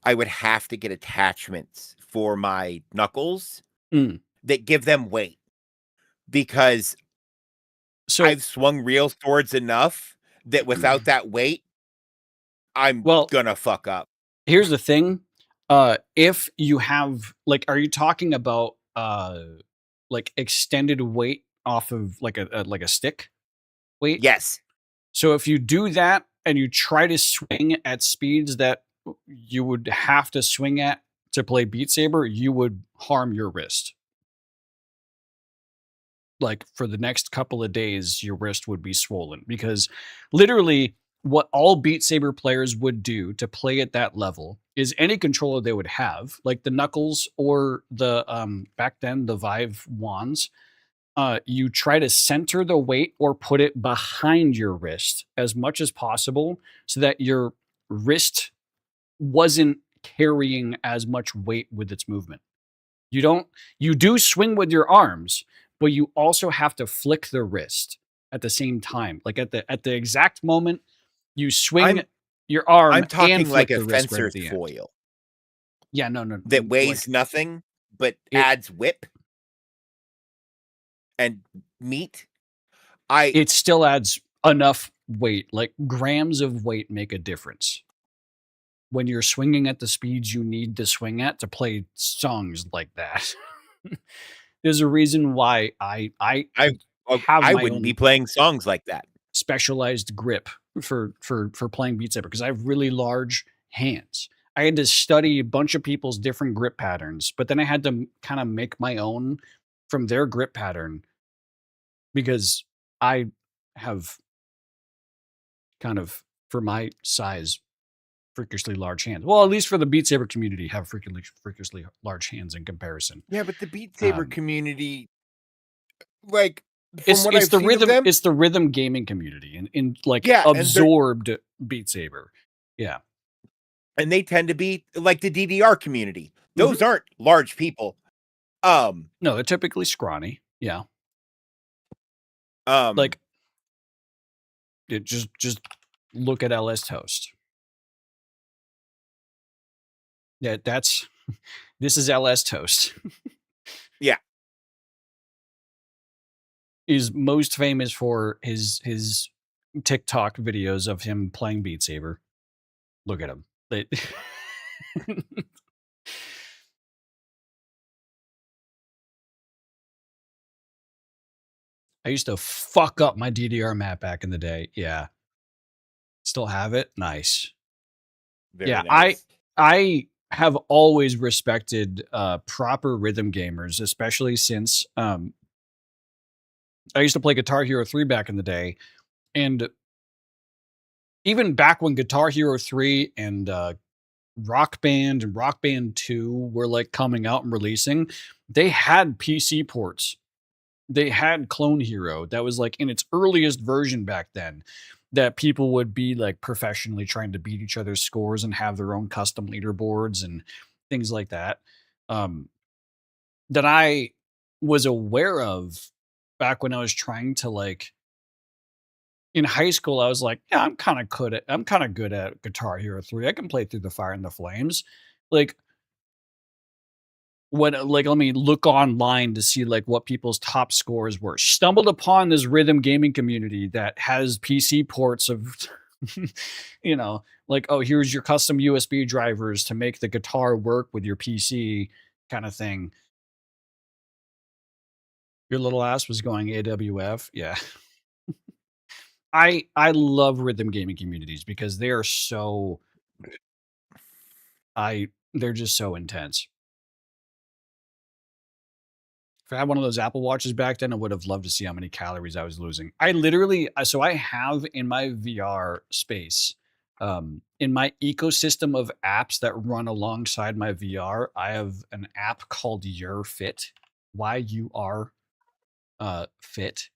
I would have to get attachments for my knuckles that give them weight. Because So I've swung real swords enough that without that weight, I'm well, gonna fuck up. here's the thing. If you have like, are you talking about like extended weight off of like a stick weight? Yes. So if you do that and you try to swing at speeds that you would have to swing at to play Beat Saber, you would harm your wrist. Like for the next couple of days, your wrist would be swollen because literally what all Beat Saber players would do to play at that level is any controller they would have, like the Knuckles or the back then the Vive wands, you try to center the weight or put it behind your wrist as much as possible so that your wrist wasn't carrying as much weight with its movement. You do swing with your arms, but you also have to flick the wrist at the same time. Like at the exact moment you swing your arm I'm and talking flick like a the wrist right at fencer's the end. foil Yeah, no. that weighs like, nothing but It- adds whip and meat. I it still adds enough weight. Like grams of weight make a difference when you're swinging at the speeds you need to swing at to play songs like that. There's a reason why I have I my wouldn't be own playing songs like that. specialized grip for playing Beat Saber because I have really large hands. I had to study a bunch of people's different grip patterns, but then I had to kind of make my own from their grip pattern because I have kind of, for my size, freakishly large hands. Well, at least for the Beat Saber community, have freakishly large hands in comparison. Yeah, but the Beat Saber community, like from It's what it's I've the seen rhythm of them, it's the rhythm gaming community in like Yeah, and they're- absorbed Beat Saber. Yeah. and they tend to be like the DDR community. Those aren't large people. No, they're typically scrawny. Yeah. Like just look at LS Toast. Yeah, this is LS Toast. Yeah. Is most famous for his TikTok videos of him playing Beat Saber. Look at him. I used to fuck up my DDR map back in the day. Yeah. Still have it? Nice. very Yeah, nice. I have always respected proper rhythm gamers, especially since I used to play Guitar Hero 3 back in the day. And even back when Guitar Hero 3 and Rock Band and Rock Band 2 were like coming out and releasing, they had PC ports. They had Clone Hero that was like in its earliest version back then, that people would be like professionally trying to beat each other's scores and have their own custom leaderboards and things like that. That I was aware of back when I was trying to like in high school. I was like, yeah, I'm kind of good at Guitar Hero 3. I can play through the Fire and the Flames. Like when like let me look online to see like what people's top scores were. Stumbled upon this rhythm gaming community that has PC ports of you know, like, oh, here's your custom USB drivers to make the guitar work with your PC kind of thing. Your little ass was going AWF. Yeah. I love rhythm gaming communities because they are so they're just so intense. If I had one of those Apple Watches back then, I would have loved to see how many calories I was losing. I literally, so I have in my VR space, in my ecosystem of apps that run alongside my VR, I have an app called Your Fit, YUR Fit,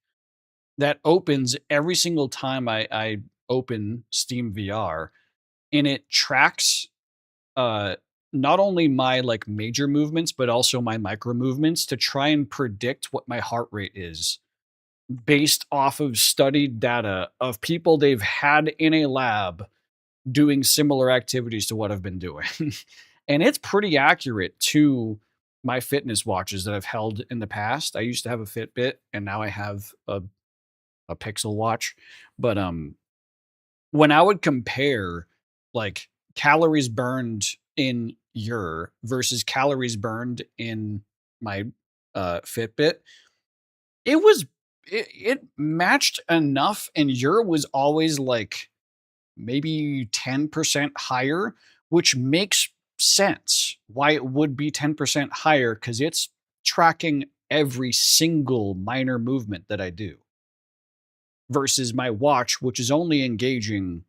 that opens every single time I open Steam VR, and it tracks not only my like major movements but also my micro movements to try and predict what my heart rate is based off of studied data of people they've had in a lab doing similar activities to what I've been doing. And it's pretty accurate to my fitness watches that I've held in the past. I used to have a Fitbit and now I have a a Pixel watch. But when I would compare like calories burned in your versus calories burned in my Fitbit, it matched enough, and your was always like maybe 10% higher, which makes sense why it would be 10% higher, because it's tracking every single minor movement that I do versus my watch, which is only engaging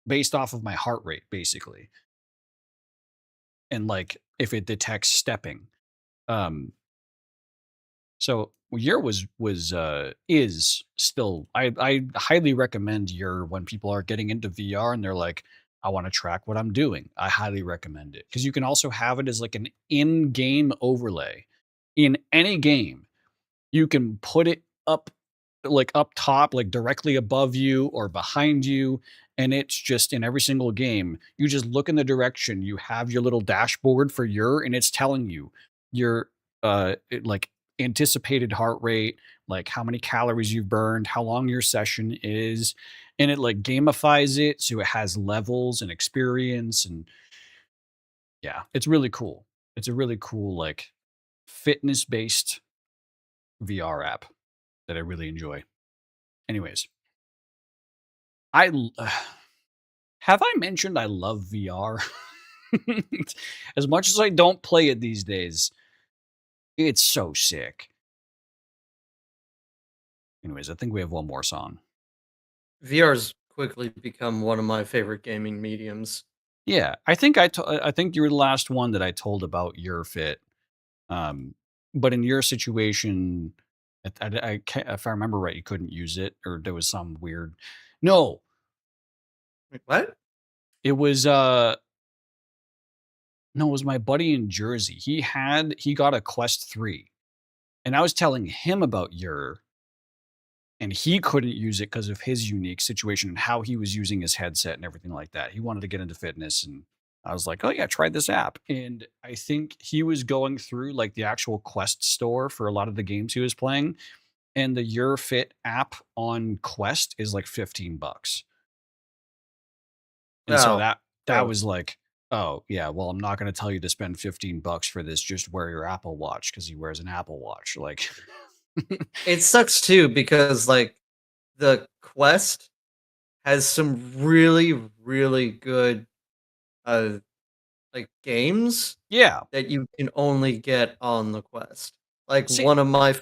based off of my heart rate, basically. And like if it detects stepping. So your was is still, I highly recommend your, when people are getting into VR and they're like, I want to track what I'm doing. I highly recommend it, because you can also have it as like an in-game overlay. In any game, you can put it up, like up top, like directly above you or behind you, and it's just in every single game. You just look in the direction, you have your little dashboard for and it's telling you your like anticipated heart rate, like how many calories you've burned, how long your session is, and it like gamifies it so it has levels and experience. And yeah, it's really cool. It's a really cool like fitness based VR app that I really enjoy. Anyways, have I mentioned I love VR? As much as I don't play it these days, it's so sick. Anyways, I think we have one more song. VR's quickly become one of my favorite gaming mediums. Yeah, I think I think you were the last one that I told about your Fit. But in your situation, I can't, if I remember right, you couldn't use it, or there was some weird. No, Wait, what? it was no, it was my buddy in Jersey. He got a Quest 3, and I was telling him about and he couldn't use it because of his unique situation and how he was using his headset and everything like that. He wanted to get into fitness, and I was like, "Oh yeah, try this app." And I think he was going through like the actual Quest store for a lot of the games he was playing, and the Your Fit app on Quest is like $15. And so Oh, that oh. was like, oh yeah, well, I'm not going to tell you to spend $15 for this. Just wear your Apple Watch, because he wears an Apple Watch. Like, It sucks too because like the Quest has some really, really good uh like games yeah. that you can only get on the Quest. Like See, one of my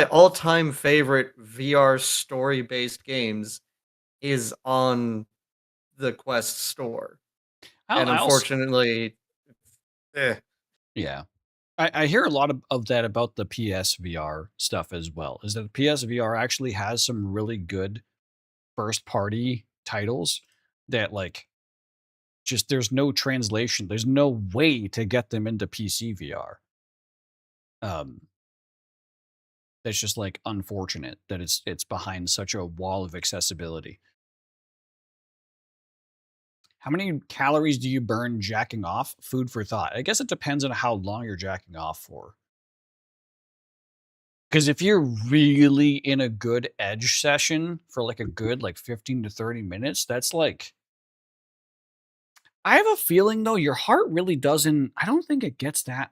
all-time favorite VR story-based games is on the Quest store. And I also, unfortunately, eh. yeah. I hear a lot of that about the PSVR stuff as well. Is that PSVR actually has some really good first party titles that like just there's no translation. There's no way to get them into PC VR. That's just like unfortunate that it's behind such a wall of accessibility. How many calories do you burn jacking off? Food for thought. I guess it depends on how long you're jacking off for. Because if you're really in a good edge session for like a good like 15 to 30 minutes, that's like, I have a feeling though, your heart really doesn't, I don't think it gets that.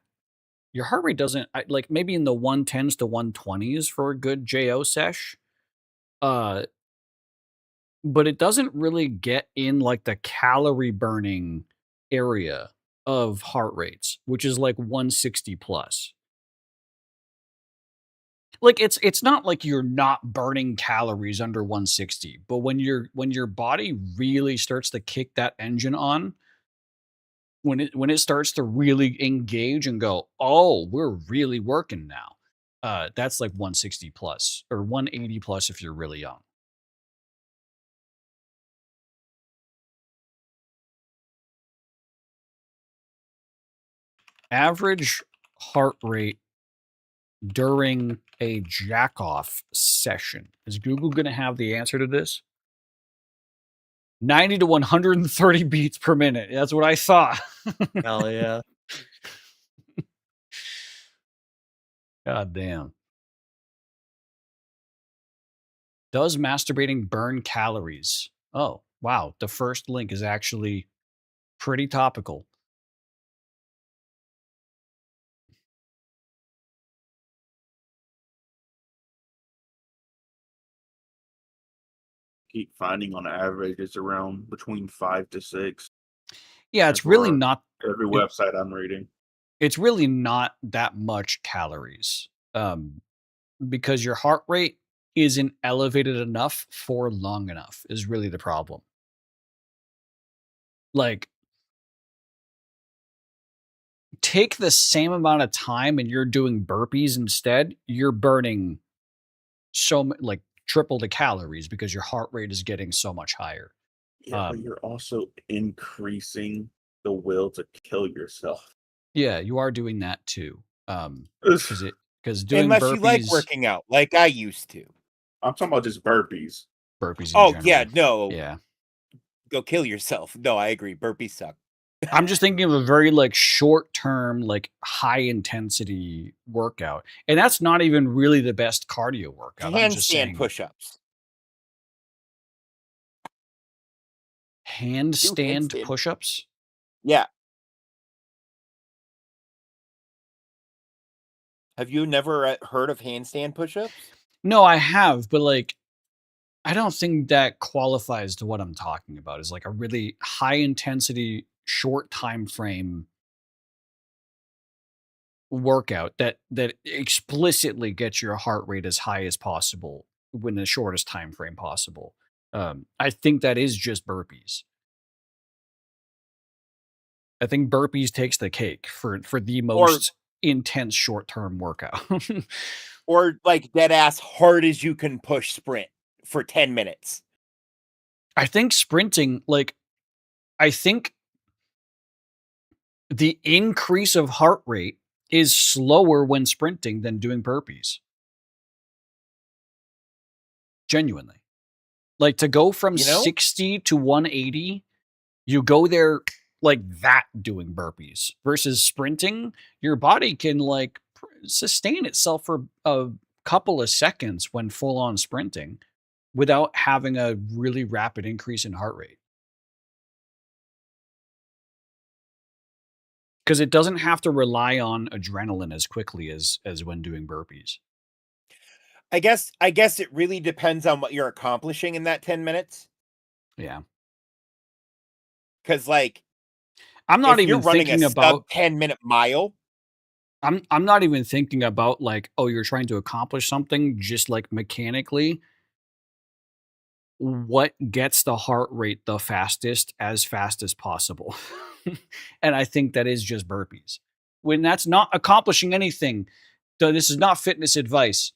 Your heart rate doesn't, like maybe in the 110s to 120s for a good JO sesh. Uh, but it doesn't really get in like the calorie burning area of heart rates, which is like 160 plus. Like it's not like you're not burning calories under 160, but when your body really starts to kick that engine on, when it starts to really engage and go, "Oh, we're really working now." That's like 160 plus or 180 plus if you're really young. Average heart rate during a jack off session. Is Google going to have the answer to this? 90 to 130 beats per minute. That's what I thought. Hell yeah. God damn. Does masturbating burn calories? Oh, wow. The first link is actually pretty topical. Keep finding on average it's around between 5 to 6 Yeah, it's really for not every it, website I'm reading. it's really not that much calories. Because your heart rate isn't elevated enough for long enough is really the problem. Like, take the same amount of time and you're doing burpees instead, you're burning like triple the calories because your heart rate is getting so much higher. Yeah, but Um, you're also increasing the will to kill yourself. yeah, you are doing that too. I'm Because doing Unless you like burpees, working out, like I used to. talking about just burpees. burpees in Oh yeah, general. no, Yeah. go kill yourself. No, I agree. Burpees suck. I'm just thinking of a very like short term, like high intensity workout. And that's not even really the best cardio workout. I'm just Handstand saying push-ups. handstand handstand. push-ups. Yeah. Have you never heard of handstand push-ups? No, I have, but like I don't think that qualifies to what I'm talking about. Is like a really high intensity, short time frame workout that explicitly gets your heart rate as high as possible within the shortest time frame possible. I think that is just burpees. I think burpees takes the cake for the Or most intense short term workout. or like dead ass hard as you can push sprint for 10 minutes. I think sprinting, like, I think the increase of heart rate is slower when sprinting than doing burpees. Genuinely. Like to go from You know? 60 to 180, you go there like that doing burpees versus sprinting. Your body can like sustain itself for a couple of seconds when full on sprinting without having a really rapid increase in heart rate. Because it doesn't have to rely on adrenaline as quickly as when doing burpees. I guess it really depends on what you're accomplishing in that 10 minutes. Yeah. Cuz like I'm not if you're even running a thinking sub about 10-minute mile, I'm not even thinking about like, oh, you're trying to accomplish something just like mechanically. What gets the heart rate the fastest as fast as possible? And I think that is just burpees. When that's not accomplishing anything, so this is not fitness advice.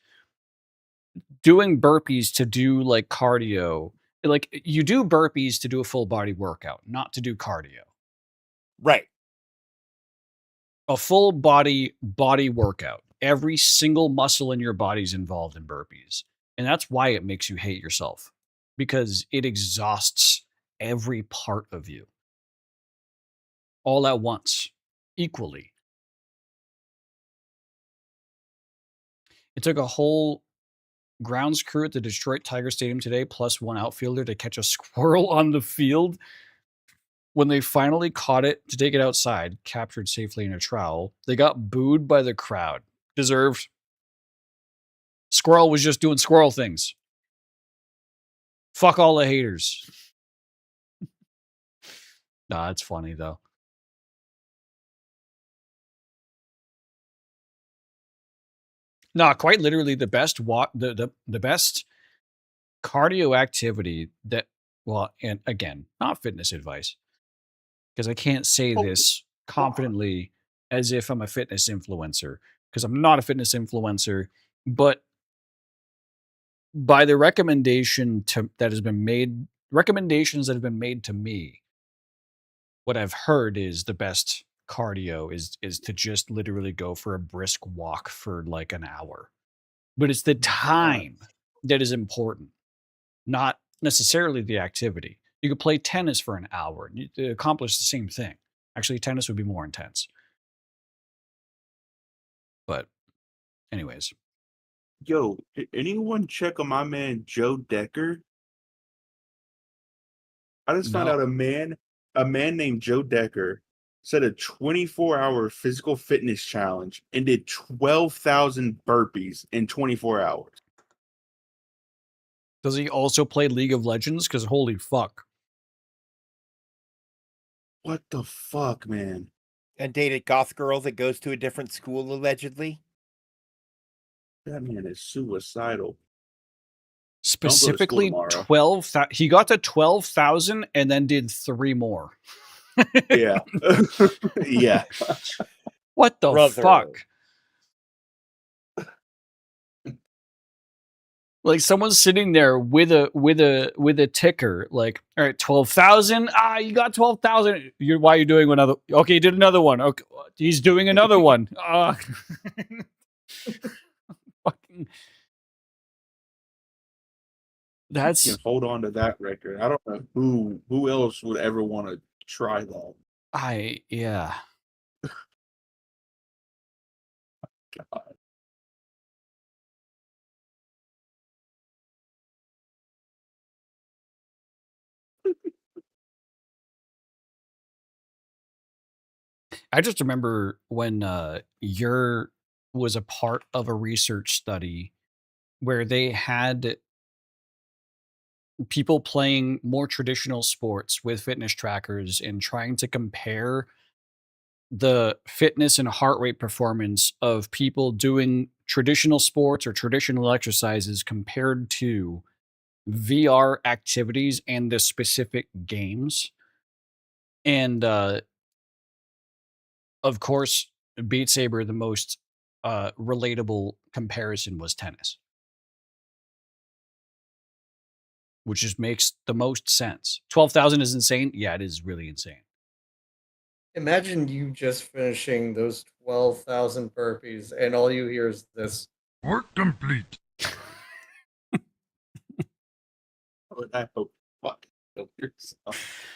Doing burpees to do like cardio, like you do burpees to do a full body workout, not to do cardio. right. A full body workout. Every single muscle in your body is involved in burpees. And that's why it makes you hate yourself because it exhausts every part of you all at once, equally. It took a whole grounds crew at the Detroit Tiger Stadium today, plus one outfielder to catch a squirrel on the field. When they finally caught it to take it outside, captured safely in a trowel, they got booed by the crowd. Deserved. Squirrel was just doing squirrel things. Fuck all the haters. Nah, it's funny though. Nah, quite literally the best the best cardio activity that well, and again, not fitness advice. Because I can't say Oh, this confidently as if I'm a fitness influencer. Because I'm not a fitness influencer, but by the that has been made recommendations that have been made to me, what I've heard is the best cardio is to just literally go for a brisk walk for like an hour. But it's the time that is important, not necessarily the activity. You could play tennis for an hour and you accomplish the same thing. Actually, tennis would be more intense. But anyways, Yo, did anyone check on my man Joe Decker? I just found No. out a man named Joe Decker set a 24-hour physical fitness challenge and did 12,000 burpees in 24 hours. Does he also play League of Legends? Because holy fuck. What the fuck, man? And dated goth girl that goes to a different school allegedly. That man is suicidal. Specifically, tomorrow. 12,000. He got to 12,000 and then did 3 more. Yeah. Yeah. What the Brother. fuck? Like someone's sitting there with a ticker, like, all right, 12,000. You got 12,000. Why are you doing another? Okay, you did another one. Okay, he's doing another one. Fucking. That's Can hold on to that record. I don't know who else would ever want to try that. yeah. God. I just remember when was a part of a research study where they had people playing more traditional sports with fitness trackers and trying to compare the fitness and heart rate performance of people doing traditional sports or traditional exercises compared to VR activities and the specific games. And of course, Beat Saber, the most relatable comparison was tennis, which just makes the most sense. 12,000 is insane. Yeah, it is really insane. Imagine you just finishing those 12,000 burpees and all you hear is this. Work complete. I hope fuck kill yourself.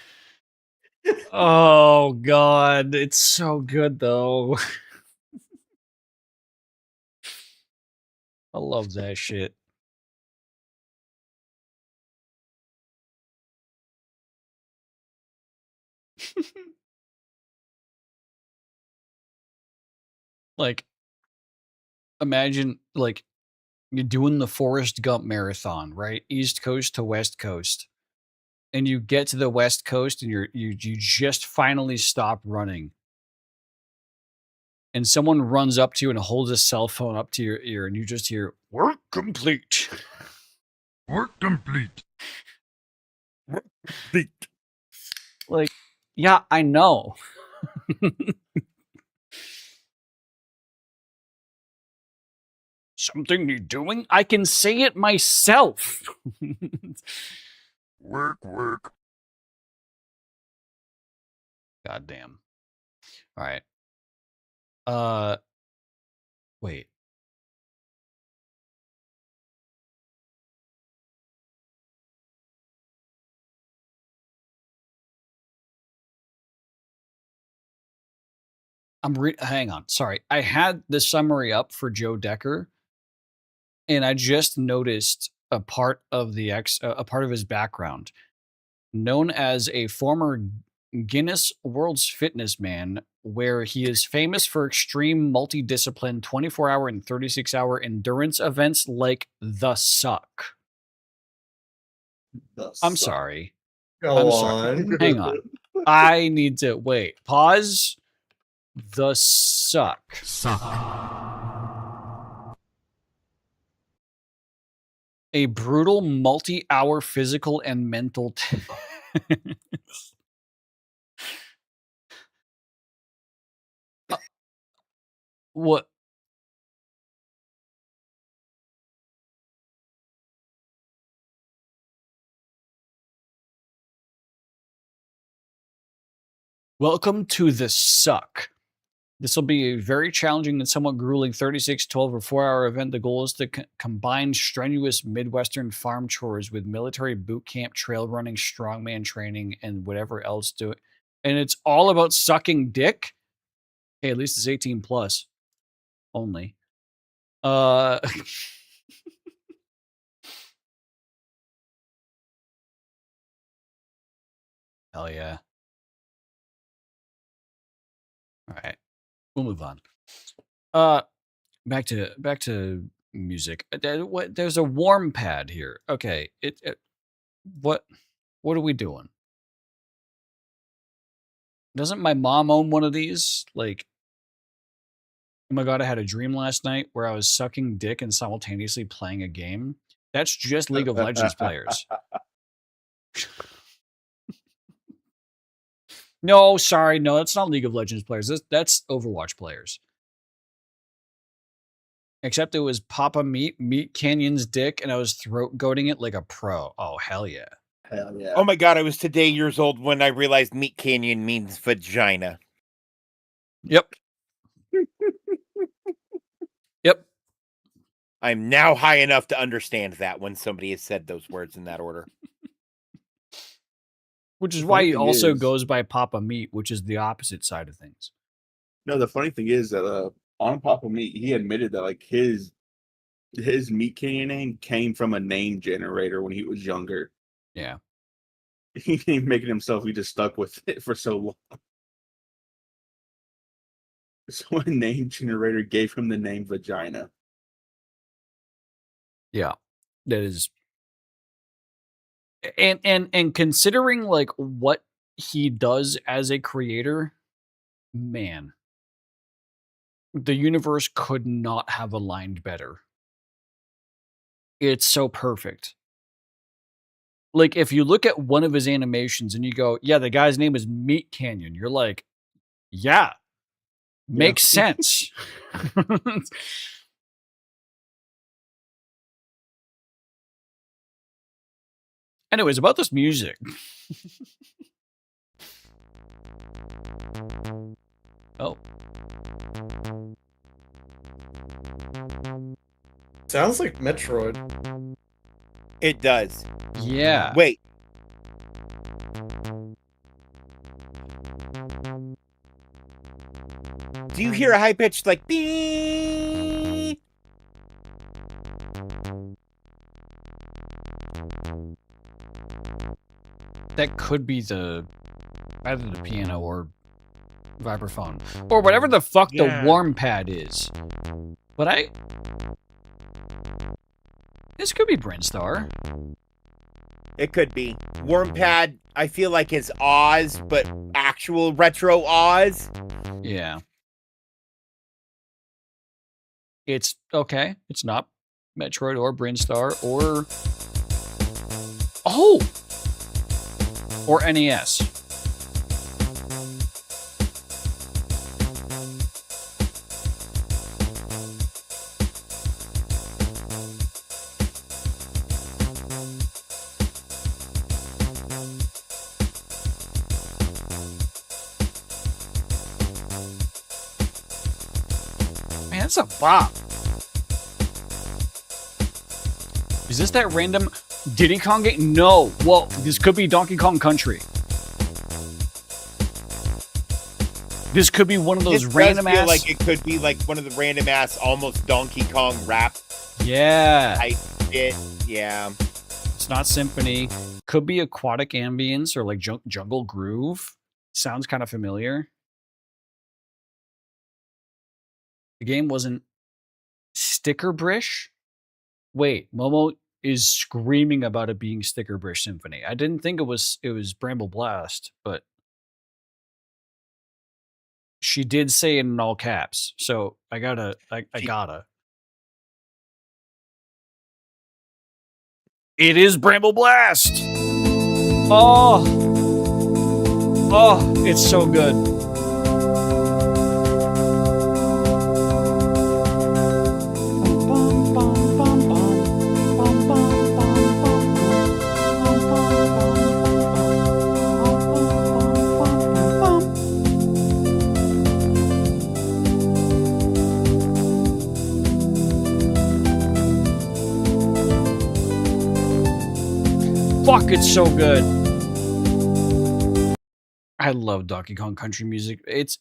Oh god, it's so good though. I love that shit. Like, imagine like you're doing the Forrest Gump marathon, right? East Coast to West Coast. And you get to the West Coast and you just finally stop running. And someone runs up to you and holds a cell phone up to your ear and you just hear, "Work complete." Work complete. Like, yeah, I know. Something you're doing? I can say it myself. Work. Goddamn. All right. Wait. Hang on. Sorry. I had the summary up for Joe Decker, and I just noticed a part of his background. Known as a former Guinness World's Fitness Man, where he is famous for extreme multi-discipline 24-hour and 36-hour endurance events like the Suck. I'm sorry. Go I'm on. sorry. Hang on. I need to wait. Pause. The Suck. A brutal multi-hour physical and mental what? Welcome to the Suck. This will be a very challenging and somewhat grueling 36, 12, or 4-hour event. The goal is to combine strenuous Midwestern farm chores with military boot camp, trail running, strongman training, and whatever else do it. And it's all about sucking dick. Hey, at least it's 18 plus only. Hell yeah. All right. We'll move on. Back to music. There's a warm pad here. Okay. What are we doing? Doesn't my mom own one of these? Like, oh my god, I had a dream last night where I was sucking dick and simultaneously playing a game. That's just League of Legends players. No, sorry, no, that's not League of Legends players. That's Overwatch players. Except it was Papa Meat Canyon's dick, and I was throat goating it like a pro. Oh, hell yeah. Hell yeah. Oh my god, I was today years old when I realized Meat Canyon means vagina. Yep. Yep. I'm now high enough to understand that when somebody has said those words in that order. Which is The why funny he thing also is- goes by Papa Meat, which is the opposite side of things. No, the funny thing is that on Papa Meat, he admitted that like his Meat Canyon name came from a name generator when he was younger. Yeah. He ain't making himself. He just stuck with it for so long. So a name generator gave him the name vagina. Yeah. That is and considering like what he does as a creator, man, the universe could not have aligned better. It's so perfect. Like if you look at one of his animations and you go, yeah, the guy's name is Meat Canyon, you're like, yeah, makes sense. Anyways, about this music. Oh, Sounds like Metroid. It does. yeah. Wait. Do you hear a high pitched like beep? That could be either the piano or vibraphone or whatever the fuck Yeah. the warm pad is. But this could be Brinstar. It could be. Wormpad, I feel like is Oz, but actual retro Oz. Yeah. It's okay. It's not Metroid or Brinstar or or NES. Man, that's a bop. Is this that random Diddy Kong game? No. Well, this could be Donkey Kong Country. This could be one of those It random does feel ass. like it could be like one of the random ass almost Donkey Kong rap Yeah. type shit. Yeah. It's not symphony. Could be aquatic ambience or like jungle groove. Sounds kind of familiar. The game wasn't Stickerbrish. Wait, Momo is screaming about it being Stickerbrish Symphony. I didn't think it was Bramble Blast, but she did say it in all caps. So I gotta. It is Bramble Blast. Oh, it's so good. Fuck, it's so good. I love Donkey Kong Country music. It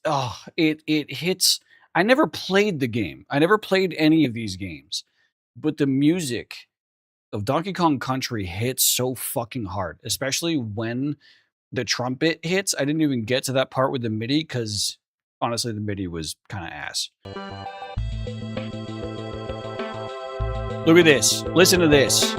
hits. I never played the game. I never played any of these games. But the music of Donkey Kong Country hits so fucking hard, especially when the trumpet hits, I didn't even get to that part with the MIDI because honestly, the MIDI was kind of ass. Look at this. Listen to this.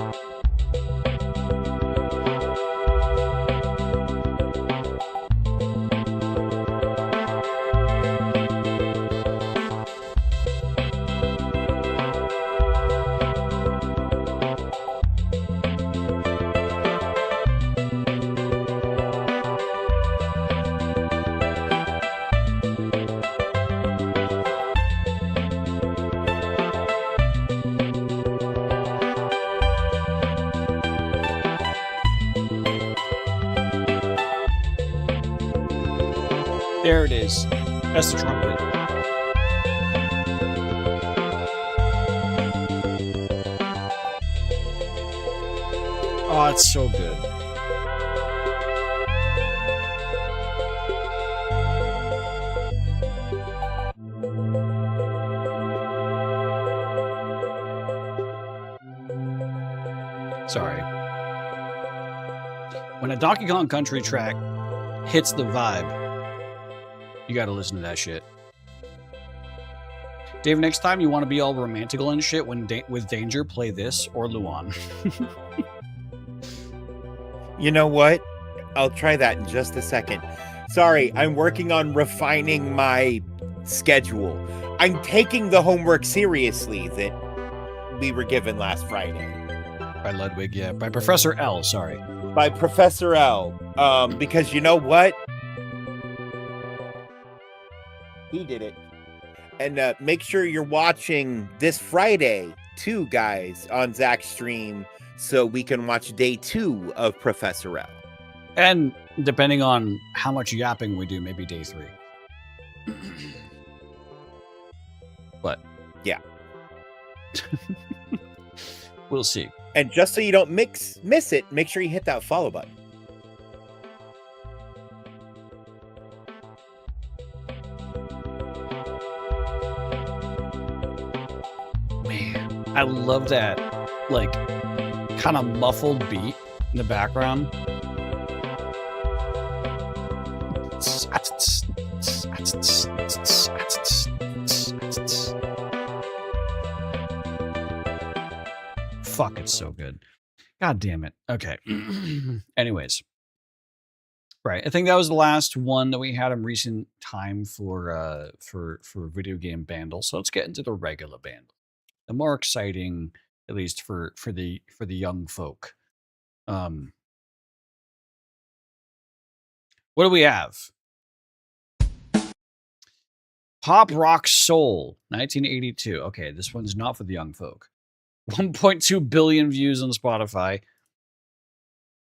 There it is. That's the trumpet. Oh, it's so good. Sorry. When a Donkey Kong Country track hits the vibe, you gotta listen to that shit. Dave, next time you want to be all romantical and shit with Danger, play this or Luan. You know what? I'll try that in just a second. Sorry, I'm working on refining my schedule. I'm taking the homework seriously that we were given last Friday. By Ludwig, yeah. By Professor L, sorry. By Professor L. Because you know what? He did it. And make sure you're watching this Friday, too, guys, on Zach's stream, so we can watch day 2 of Professor L. And depending on how much yapping we do, maybe day 3. But yeah. We'll see. And just so you don't miss it, make sure you hit that follow button. Man, I love that, like, kind of muffled beat in the background. Fuck, it's so good. God damn it. Okay. Anyways. Right. I think that was the last one that we had in recent time for video game bundle. So let's get into the regular bundle. The more exciting, at least for the young folk. What do we have? Pop Rock Soul, 1982. Okay, this one's not for the young folk. 1.2 billion views on Spotify.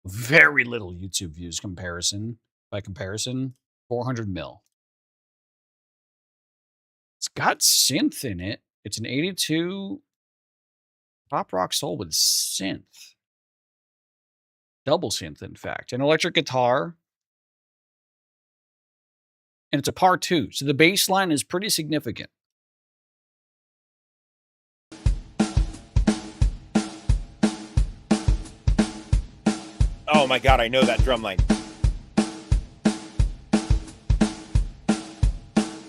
Very little YouTube views by comparison. 400 mil. It's got synth in it. It's an 82 Pop Rock Soul with synth. Double synth, in fact. An electric guitar. And it's a par 2. So the bass line is pretty significant. Oh my god, I know that drum line.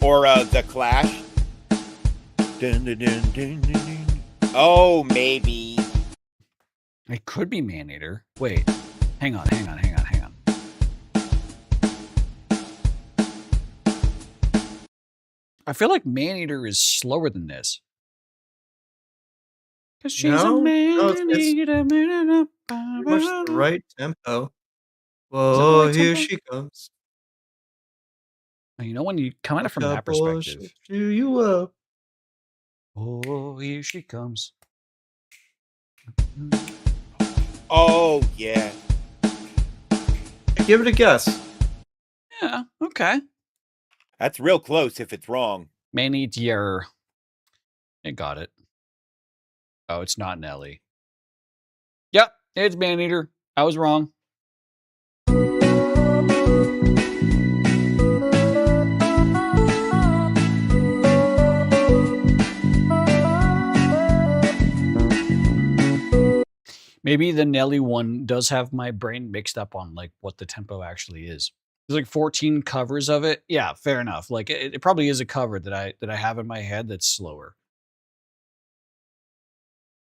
Or The Clash. Dun, dun, dun, dun, dun, dun. Oh, maybe. It could be Maneater. Wait. Hang on. I feel like Maneater is slower than this. Because she's a Maneater. Maneater. Pretty much the right tempo. Whoa, here she comes. You know, when you come at it from that perspective. Cheer you up. Oh, here she comes. Oh, yeah. Give it a guess. Yeah, okay. That's real close if it's wrong. Maneater. I got it. Oh, it's not Nelly. Yep, it's Maneater. I was wrong. Maybe the Nelly one does have my brain mixed up on like what the tempo actually is. There's like 14 covers of it. Yeah, fair enough. Like it probably is a cover that I have in my head that's slower.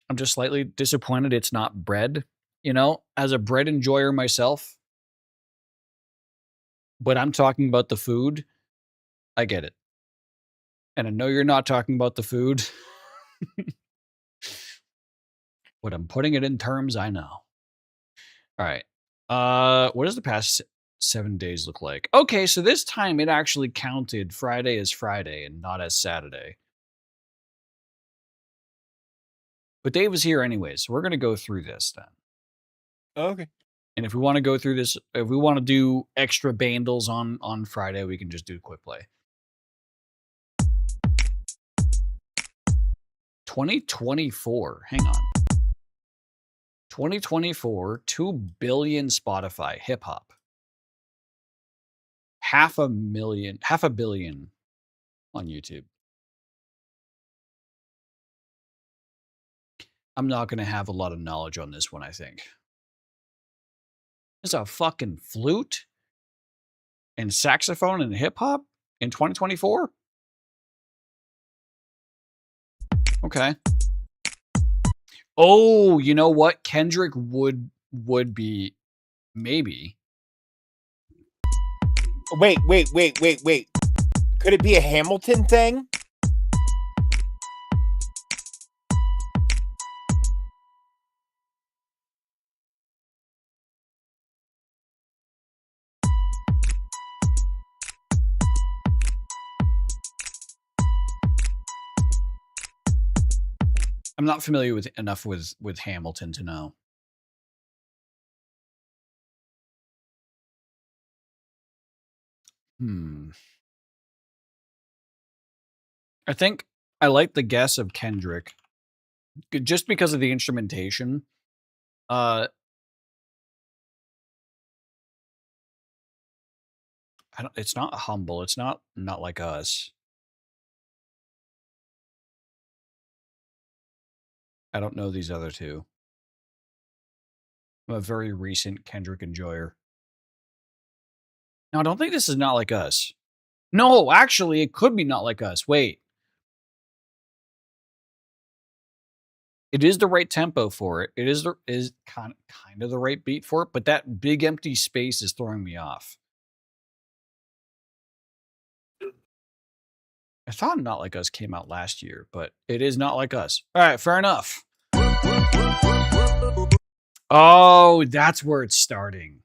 I'm just slightly disappointed it's not bread, you know, as a bread enjoyer myself. But I'm talking about the food. I get it. And I know you're not talking about the food. But I'm putting it in terms I know. All right. What does the past 7 days look like? Okay, so this time it actually counted Friday as Friday and not as Saturday. But Dave was here anyways, so we're gonna go through this then. Okay. And if we want to go through this, if we want to do extra bandles on Friday, we can just do quick play. 2024. Hang on. 2024, 2 billion Spotify hip hop. Half a billion on YouTube. I'm not going to have a lot of knowledge on this one, I think. There's a fucking flute and saxophone and hip hop in 2024? Okay. Oh, you know what? Kendrick would be maybe. Wait. Could it be a Hamilton thing? I'm not familiar with enough with Hamilton to know. I think I like the guess of Kendrick just because of the instrumentation. It's not humble. It's not like us. I don't know these other two. I'm a very recent Kendrick enjoyer. No, I don't think this is Not Like Us. No, actually, it could be Not Like Us. Wait. It is the right tempo for it. It is kind of the right beat for it, but that big empty space is throwing me off. I thought Not Like Us came out last year, but it is Not Like Us. All right, fair enough. Oh, that's where it's starting.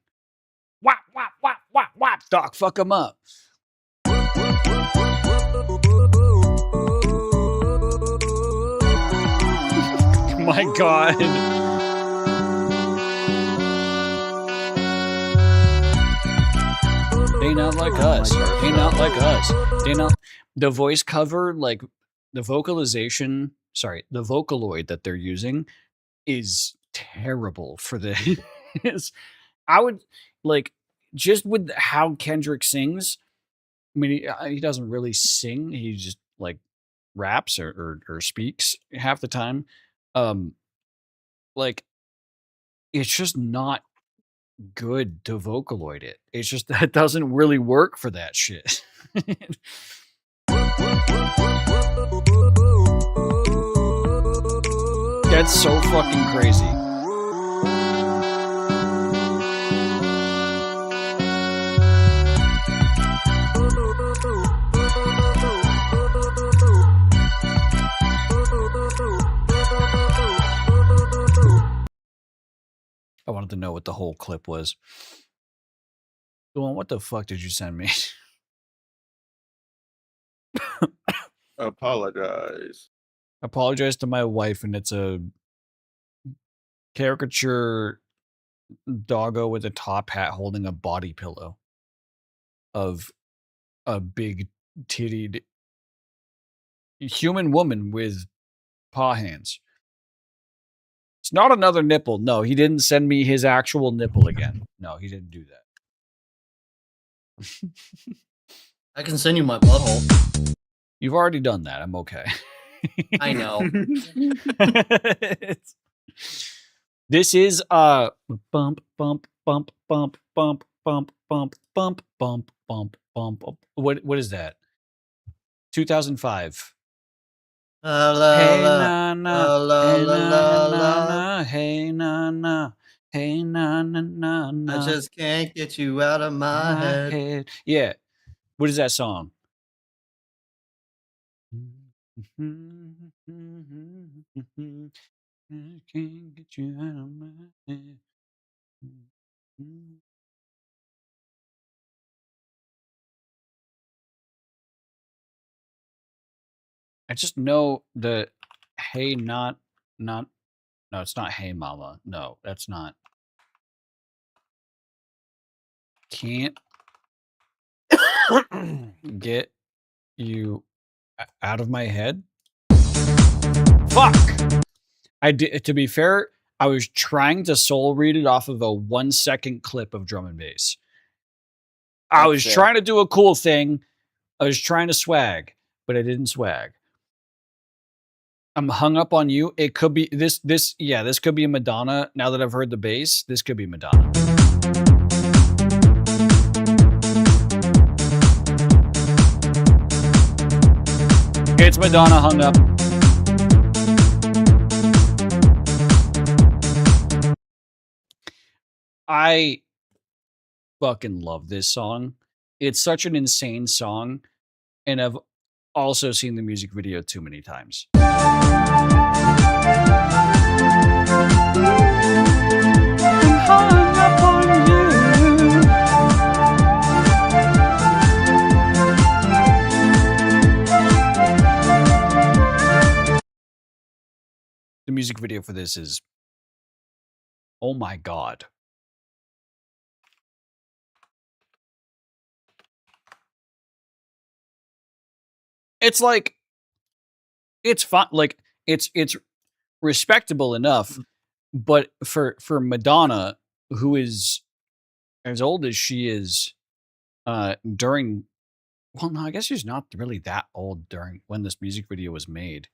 Whap, whap, whap, whap, whap. Doc, fuck him up. My God. They Not Like Us. They Not Like Us. They not. The voice cover, like the vocalization, sorry, the Vocaloid that they're using is terrible for this. I would like just with how Kendrick sings. I mean, he doesn't really sing. He just like raps or speaks half the time. Like it's just not good to Vocaloid it. It's just that doesn't really work for that shit. That's so fucking crazy. I wanted to know what the whole clip was. Dawn, what the fuck did you send me? Apologize. Apologize to my wife, and it's a caricature doggo with a top hat holding a body pillow of a big tittied human woman with paw hands. It's not another nipple. No, he didn't send me his actual nipple again. No, he didn't do that. I can send you my butthole. You've already done that. I'm okay. I know. This is bump bump bump bump bump bump bump bump bump bump bump. What is that? 2005. La, la, Hey la, na na, la, la, hey la, na la, na la. na, hey na na, hey na na na I na. just can't get you out of my head. head. Yeah. What is that song? I can't get you out of my head. I just know the hey not no, it's not Hey Mama. No, that's not. Can't get you out of my head. Fuck. I did. To be fair, I was trying to soul read it off of a 1 second clip of drum and bass. I That's was fair. trying to do a cool thing. I was trying to swag, but I didn't swag. I'm hung up on you. It could be this could be Madonna. Now that I've heard the bass, this could be Madonna. It's Madonna, Hung Up. I fucking love this song. It's such an insane song, and I've also seen the music video too many times. Hung up on you. The music video for this is, oh my god. It's like, it's fun. Like it's respectable enough, but for Madonna, who is as old as she is, during, well, no, I guess she's not really that old during when this music video was made.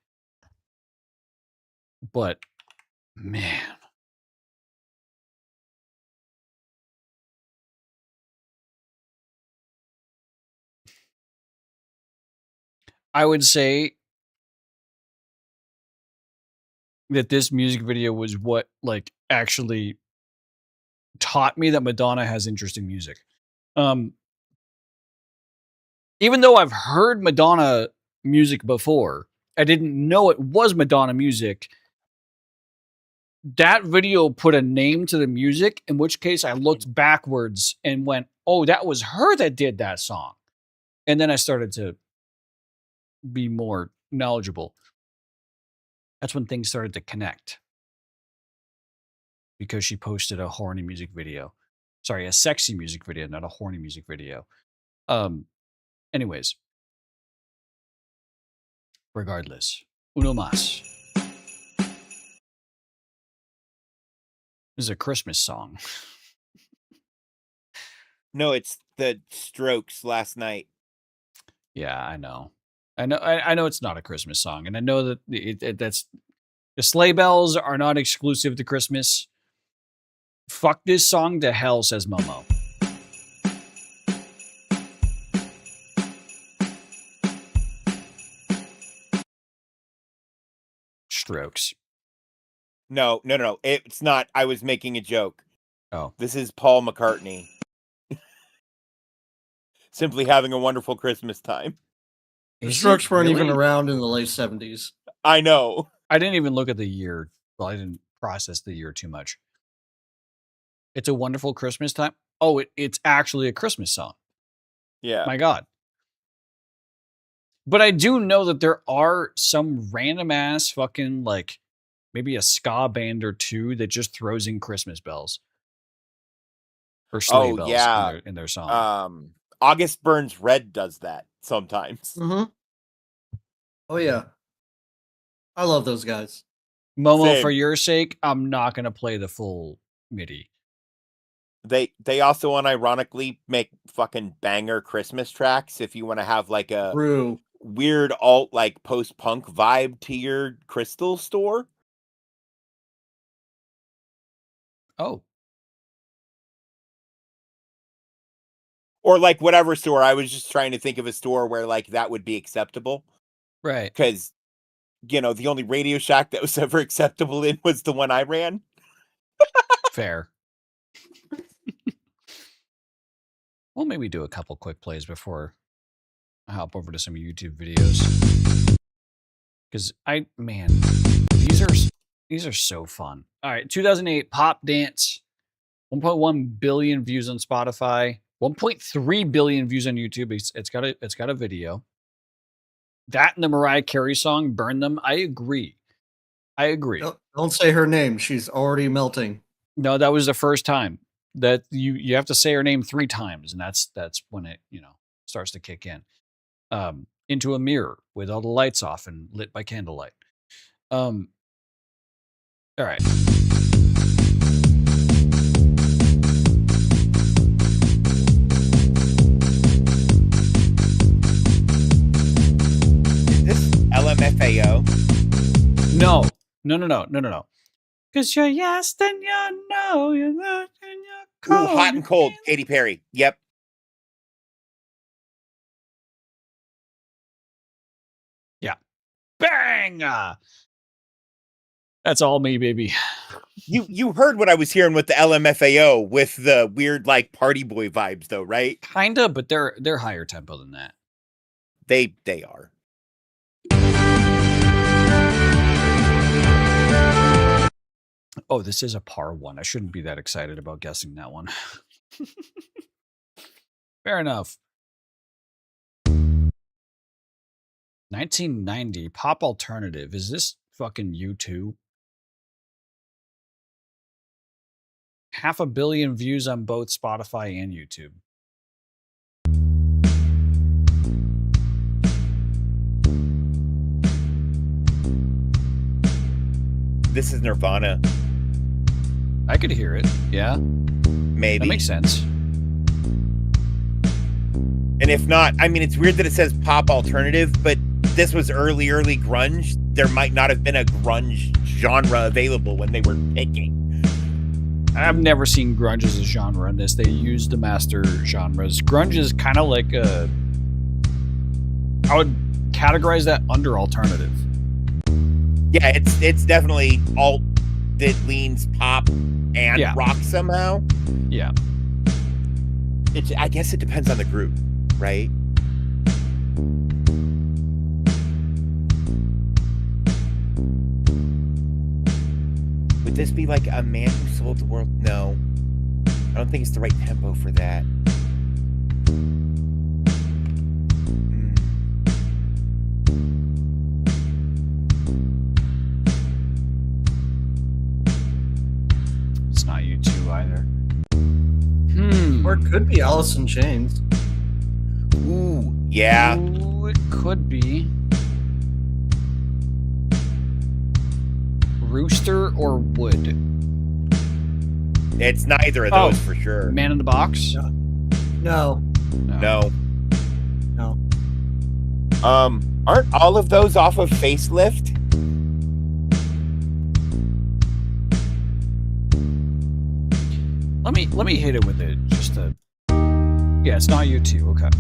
But man, I would say that this music video was what like actually taught me that Madonna has interesting music. Even though I've heard Madonna music before, I didn't know it was Madonna music. That video put a name to the music, in which case I looked backwards and went, oh, that was her that did that song. And then I started to be more knowledgeable. That's when things started to connect. Because she posted a horny music video. Sorry, a sexy music video, not a horny music video. Anyways. Regardless. Uno más. This is a Christmas song. No, it's the Strokes Last Night. Yeah, I know. I know it's not a Christmas song, and I know that that's the sleigh bells are not exclusive to Christmas. Fuck this song to hell, says Momo. Strokes. No. It's not. I was making a joke. Oh. This is Paul McCartney. Simply having a wonderful Christmas time. The Is Strokes it weren't even really? around in the late 70s. I know. I didn't even look at the year. Well, I didn't process the year too much. It's a wonderful Christmas time. Oh, it's actually a Christmas song. Yeah. My God. But I do know that there are some random ass fucking like maybe a ska band or two that just throws in Christmas bells. Or sleigh bells yeah. in their song. August Burns Red does that sometimes. Mm-hmm. Oh yeah. I love those guys. Momo, Same. for your sake, I'm not gonna play the full MIDI. They also unironically make fucking banger Christmas tracks if you want to have like a True. weird alt like post-punk vibe to your crystal store. Oh, Or like whatever store. I was just trying to think of a store where like that would be acceptable. right. Because, the only Radio Shack that was ever acceptable in was the one I ran. Fair. We'll maybe do a couple quick plays before I hop over to some YouTube videos. Because these are so fun. All right, 2008 Pop Dance, 1.1 billion views on Spotify, 1.3 billion views on YouTube. It's got a video. That and the Mariah Carey song "Burn Them." I agree. Don't say her name. She's already melting. No, that was the first time that you have to say her name 3 times, and that's when it starts to kick in. Into a mirror with all the lights off and lit by candlelight. All right. Is this LMFAO? No. Because you're yes, then you know, you're not, and you're cold. Ooh, Hot and Cold, Katy Perry. Yep. Yeah. Bang! That's all me, baby. You heard what I was hearing with the LMFAO with the weird like party boy vibes though, right? Kinda, but they're higher tempo than that. They are. Oh, this is a par one. I shouldn't be that excited about guessing that one. Fair enough. 1990 pop alternative. Is this fucking U2? 500 million views on both Spotify and YouTube. This is Nirvana. I could hear it. Yeah, Maybe. that makes sense. And if not, I mean, it's weird that it says pop alternative, but this was early grunge. There might not have been a grunge genre available when they were picking. I've never seen grunge as a genre in this. They use the master genres. Grunge is kind of like I would categorize that under alternative. Yeah, it's definitely alt that leans pop and rock somehow. Yeah. I guess it depends on the group, right? Would this be like A Man Who Sold the World? No. I don't think it's the right tempo for that. It's not U2 either. Or it could be Alice in Chains. Ooh, yeah. Ooh, it could be. Rooster or Wood? It's neither of those for sure. Man in the Box? No. No. No. Aren't all of those off of Facelift? Let me hit it with it. Just a. Yeah, it's not U2. Okay.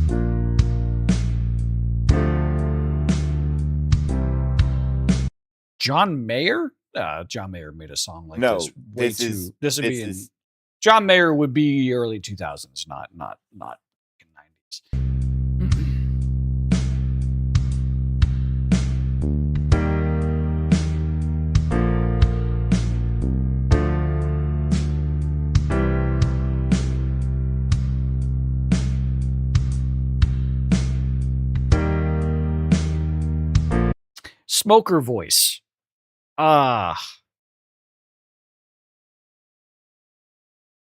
John Mayer? John Mayer made a song like No, this. this would be is- in, John Mayer would be early 2000s, not 90s. Smoker voice.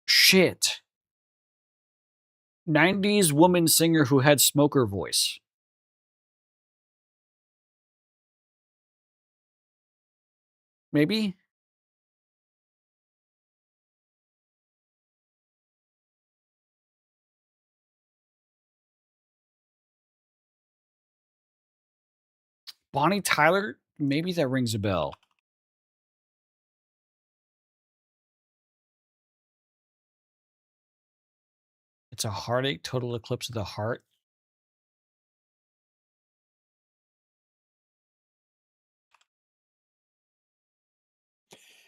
Shit. 90s woman singer who had smoker voice. Maybe? Bonnie Tyler? Maybe that rings a bell. It's a heartache, total eclipse of the heart.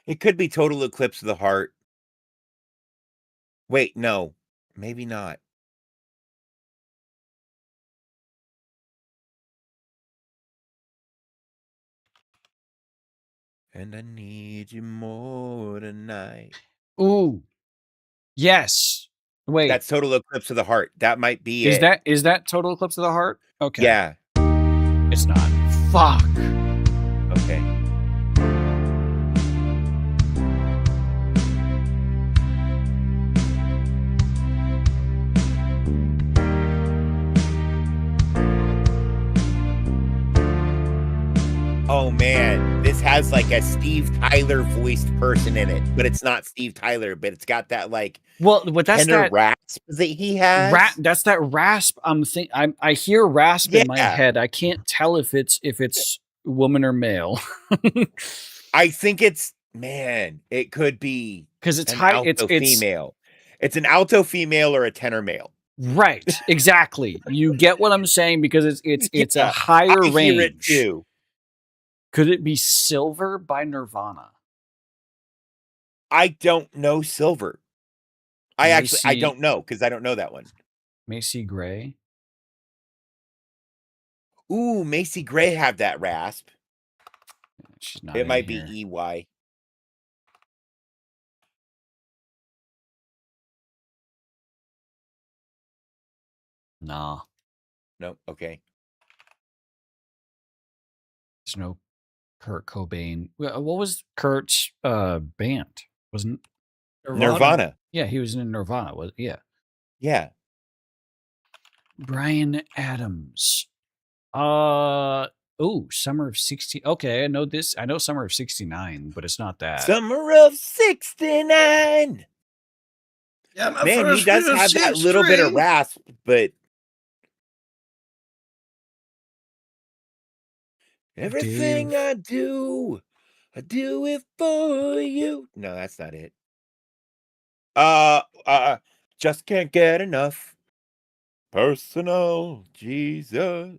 It could be total eclipse of the heart. Wait, no, maybe not. And I need you more tonight. Ooh. Yes. Wait. That's total eclipse of the heart. That might be is it. that total eclipse of the heart? Okay. Yeah. It's not. Fuck. Okay. Oh man, this has like a Steve Tyler voiced person in it, but it's not Steve Tyler, but it's got that like Well, but that's tenor that rasp that he has. that's that rasp. I hear rasp in my Yeah. head. I can't tell if it's woman or male. I think it's it could be Because it's an high. alto It's female. It's an alto female or a tenor male. right. Exactly. You get what I'm saying because it's a Yeah, higher I hear it range. too. Could it be Silver by Nirvana? I don't know Silver. I Macy- don't know because I don't know that one. Macy Gray. Ooh, Macy Gray have that rasp. She's not. It in might here. be EY. Nah. No, okay. There's no Kurt Cobain. What was Kurt's band? Wasn't Nirvana. yeah, he was in Nirvana. Was yeah. Yeah. Brian Adams. Summer of 60. Okay, I know this. I know Summer of 69, but it's not that. Summer of 69. Yeah, my Man, he first does have that little bit of string. rasp, but everything Dave. I do it for you. No, that's not it. Just can't get enough. Personal Jesus.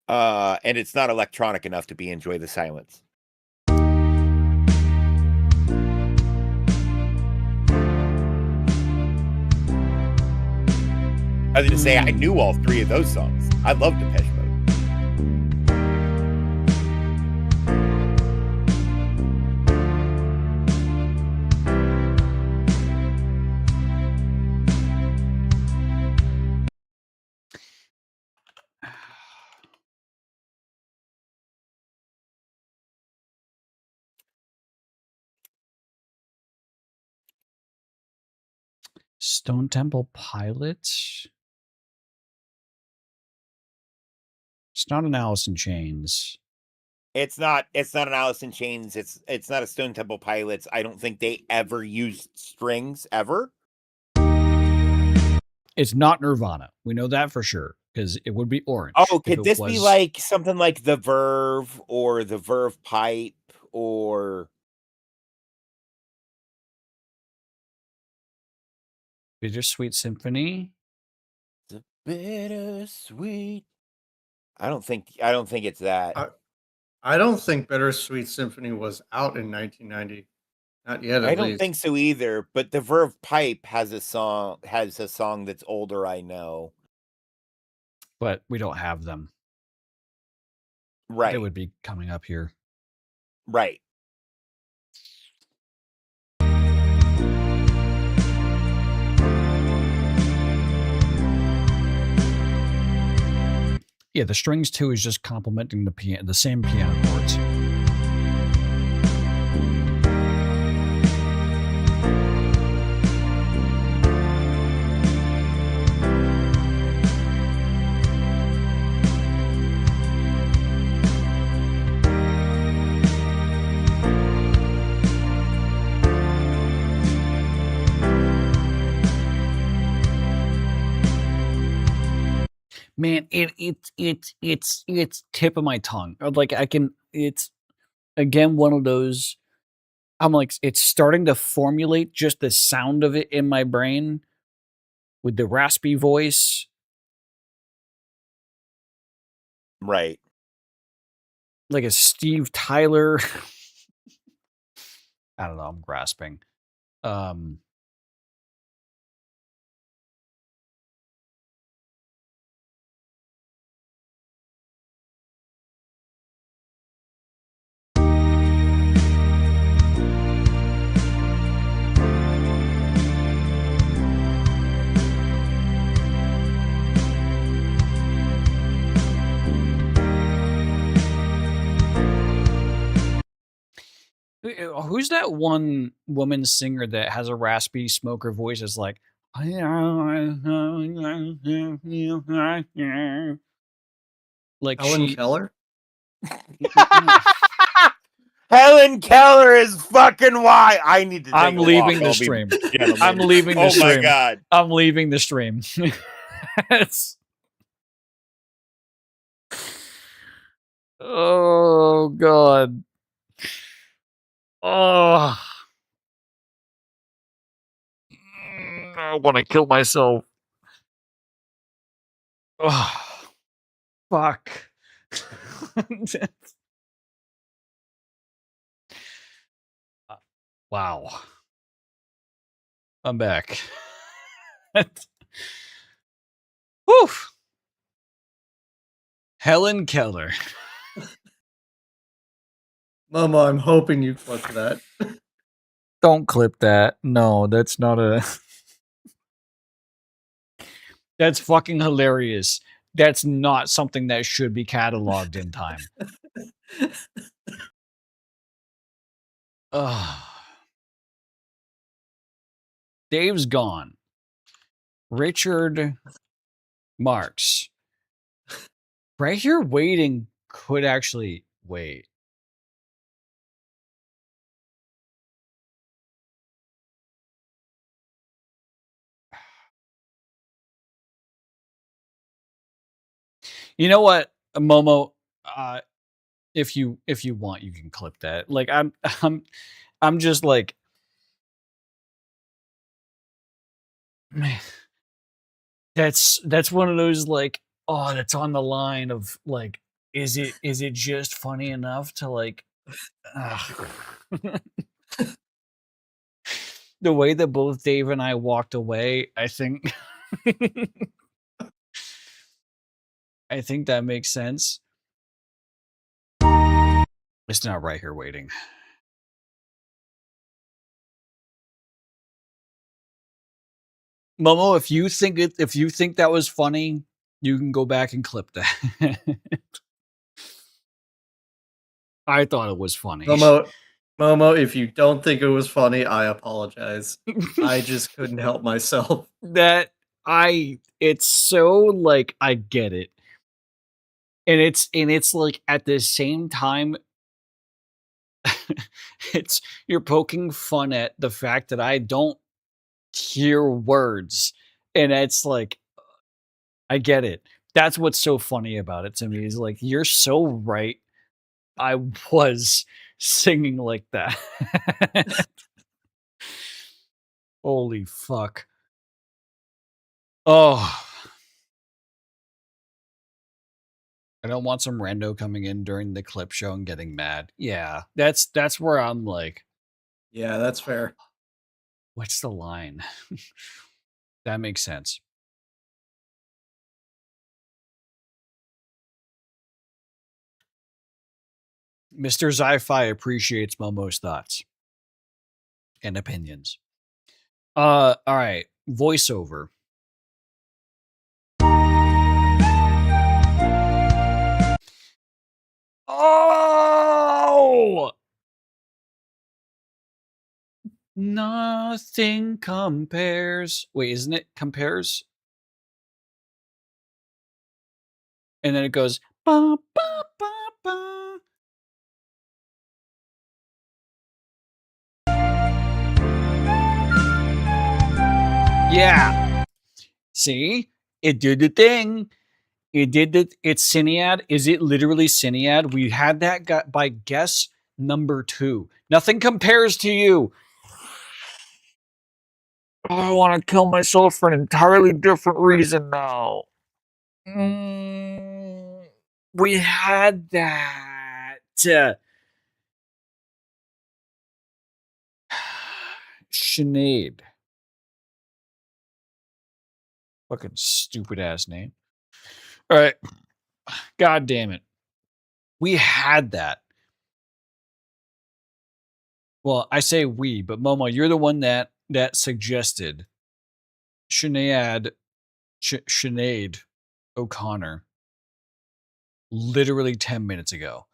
And it's not electronic enough to be Enjoy the Silence. I was going to say, I knew all three of those songs. I love Depeche Mode. Stone Temple Pilots. It's not an Alice in Chains. It's not an Alice in Chains. It's not a Stone Temple Pilots. I don't think they ever used strings ever. It's not Nirvana. We know that for sure because it would be Orange. Oh, if could it this be was- like something like the Verve or the Verve Pipe or Bittersweet Symphony? the Bittersweet? I don't think it's that. I don't think Bittersweet Symphony was out in 1990. Not yet, at I don't least. think so either, but the Verve Pipe has a song that's older, I know. But we don't have them. Right. They would be coming up here. Right. Yeah, the strings too is just complementing the same piano chords. Man, it's tip of my tongue. Like it's again one of those. I'm like, it's starting to formulate just the sound of it in my brain with the raspy voice. Right. Like a Steve Tyler. I don't know, I'm grasping. Who's that one woman singer that has a raspy smoker voice? Is like, like Helen she. Keller? Helen Keller is fucking why I need to take I'm a leaving walk, the I'll be stream. gentlemen. I'm leaving the Oh my stream. god. I'm leaving the stream. It's- Oh god. Oh. I want to kill myself. Oh. Fuck. Wow. I'm back. Whew. Helen Keller. Momo, I'm hoping you clip that. Don't clip that. No, that's not a. That's fucking hilarious. That's not something that should be cataloged in time. Ugh. Dave's gone. Richard Marks. Right here waiting could actually wait. You know what, Momo? If you want, you can clip that. Like I'm just like, man, that's one of those like, oh, that's on the line of like, is it just funny enough to like, the way that both Dave and I walked away, I think I think that makes sense. It's not right here waiting. Momo, if you think that was funny, you can go back and clip that. I thought it was funny. Momo, if you don't think it was funny, I apologize. I just couldn't help myself. It's so like I get it. And it's like at the same time you're poking fun at the fact that I don't hear words. And it's like, I get it. That's what's so funny about it to me is like, you're so right. I was singing like that. Holy fuck. Oh. I don't want some rando coming in during the clip show and getting mad. Yeah, that's where I'm like, Yeah, that's fair. what's the line? That makes sense. Mr. Zi-Fi appreciates Momo's thoughts and opinions. All right, voiceover. Oh! Nothing compares. Wait, isn't it compares? And then it goes ba ba ba ba. Yeah. See? It did the thing. It did the it's Cinead. Is it literally Cinead? We had that by guess number 2. Nothing compares to you. I want to kill myself for an entirely different reason now. We had that. Sinead. Fucking stupid ass name. All right. God damn it. We had that. Well, I say we, but Momo, you're the one that suggested Sinead O'Connor literally 10 minutes ago.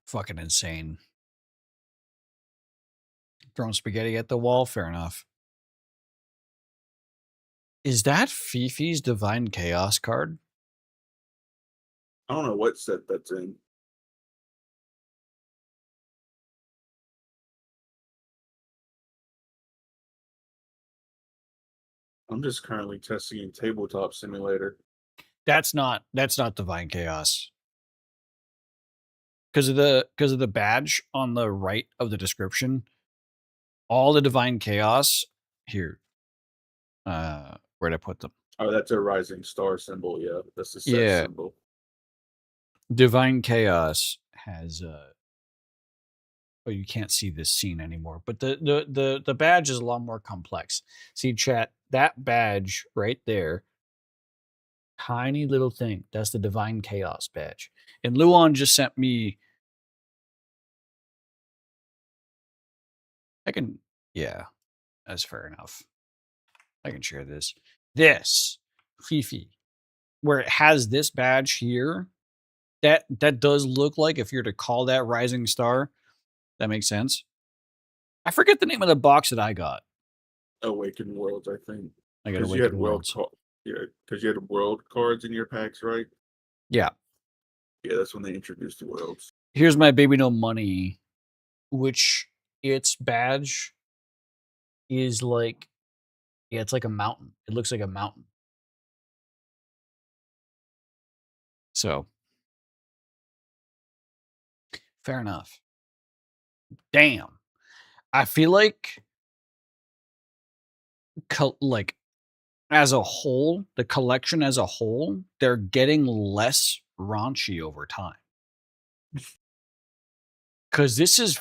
Fucking insane. Throwing spaghetti at the wall, fair enough. Is that Fifi's Divine Chaos card? I don't know what set that's in. I'm just currently testing in Tabletop Simulator. That's not Divine Chaos. Because of the badge on the right of the description, all the Divine Chaos here. Where'd I put them? Oh, that's a rising star symbol. Yeah, that's the set symbol. Divine Chaos has oh, you can't see this scene anymore, but the badge is a lot more complex. See, chat, that badge right there, tiny little thing, that's the Divine Chaos badge. And Luan just sent me. Yeah, that's fair enough. I can share this. This Fifi, where it has this badge here, that does look like, if you're to call that Rising Star, that makes sense. I forget the name of the box that I got. Awakened Worlds, I think. I got Because you had Awakened world, Worlds. because you had world cards in your packs, right? Yeah. Yeah, that's when they introduced the worlds. Here's my Baby No Money, which its badge is like, yeah, it's like a mountain. It looks like a mountain. So, fair enough. Damn. I feel like as a whole, the collection as a whole, they're getting less raunchy over time. Because this is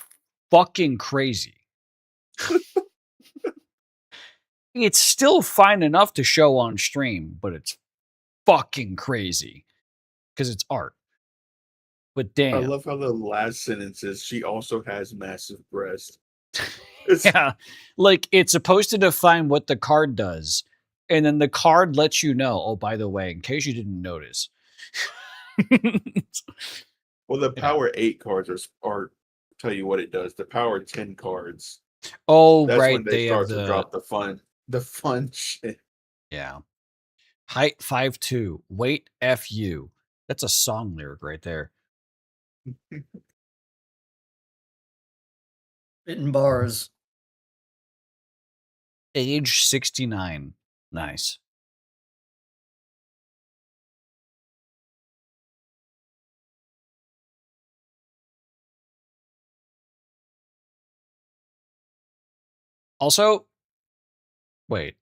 fucking crazy. It's still fine enough to show on stream, but it's fucking crazy. Because it's art. But damn. I love how the last sentence is, she also has massive breasts. Yeah. Like, it's supposed to define what the card does. And then the card lets you know, oh, by the way, in case you didn't notice. Well, the Power 8 cards are tell you what it does. The Power 10 cards. Oh, That's right. when they start to drop the fun shit. Yeah. Height 5'2", weight FU. That's a song lyric right there. In bars. Age 69. Nice. Also, wait.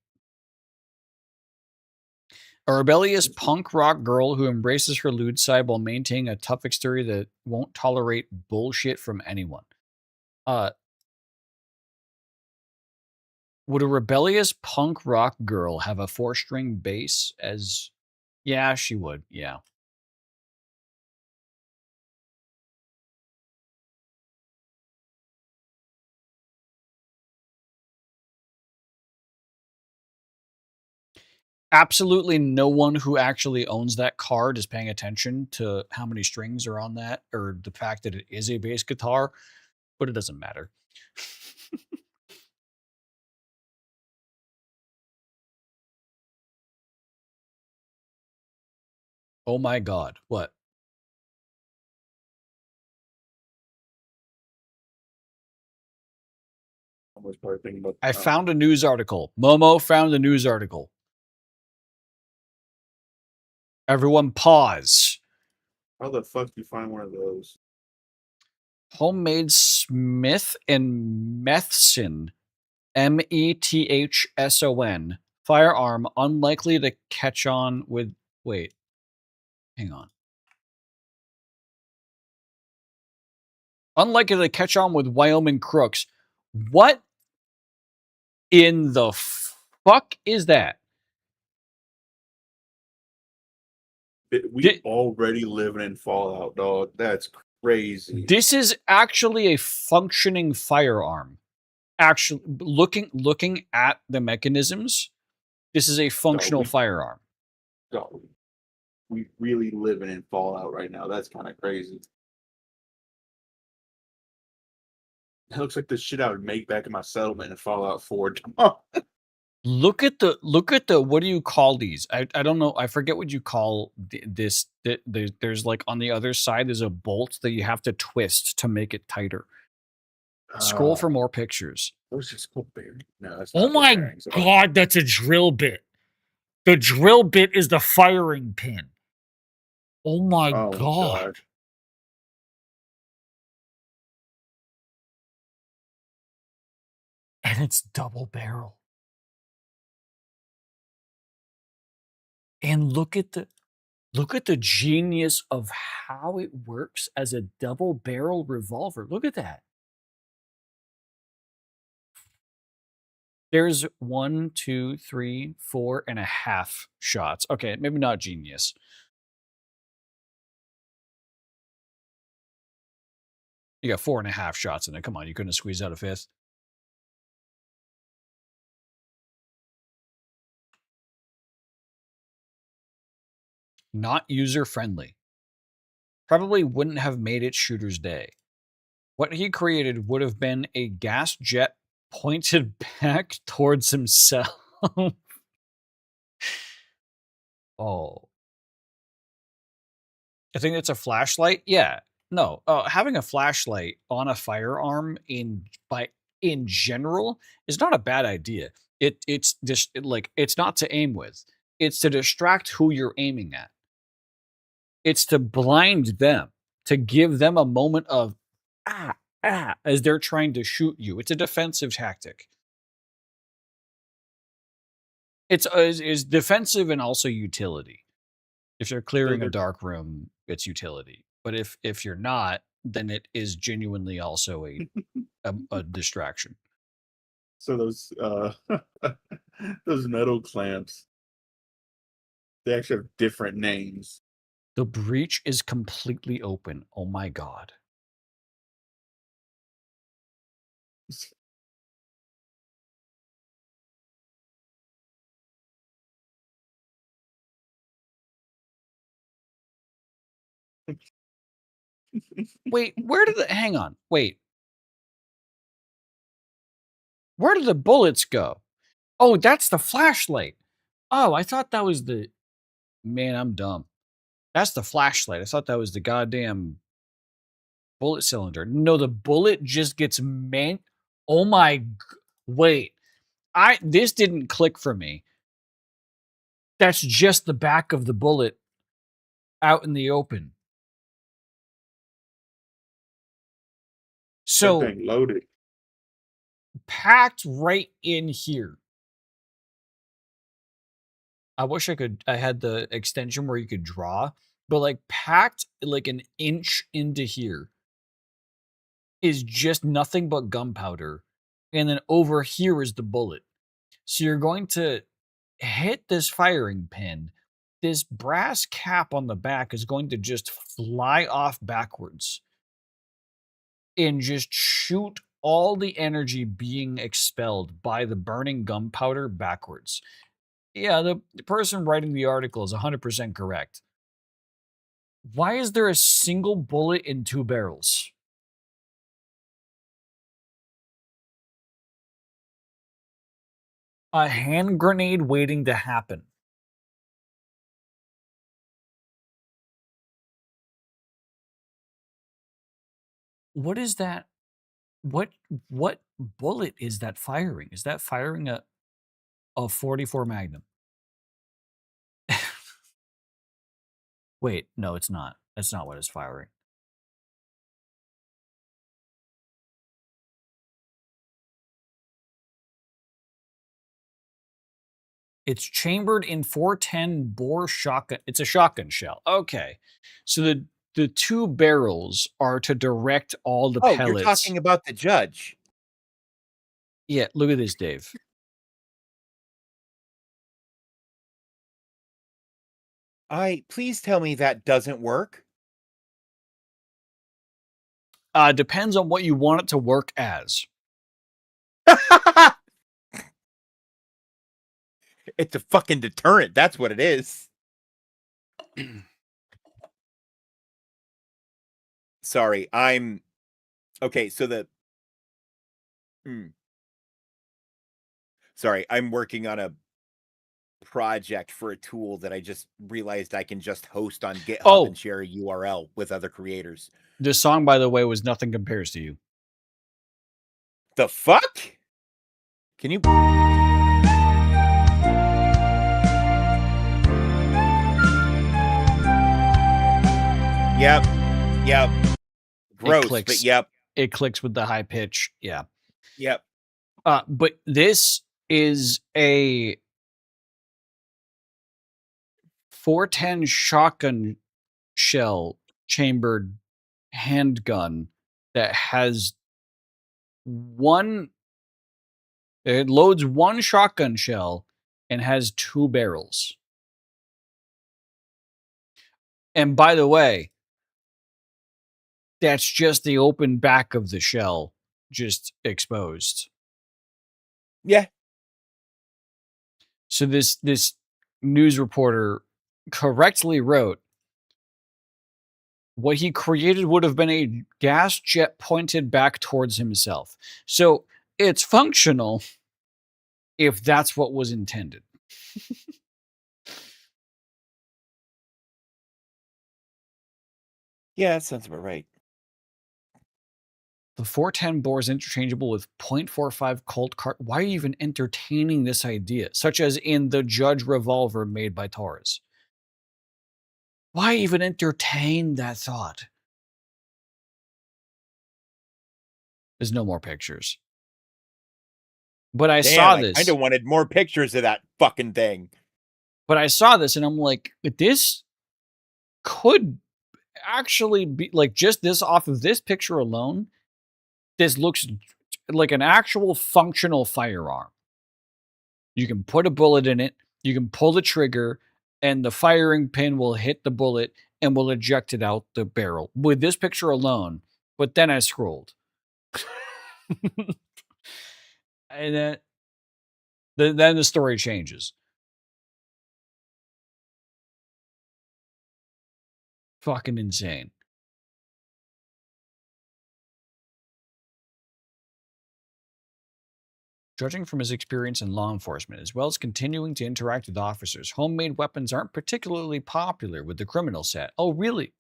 A rebellious punk rock girl who embraces her lewd side while maintaining a tough exterior that won't tolerate bullshit from anyone. Would a rebellious punk rock girl have a 4-string bass as... Yeah, she would. Yeah. Absolutely no one who actually owns that card is paying attention to how many strings are on that, or the fact that it is a bass guitar. but it doesn't matter. Oh my god. What? I was probably thinking about. I found a news article. Momo found a news article. Everyone pause. How the fuck do you find one of those? Homemade Smith and Methson, Methson, firearm unlikely to catch on with. Wait, hang on. Unlikely to catch on with Wyoming crooks. What in the fuck is that? We Di- already living in Fallout, dog. That's crazy. This is actually a functioning firearm. Actually, looking at the mechanisms, this is a functional firearm. Dog, we really living in Fallout right now. That's kind of crazy. It looks like the shit I would make back in my settlement in Fallout 4. Look at the what do you call these? I don't know. I forget what you call this. There's like on the other side there's a bolt that you have to twist to make it tighter. Scroll for more pictures. Those just go bearing. No, that's Oh not my bearings. god, that's a drill bit. The drill bit is the firing pin. Oh my Oh, god. And it's double barrel. And look at the genius of how it works as a double barrel revolver. Look at that. There's 1, 2, 3, 4.5 shots. Okay, maybe not genius. You got 4.5 shots in it. Come on, you couldn't squeeze out a fifth. Not user friendly. Probably wouldn't have made it shooter's day. What he created would have been a gas jet pointed back towards himself. Oh. I think it's a flashlight. Yeah. No, having a flashlight on a firearm in general is not a bad idea. It's just like it's not to aim with. It's to distract who you're aiming at. It's to blind them, to give them a moment of as they're trying to shoot you. It's a defensive tactic. It's is defensive and also utility. If you're clearing a dark room, it's utility. But if you're not, then it is genuinely also a distraction. So those those metal clamps, they actually have different names. The breach is completely open. Oh my god. Wait, where did the hang on? Wait. Where did the bullets go? Oh, that's the flashlight. Oh, I thought that was the man, I'm dumb. That's the flashlight. I thought that was the goddamn bullet cylinder. No, the bullet just gets Oh my wait. This didn't click for me. That's just the back of the bullet out in the open. So That thing loaded. packed right in here. I wish I had the extension where you could draw, but like packed like an inch into here is just nothing but gunpowder. And then over here is the bullet. So you're going to hit this firing pin. This brass cap on the back is going to just fly off backwards and just shoot all the energy being expelled by the burning gunpowder backwards. Yeah, the person writing the article is 100% correct. Why is there a single bullet in 2 barrels? A hand grenade waiting to happen. What is that? What bullet is that firing? Is that firing a 44 Magnum? Wait, no, it's not. That's not what it's firing. It's chambered in 410 bore shotgun. It's a shotgun shell. Okay. So the two barrels are to direct all the Oh, pellets. you're talking about the judge. Yeah, look at this, Dave. Please tell me that doesn't work. Depends on what you want it to work as. It's a fucking deterrent. That's what it is. Sorry, I'm okay. So sorry, I'm working on a project for a tool that I just realized I can just host on GitHub and share a URL with other creators. This song, by the way, was Nothing Compares to You. The fuck? Can you? Yep. Yep. Gross, but clicks. yep. It clicks with the high pitch. Yeah. Yep. But this is a 410 shotgun shell chambered handgun that has it loads one shotgun shell and has two barrels. And by the way, that's just the open back of the shell just exposed. Yeah. So this news reporter correctly wrote, what he created would have been a gas jet pointed back towards himself. So it's functional if that's what was intended. Yeah, that sounds about right. The 410 bore is interchangeable with .45 Colt cart. Why are you even entertaining this idea? Such as in the Judge revolver made by Taurus. Why even entertain that thought? There's no more pictures. But I saw this. I kind of wanted more pictures of that fucking thing. But I saw this and I'm like, this could actually be like just this off of this picture alone. This looks like an actual functional firearm. You can put a bullet in it, you can pull the trigger, and the firing pin will hit the bullet and will eject it out the barrel with this picture alone. But then I scrolled. And then the story changes. Fucking insane. Judging from his experience in law enforcement, as well as continuing to interact with officers, homemade weapons aren't particularly popular with the criminal set. Oh, really?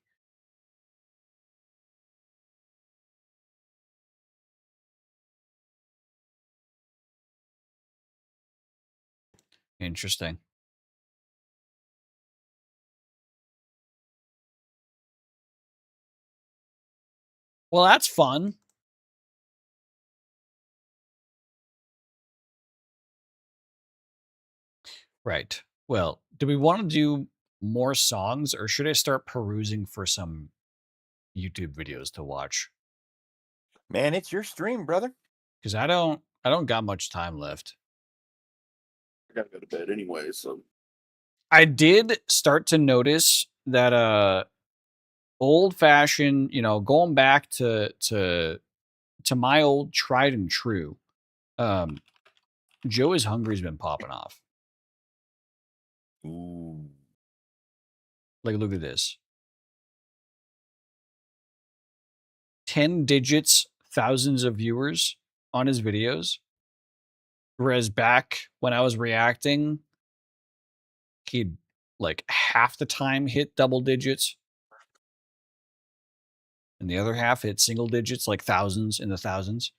Interesting. Well, that's fun. Right. Well, do we want to do more songs or should I start perusing for some YouTube videos to watch? Man, it's your stream, brother. Because I don't got much time left. I gotta go to bed anyway, so I did start to notice that old fashioned, going back to my old tried and true, Joe is Hungry's been popping off. Ooh. Like, look at this. 10 digits, thousands of viewers on his videos. Whereas back when I was reacting, he'd like half the time hit double digits, and the other half hit single digits, like thousands in the thousands.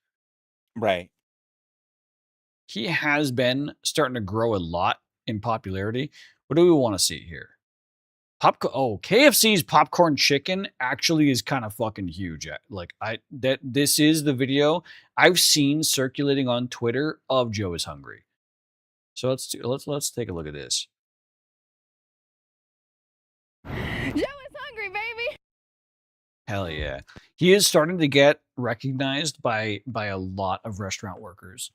Right. He has been starting to grow a lot in popularity. What do we want to see here? KFC's popcorn chicken actually is kind of fucking huge. This is the video I've seen circulating on Twitter of Joe is hungry. So let's take a look at this. Joe is hungry, baby. Hell yeah. He is starting to get recognized by a lot of restaurant workers.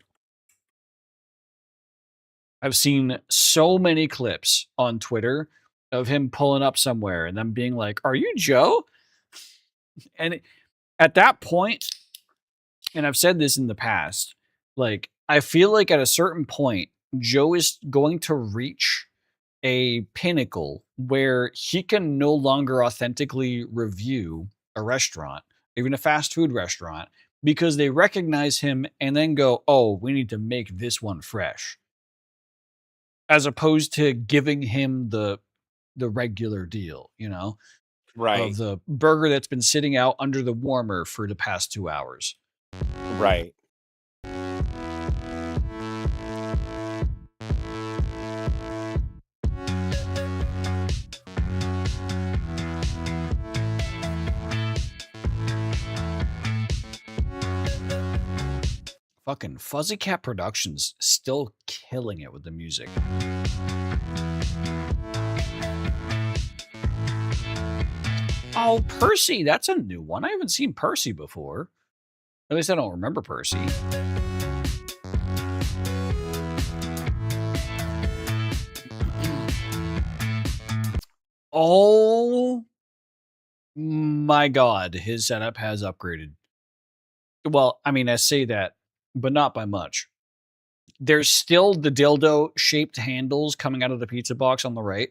I've seen so many clips on Twitter of him pulling up somewhere and them being like, "Are you Joe?" And at that point, and I've said this in the past, like, I feel like at a certain point, Joe is going to reach a pinnacle where he can no longer authentically review a restaurant, even a fast food restaurant, because they recognize him and then go, "Oh, we need to make this one fresh." As opposed to giving him the regular deal, Right. of the burger that's been sitting out under the warmer for the past 2 hours. Right. Fucking Fuzzy Cat Productions still killing it with the music. Oh, Percy, that's a new one. I haven't seen Percy before. At least I don't remember Percy. Oh my god, his setup has upgraded. Well, I mean, I say that, but not by much. There's still the dildo-shaped handles coming out of the pizza box on the right.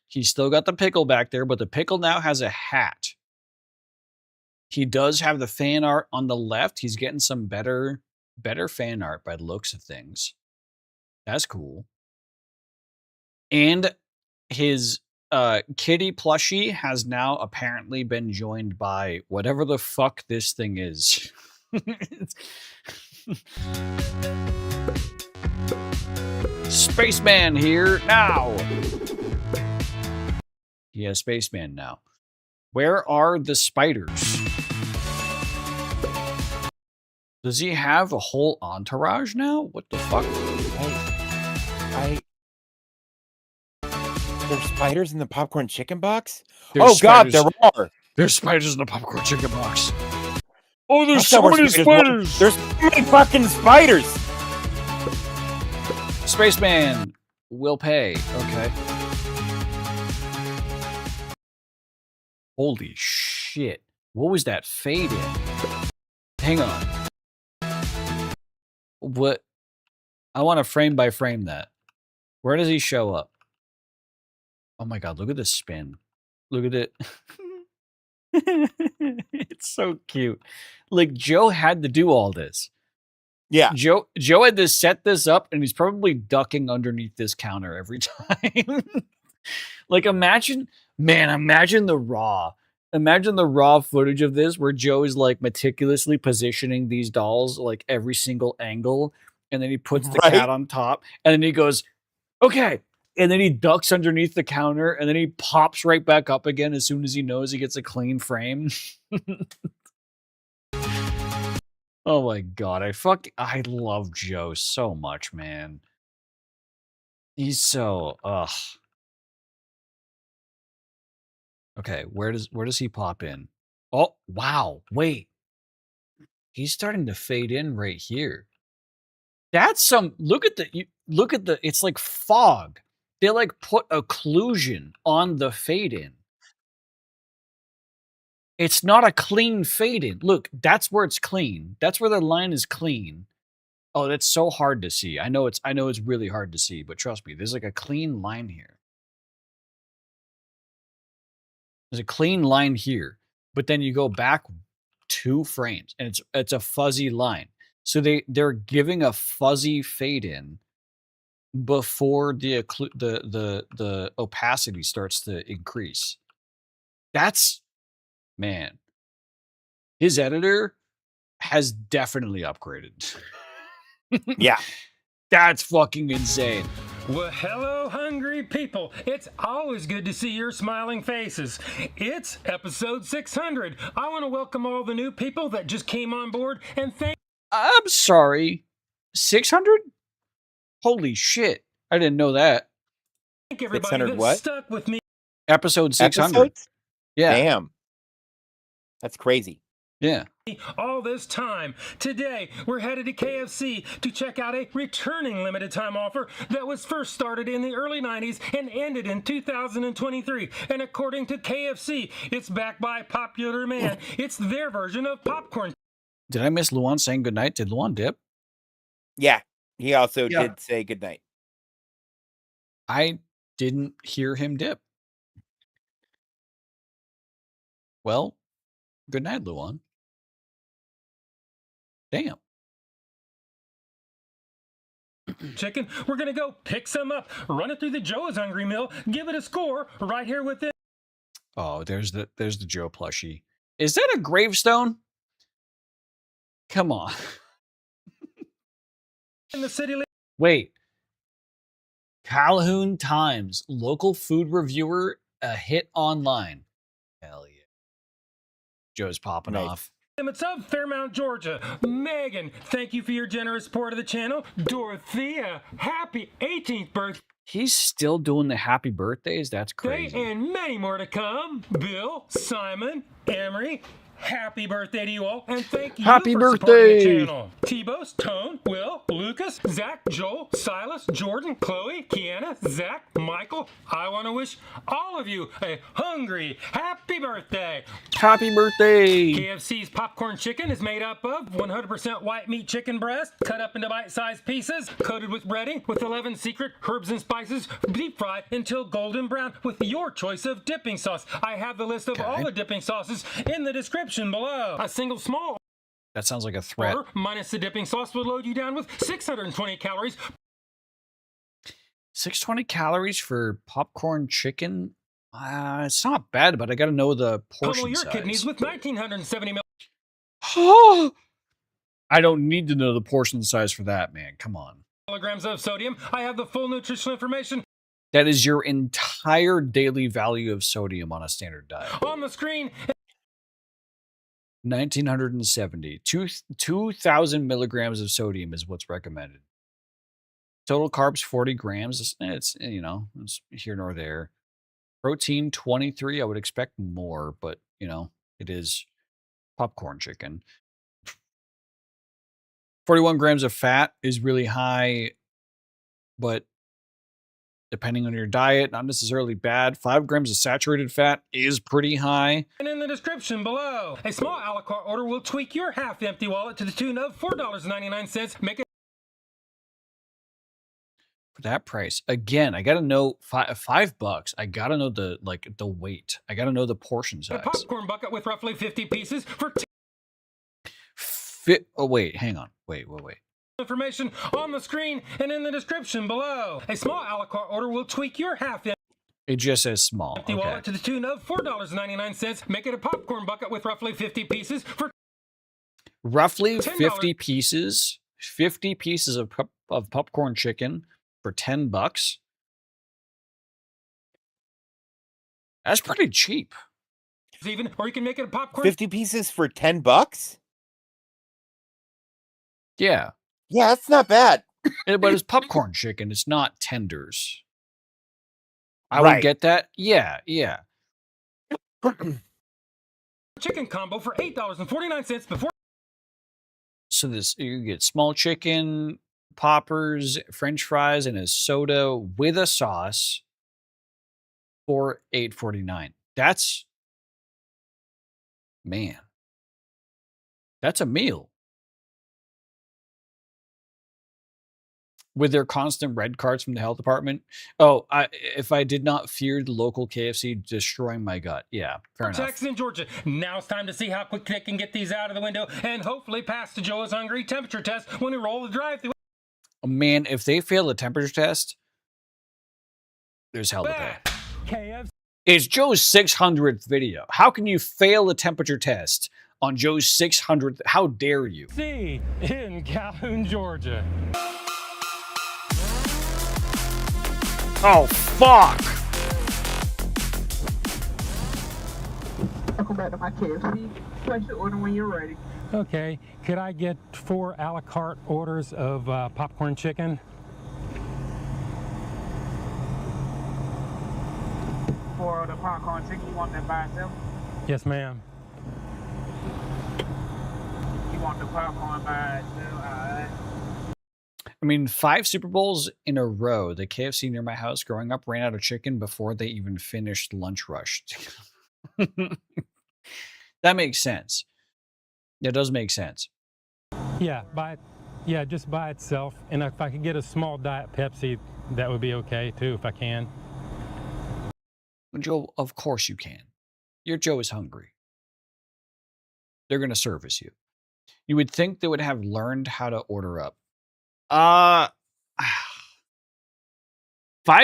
He's still got the pickle back there, but the pickle now has a hat. He does have the fan art on the left. He's getting some better fan art by the looks of things. That's cool. And his kitty plushie has now apparently been joined by whatever the fuck this thing is. Spaceman here now. He has Spaceman now. Where are the spiders? Does he have a whole entourage now? What the fuck? There's spiders in the popcorn chicken box? There's God, spiders. there are. There's spiders in the popcorn chicken box. Oh, there's That's not so where many spiders spiders. There's so many fucking spiders. Spaceman will pay. Okay. Holy shit. What was that fade in? Hang on. What? I want to frame by frame that. Where does he show up? Oh my god, look at this spin. Look at it. It's so cute. Like, Joe had to do all this. Yeah. Joe had to set this up, and he's probably ducking underneath this counter every time. Like, imagine the raw. Imagine the raw footage of this where Joe is like meticulously positioning these dolls like every single angle, and then he puts the Right. cat on top, and then he goes, "Okay." And then he ducks underneath the counter, and then he pops right back up again as soon as he knows he gets a clean frame. Oh my god, I love Joe so much, man. He's so Okay, where does he pop in? Oh, wow. Wait. He's starting to fade in right here. That's some look at the it's like fog. They like put occlusion on the fade in. It's not a clean fade in. Look, that's where it's clean. That's where the line is clean. Oh, that's so hard to see. I know it's really hard to see, but trust me, there's like a clean line here. There's a clean line here, but then you go back 2 frames and it's a fuzzy line. So they're giving a fuzzy fade in before the opacity starts to increase. That's, man. His editor has definitely upgraded. Yeah. That's fucking insane. Well, hello, hungry people. It's always good to see your smiling faces. It's episode 600. I want to welcome all the new people that just came on board and thank I'm sorry. 600? Holy shit. I didn't know that. everybody 600 that what? stuck with me Episode 600. Episodes? Yeah. Damn. That's crazy. Yeah. all this time. Today, we're headed to KFC to check out a returning limited time offer that was first started in the early 90s and ended in 2023. And according to KFC, it's backed by popular demand. It's their version of popcorn. Did I miss Luan saying goodnight? Did Luan dip? Yeah. He also Yeah. did say goodnight. I didn't hear him dip. Well, good night, Luan. Damn. Chicken, we're gonna go pick some up, run it through the Joe is Hungry Mill, give it a score right here within Oh, there's the Joe plushie. Is that a gravestone? Come on. the city. Wait. Calhoun Times, local food reviewer, a hit online. Hell yeah. Joe's popping Nice. off. Limits of Fairmount, Georgia. Megan, thank you for your generous support of the channel. Dorothea, happy 18th birthday. He's still doing the happy birthdays? That's crazy. And many more to come. Bill, Simon, Emery, happy birthday to you all, and thank you Happy for supporting the birthday. channel. T-Bos, Tone, Will, Lucas, Zach, Joel, Silas, Jordan, Chloe, Kiana, Zach, Michael. I want to wish all of you a hungry, happy birthday. Happy birthday. KFC's popcorn chicken is made up of 100% white meat chicken breast, cut up into bite-sized pieces, coated with breading, with 11 secret herbs and spices, deep fried until golden brown with your choice of dipping sauce. I have the list of all the dipping sauces in the description below. A single small That sounds like a threat. order minus the dipping sauce will load you down with 620 calories. 620 calories for popcorn chicken? It's not bad, but I gotta know the Pummel portion your size. kidneys with 1970 I don't need to know the portion size for that, man. Come on. milligrams of sodium. I have the full nutritional information That is your entire daily value of sodium on a standard diet. on the screen. 1970. 2,000 milligrams of sodium is what's recommended. Total carbs 40 grams. It's it's here nor there. Protein 23. I would expect more, but it is popcorn chicken. 41 grams of fat is really high, but depending on your diet, not necessarily bad. 5 grams of saturated fat is pretty high. And in the description below, a small a la carte order will tweak your half-empty wallet to the tune of $4.99. Make it For that price, again, I gotta know $5. I gotta know the weight. I gotta know the portion a size. popcorn bucket with roughly 50 pieces for Oh wait, hang on. Wait. information on the screen and in the description below. A small a la carte order will tweak your half-empty It just says small. Okay. wallet to the tune of $4.99. Make it a popcorn bucket with roughly 50 pieces for Roughly $10. 50 pieces. 50 pieces of popcorn chicken for $10. That's pretty cheap. even, or you can make it a popcorn 50 pieces for $10? Yeah. Yeah, that's not bad. But it's popcorn chicken. It's not tenders. I Right. would get that. Yeah. chicken combo for $8.49 before So you get small chicken, poppers, French fries, and a soda with a sauce for $8.49. That's a meal. with their constant red cards from the health department. Oh, if I did not fear the local KFC destroying my gut. Yeah, fair enough. Texas and Georgia. Now it's time to see how quick they can get these out of the window and hopefully pass the Joe is Hungry temperature test when we roll the drive-through. Man, if they fail the temperature test, there's hell to pay. KFC. It's Joe's 600th video. How can you fail a temperature test on Joe's 600th? How dare you? In Calhoun, Georgia. Oh, fuck! Welcome back to my KFC. Place your order when you're ready. Okay, could I get 4 a la carte orders of popcorn chicken? For the popcorn chicken, you want that by itself? Yes, ma'am. You want the popcorn by itself? Alright. I mean, 5 Super Bowls in a row. The KFC near my house growing up ran out of chicken before they even finished lunch rush. That makes sense. That does make sense. Yeah, just by itself. And if I could get a small Diet Pepsi, that would be okay too, if I can. Joe, of course you can. Your Joe is hungry. They're going to service you. You would think they would have learned how to order up. 5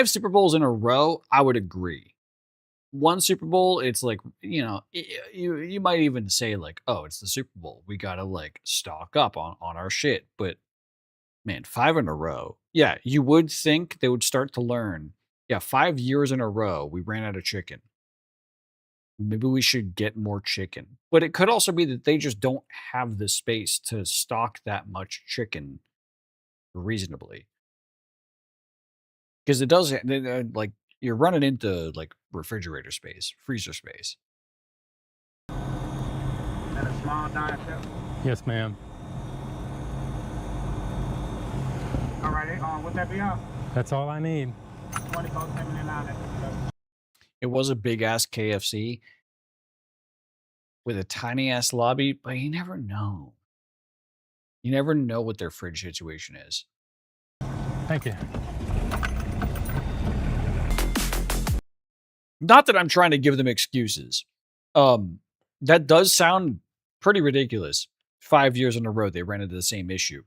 Super Bowls in a row, I would agree. 1 Super Bowl, it's like, you know, you might even say like, oh, it's the Super Bowl. We got to like stock up on our shit. But man, 5 in a row. Yeah, you would think they would start to learn. Yeah, 5 years in a row, we ran out of chicken. Maybe we should get more chicken. But it could also be that they just don't have the space to stock that much chicken reasonably. Because it does, like, you're running into, like, refrigerator space, freezer space. And a small Diet Pepsi. Yes, ma'am. Alright, would that be all? That's all I need. 24.79. It was a big ass KFC with a tiny ass lobby, but you never know. You never know what their fridge situation is. Thank you. Not that I'm trying to give them excuses. That does sound pretty ridiculous. 5 years in a row, they ran into the same issue.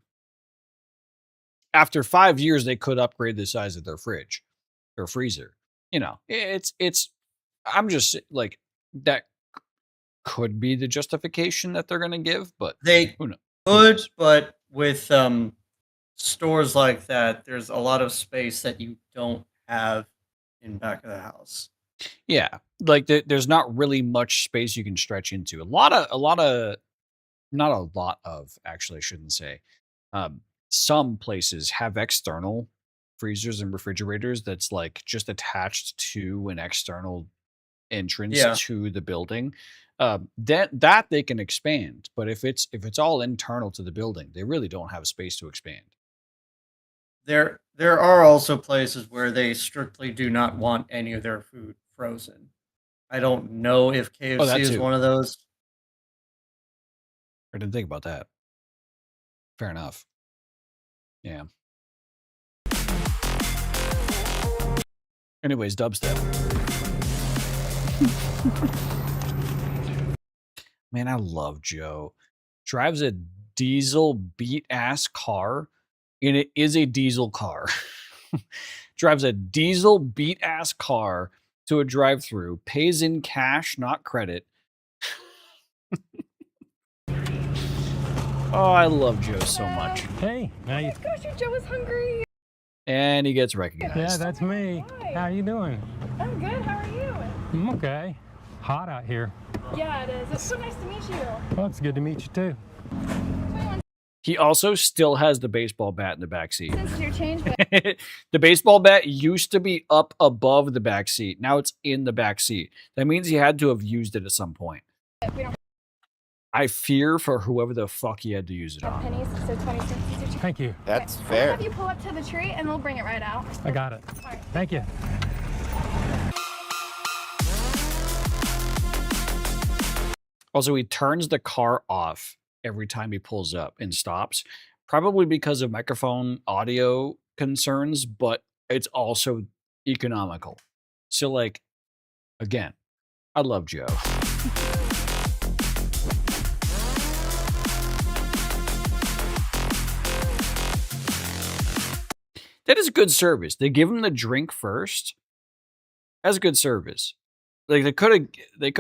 After 5 years, they could upgrade the size of their fridge or freezer. You know, I'm just like, that could be the justification that they're going to give, but They who knows? could, but with stores like that, there's a lot of space that you don't have in back of the house. Yeah, like there's not really much space you can stretch into. Not a lot of, actually, I shouldn't say. Some places have external freezers and refrigerators that's like just attached to an external entrance to the building. That they can expand, but if it's all internal to the building, they really don't have space to expand. There are also places where they strictly do not want any of their food frozen. I don't know if KFC that is too. one of those. I didn't think about that. Fair enough. Yeah. Anyways, dubstep. Man, I love Joe. Drives a diesel beat ass car, and it is a diesel car. Drives a diesel beat ass car to a drive-through, pays in cash, not credit. Oh, I love Joe so much. Hey, now you. Gosh, your Joe is hungry. And he gets recognized. Yeah, that's me. Hi. How you doing? I'm good. How are you? I'm okay. Hot out here. Yeah, it is. It's so nice to meet you. Well, it's good to meet you too. He also still has the baseball bat in the back seat. Since your change, but The baseball bat used to be up above the back seat. Now it's in the back seat. That means he had to have used it at some point. we don't I fear for whoever the fuck he had to use it have on. pennies, so 20 cents is your change. Thank you. That's We'll fair. have you pull up to the tree, and we'll bring it right out. I got it. All right. Thank you. Also, he turns the car off every time he pulls up and stops, probably because of microphone audio concerns, but it's also economical. So, like, again, I love Joe. That is good service. They give him the drink first. That's good service. Like they could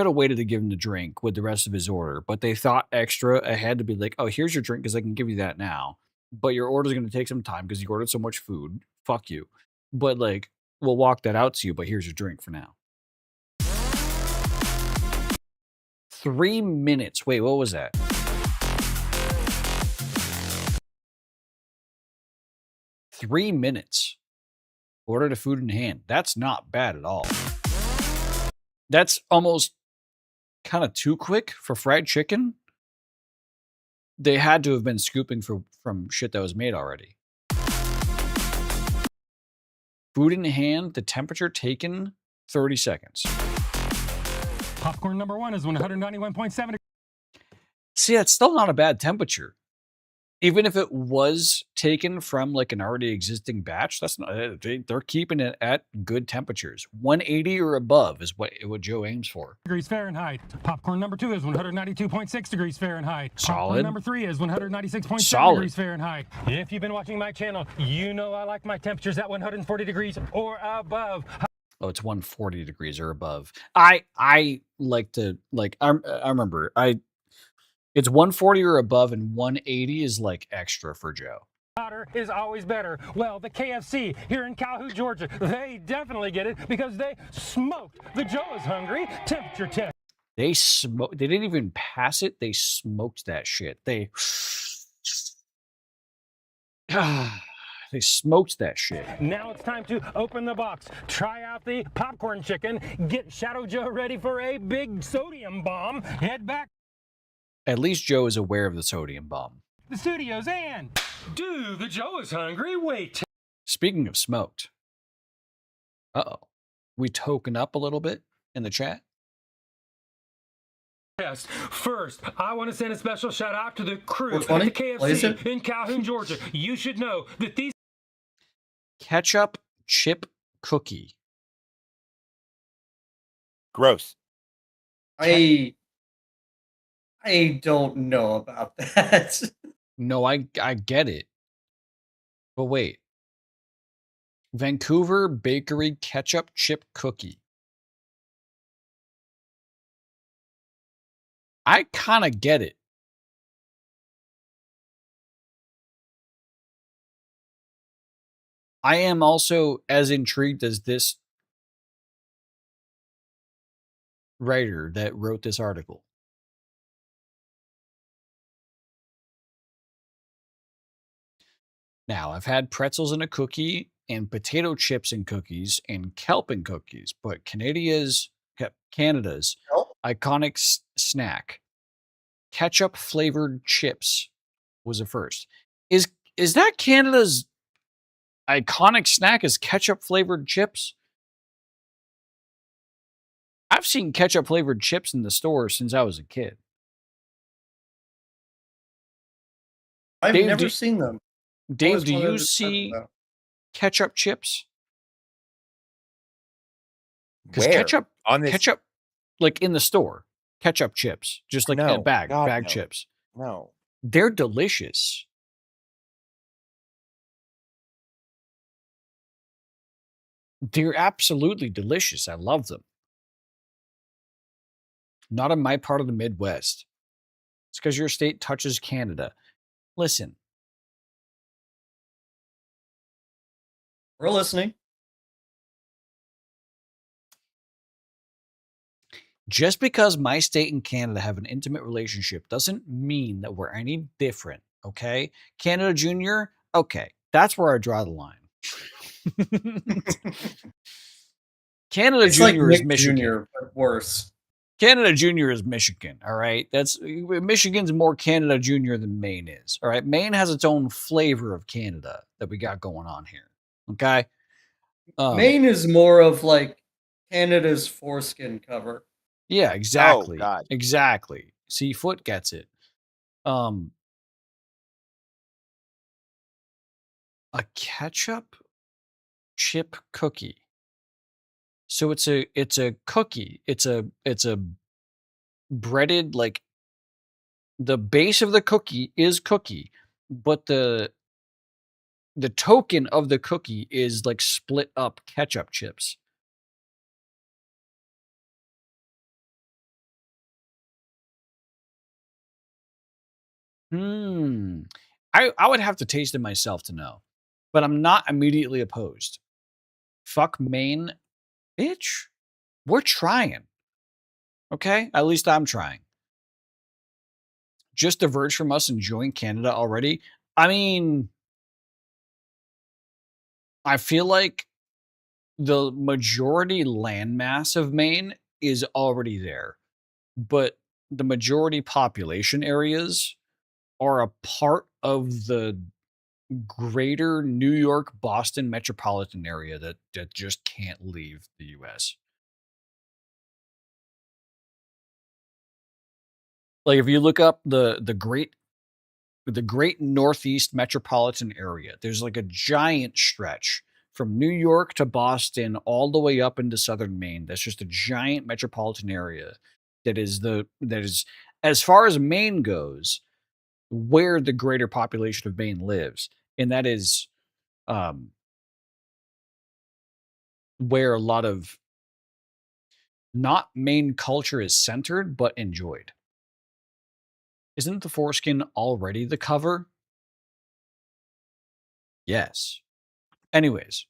have waited to give him the drink with the rest of his order, but they thought extra ahead to be like, "Oh, here's your drink because I can give you that now." But your order's going to take some time because you ordered so much food. Fuck you. But like, we'll walk that out to you. But here's your drink for now. 3 minutes. Wait, what was that? Three minutes. Order the food in hand. That's not bad at all. That's almost kind of too quick for fried chicken. They had to have been scooping from shit that was made already. Food in hand, the temperature taken, 30 seconds. Popcorn number 1 is 191.7. See, that's still not a bad temperature. Even if it was taken from like an already existing batch, that's not. They're keeping it at good temperatures. 180 or above is what Joe aims for. Degrees Fahrenheit. Popcorn number 2 is 192.6 degrees Fahrenheit. Solid. Popcorn number 3 is 196.7 Solid. degrees Fahrenheit. If you've been watching my channel, you know I like my temperatures at 140 degrees or above. Oh, it's 140 degrees or above. I like to like. I remember It's 140 or above, and 180 is like extra for Joe. Hotter is always better. Well, the KFC here in Calhoun, Georgia, they definitely get it because they smoked the Joe is Hungry temperature test. They didn't even pass it. They smoked that shit. They smoked that shit. Now it's time to open the box, try out the popcorn chicken, get Shadow Joe ready for a big sodium bomb, head back At least Joe is aware of the sodium bomb. the studios and do the Joe is Hungry wait Speaking of smoked. Uh-oh. We token up a little bit in the chat. test. First, I want to send a special shout out to the crew at 420? the Blaze KFC it. in Calhoun, Georgia. You should know that these Ketchup chip cookie. Gross. I don't know about that. No, I get it. But wait. Vancouver Bakery ketchup chip cookie. I kind of get it. I am also as intrigued as this writer that wrote this article. Now, I've had pretzels in a cookie and potato chips in cookies and kelp in cookies, but Canada's Kelp? iconic snack, ketchup flavored chips, was a first. Is that Canada's iconic snack? Is ketchup flavored chips? I've seen ketchup flavored chips in the store since I was a kid. I've Dave, never do- seen them. Dave, Always do wanted you to try see them, though. ketchup chips? Because Where? ketchup, On this? ketchup, like in the store, ketchup chips, just like No, a bag God, no. chips. No. They're delicious. They're absolutely delicious. I love them. Not in my part of the Midwest. It's because your state touches Canada. Listen, We're listening. just because my state and Canada have an intimate relationship doesn't mean that we're any different, okay? Canada Junior, okay, that's where I draw the line. Canada It's like Junior is Nick Michigan. Jr., but worse. Canada Junior is Michigan, all right? Michigan's more Canada Junior than Maine is, all right? Maine has its own flavor of Canada that we got going on here, okay? Maine is more of like Canada's foreskin cover. Yeah, exactly. God. Exactly. See, Foot gets it. A ketchup chip cookie. So it's a cookie. It's a breaded, like, the base of the cookie is cookie, but the token of the cookie is like split up ketchup chips. Hmm. I would have to taste it myself to know, but I'm not immediately opposed. Fuck Maine, bitch. We're trying. Okay? At least I'm trying. Just diverge from us enjoying Canada already. I mean, I feel like the majority landmass of Maine is already there, but the majority population areas are a part of the greater New York, Boston metropolitan area that just can't leave the US. Like, if you look up the great Northeast metropolitan area, there's like a giant stretch from New York to Boston all the way up into southern Maine. That's just a giant metropolitan area that is as far as Maine goes, where the greater population of Maine lives. And that is where a lot of not Maine culture is centered, but enjoyed. Isn't the foreskin already the cover? Yes. Anyways,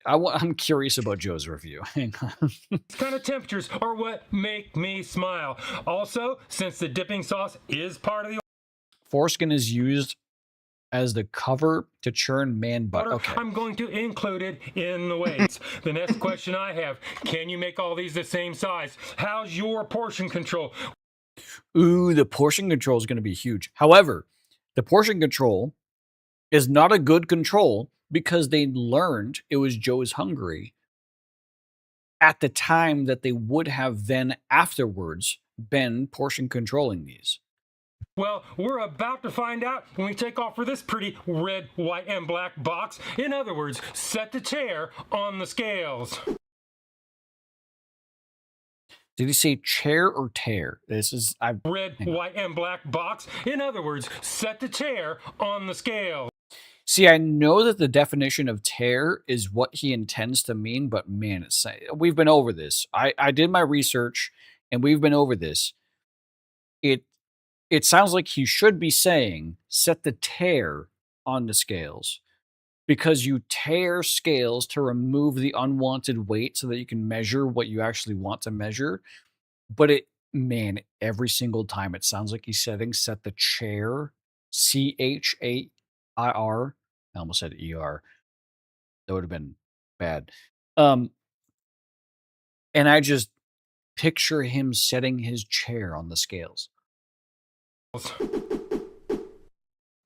I'm curious about Joe's review. Hang on. These kind of temperatures are what make me smile. Also, since the dipping sauce is part of the Foreskin is used as the cover to churn man butt. order, Okay. I'm going to include it in the weights. The next question I have, can you make all these the same size? How's your portion control? Ooh, the portion control is going to be huge. However, the portion control is not a good control because they learned it was Joe's Hungry at the time that they would have then afterwards been portion controlling these. Well, we're about to find out when we take off for this pretty red, white, and black box. In other words, set the chair on the scales. Did he say chair or tear? Red, white, and black box. In other words, set the chair on the scales. See, I know that the definition of tear is what he intends to mean, but man, we've been over this. I did my research, and we've been over this. It sounds like he should be saying set the tear on the scales, because you tear scales to remove the unwanted weight so that you can measure what you actually want to measure. But every single time it sounds like he's setting set the chair, CHAIR. I almost said ER. That would have been bad. And I just picture him setting his chair on the scales.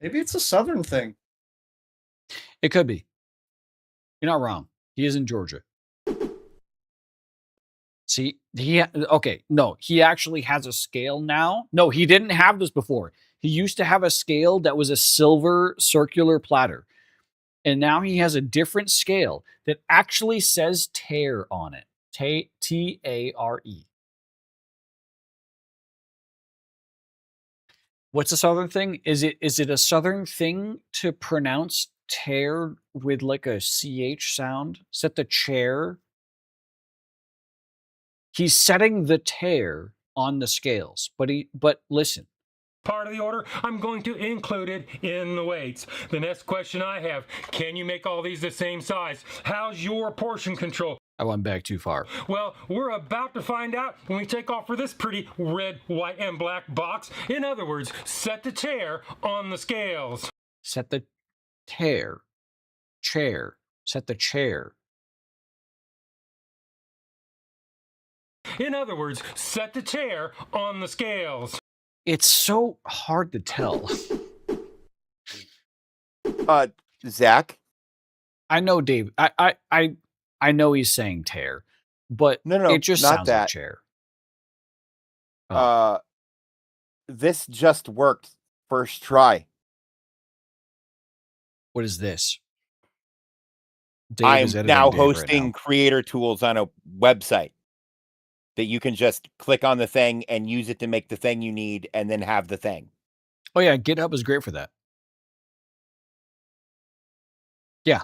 Maybe it's a southern thing. It could be. You're not wrong. He is in Georgia. See, he actually has a scale now. No, he didn't have this before. He used to have a scale that was a silver circular platter. And now he has a different scale that actually says tear on it. Tare. What's a southern thing? Is it a southern thing to pronounce tear with like a CH sound? Set the chair. He's setting the tear on the scales, but listen. Part of the order, I'm going to include it in the weights. The next question I have, can you make all these the same size? How's your portion control? I went back too far. Well, we're about to find out when we take off for this pretty red, white, and black box. In other words, set the chair on the scales. Set the chair. Set the chair. In other words, set the chair on the scales. It's so hard to tell. Zach? I know, Dave. I know he's saying tear, but No, it just not sounds that. like chair. This just worked first try. What is this? Dave is I'm editing now Dave right hosting now. creator tools on a website that you can just click on the thing and use it to make the thing you need and then have the thing. Oh yeah, GitHub is great for that. Yeah.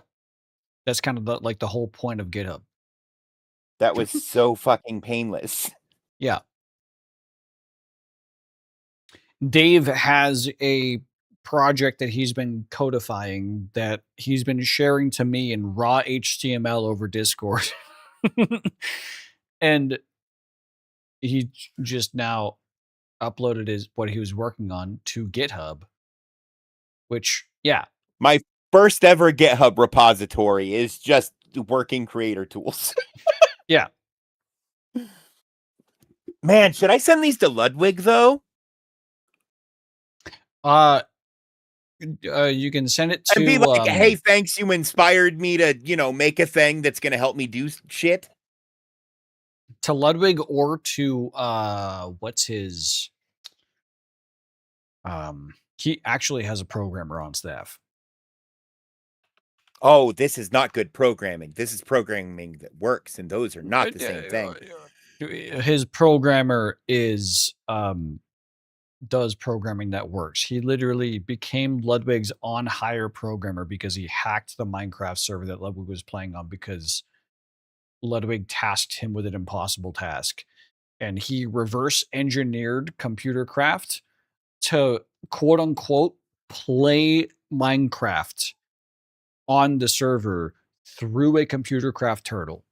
That's kind of like the whole point of GitHub. That was so fucking painless. Yeah. Dave has a project that he's been codifying that he's been sharing to me in raw HTML over Discord. And he just now uploaded what he was working on to GitHub, which, yeah. My first ever GitHub repository is just working creator tools. Yeah. Man, should I send these to Ludwig though? You can send it to And be like, hey, thanks, you inspired me to, make a thing that's going to help me do shit. To Ludwig or to what's his he actually has a programmer on staff. Oh, this is not good programming. This is programming that works, and those are not the same thing. His programmer is does programming that works. He literally became Ludwig's on hire programmer because he hacked the Minecraft server that Ludwig was playing on because Ludwig tasked him with an impossible task. And he reverse engineered Computercraft to quote unquote play Minecraft on the server through a Computercraft turtle.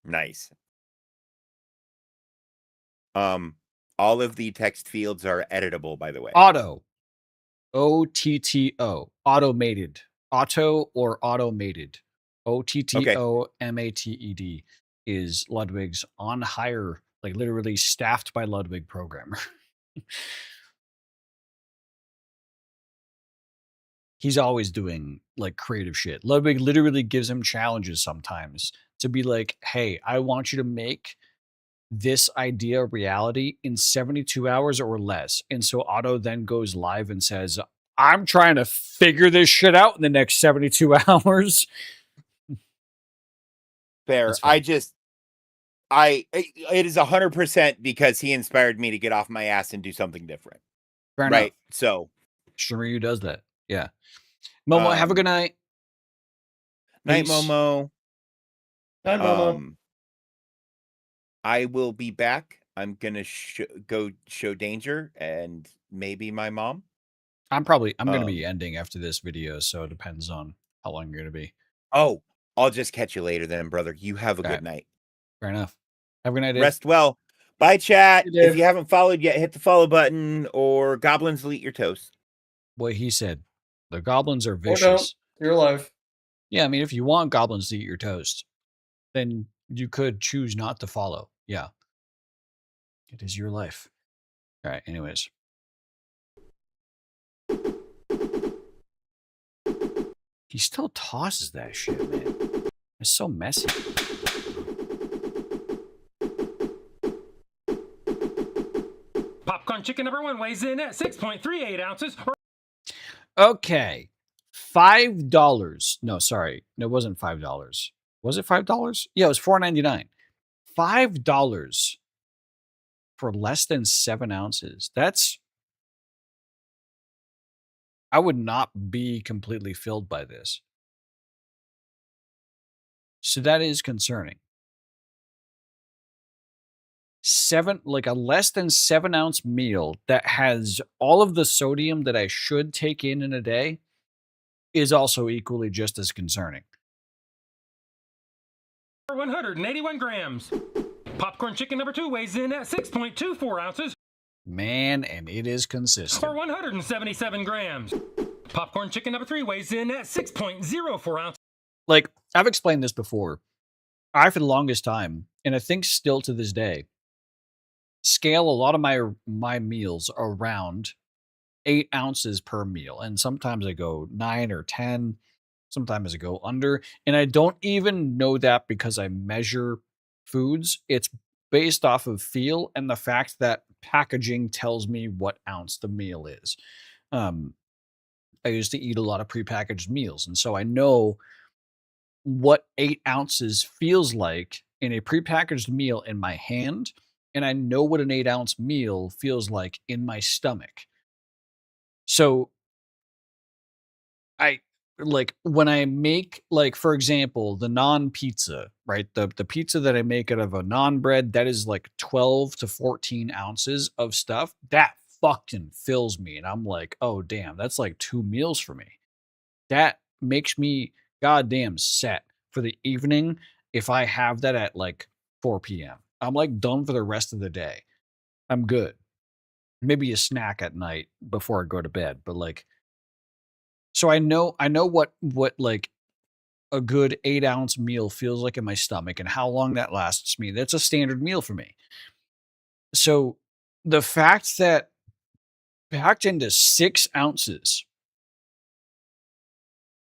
Nice. All of the text fields are editable, by the way. Auto. OTTO. Automated. Auto or automated. OTTOMATED is Ludwig's on hire, like literally staffed by Ludwig programmer. He's always doing like creative shit. Ludwig literally gives him challenges sometimes to be like, hey, I want you to make this idea reality in 72 hours or less. And so Otto then goes live and says, I'm trying to figure this shit out in the next 72 hours. Fair. It is 100% because he inspired me to get off my ass and do something different. Fair right. enough. So Shiryu does that. Yeah. Momo, have a good night. Night, Peace. Momo. Hi, Momo. I will be back. I'm gonna go show Danger and maybe my mom. I'm going to be ending after this video, so it depends on how long you're going to be. Oh, I'll just catch you later then, brother. You have a good night. Fair enough. Have a good night, Dave. Rest well. Bye, chat. Hey, Dave. If you haven't followed yet, hit the follow button or goblins will eat your toast. What he said. The goblins are Or vicious. don't. Your life. Yeah, I mean, if you want goblins to eat your toast, then you could choose not to follow. Yeah. It is your life. All right, anyways. He still tosses that shit, man. It's so messy. Popcorn chicken number 1 weighs in at 6.38 ounces. Okay. $5. No, sorry. No, it wasn't $5. Was it $5? Yeah, it was $4.99. $5 for less than 7 ounces. I would not be completely filled by this. So that is concerning. A less than 7 ounce meal that has all of the sodium that I should take in a day is also equally just as concerning. 181 grams. Popcorn chicken number 2 weighs in at 6.24 ounces. Man, and it is consistent. Or 177 grams. Popcorn chicken number 3 weighs in at 6.04 ounces. Like, I've explained this before. I, for the longest time, and I think still to this day, scale a lot of my meals around 8 ounces per meal. And sometimes I go 9 or 10. Sometimes I go under. And I don't even know that because I measure foods. It's based off of feel and the fact that packaging tells me what ounce the meal is. I used to eat a lot of prepackaged meals, and so I know what 8 ounces feels like in a prepackaged meal in my hand, and I know what an 8-ounce meal feels like in my stomach. So I like when I make, like, for example, the non pizza, right? The pizza that I make out of a non bread, that is like 12 to 14 ounces of stuff. That fucking fills me. And I'm like, oh damn, that's like 2 meals for me. That makes me goddamn set for the evening if I have that at like 4 p.m. I'm like done for the rest of the day. I'm good. Maybe a snack at night before I go to bed, but like, so I know what like a good 8-ounce meal feels like in my stomach and how long that lasts me. That's a standard meal for me. So the fact that packed into 6 ounces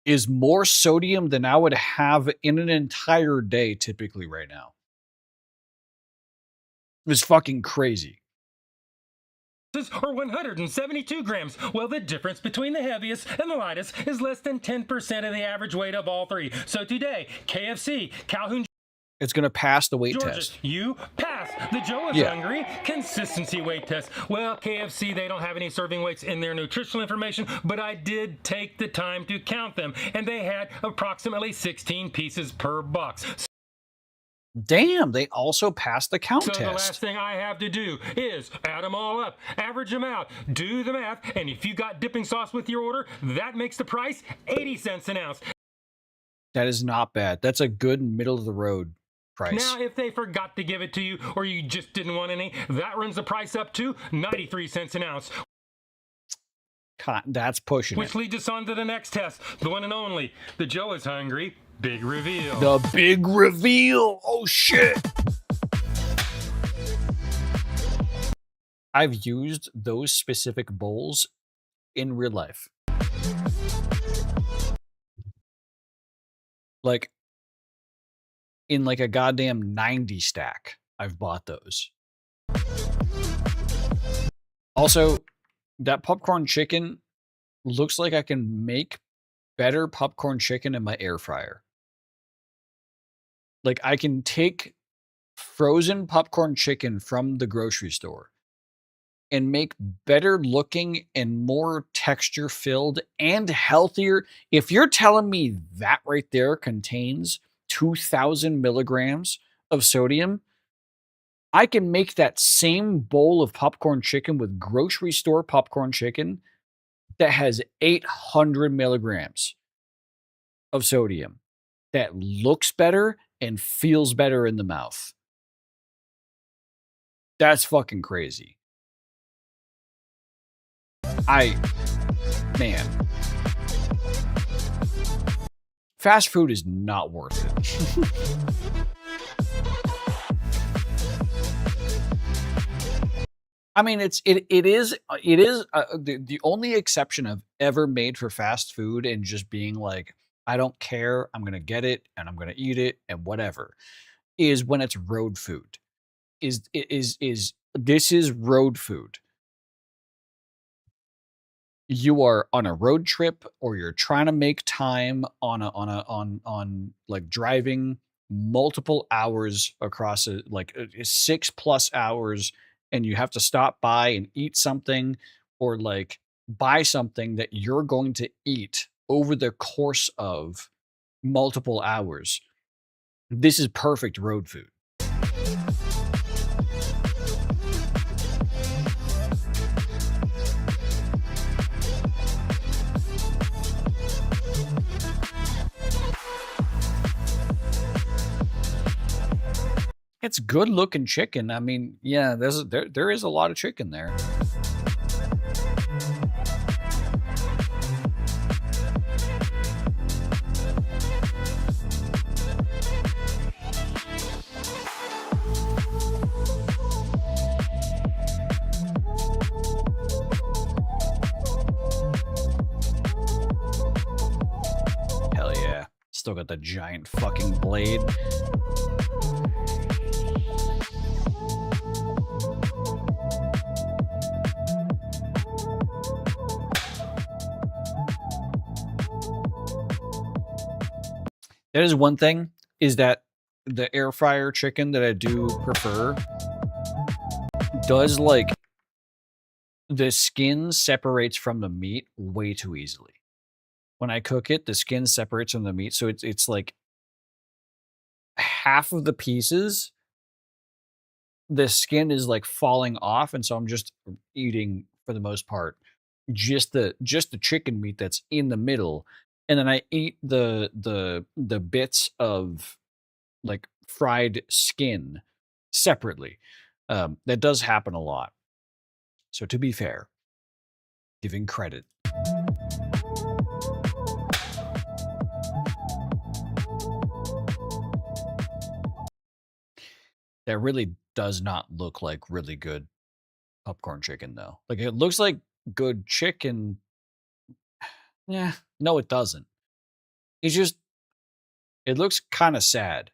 is more sodium than I would have in an entire day typically right now. It's fucking crazy. Or 172 grams. Well, the difference between the heaviest and the lightest is less than 10% of the average weight of all three. So today, KFC, Calhoun, It's going to pass the weight Georgia, test. you pass the Joe is Yeah. Hungry consistency weight test. Well, KFC, they don't have any serving weights in their nutritional information, but I did take the time to count them, and they had approximately 16 pieces per box. Damn, they also passed the count So the test. last thing I have to do is add them all up, average them out, do the math, and if you got dipping sauce with your order, that makes the price 80 cents an ounce. That is not bad. That's a good middle of the road price. Now, if they forgot to give it to you or you just didn't want any, that runs the price up to 93 cents an ounce. That's pushing Which it. leads us on to the next test, the one and only, the Joe is Hungry Big Reveal. The big reveal. Oh shit. I've used those specific bowls in real life. Like in like a goddamn 90 stack. I've bought those. Also, that popcorn chicken looks like I can make better popcorn chicken in my air fryer. Like I can take frozen popcorn chicken from the grocery store and make better looking and more texture filled and healthier. If you're telling me that right there contains 2,000 milligrams of sodium, I can make that same bowl of popcorn chicken with grocery store popcorn chicken that has 800 milligrams of sodium that looks better and feels better in the mouth. That's fucking crazy. Man. Fast food is not worth it. I mean, it is the only exception I've ever made for fast food and just being like, I don't care, I'm gonna get it and I'm gonna eat it and whatever, is when it's road food. This is road food. You are on a road trip or you're trying to make time on like driving multiple hours across 6+ hours, and you have to stop by and eat something or like buy something that you're going to eat over the course of multiple hours. This is perfect road food. It's good looking chicken. I mean, yeah, there is a lot of chicken there. Hell yeah. Still got the giant fucking blade. That is one thing, is that the air fryer chicken that I do prefer does like the skin separates from the meat way too easily. When I cook it, the skin separates from the meat, so it's like half of the pieces, the skin is like falling off, and so I'm just eating for the most part just the chicken meat that's in the middle, and then I eat the bits of like fried skin separately. That does happen a lot. So to be fair, giving credit. That really does not look like really good popcorn chicken though. Like it looks like good chicken. Yeah, no, it doesn't. It's just it looks kind of sad.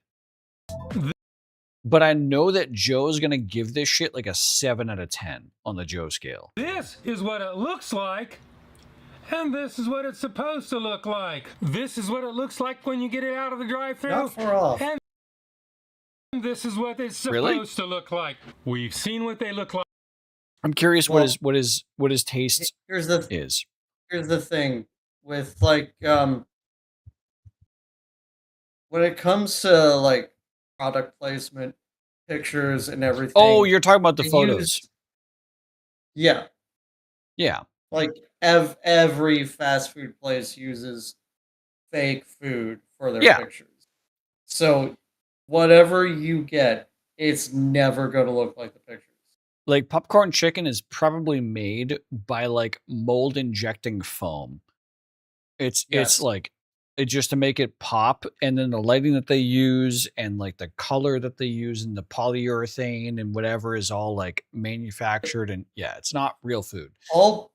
But I know that Joe's gonna give this shit like a 7 out of 10 on the Joe scale. This is what it looks like, and this is what it's supposed to look like. This is what it looks like when you get it out of the drive-thru. Not far off. And this is what it's supposed Really? to look like. We've seen what they look like. I'm curious Well, what his taste Here's the is. here's the thing with like when it comes to like product placement, pictures, and everything. Oh, you're talking about the they photos. use- yeah, Yeah. like every fast food place uses fake food for their Yeah. pictures. So whatever you get, it's never going to look like the pictures. Like popcorn chicken is probably made by like mold injecting foam. It's Yes. like it just to make it pop, and then the lighting that they use and like the color that they use and the polyurethane and whatever is all like manufactured, and yeah, it's not real food. All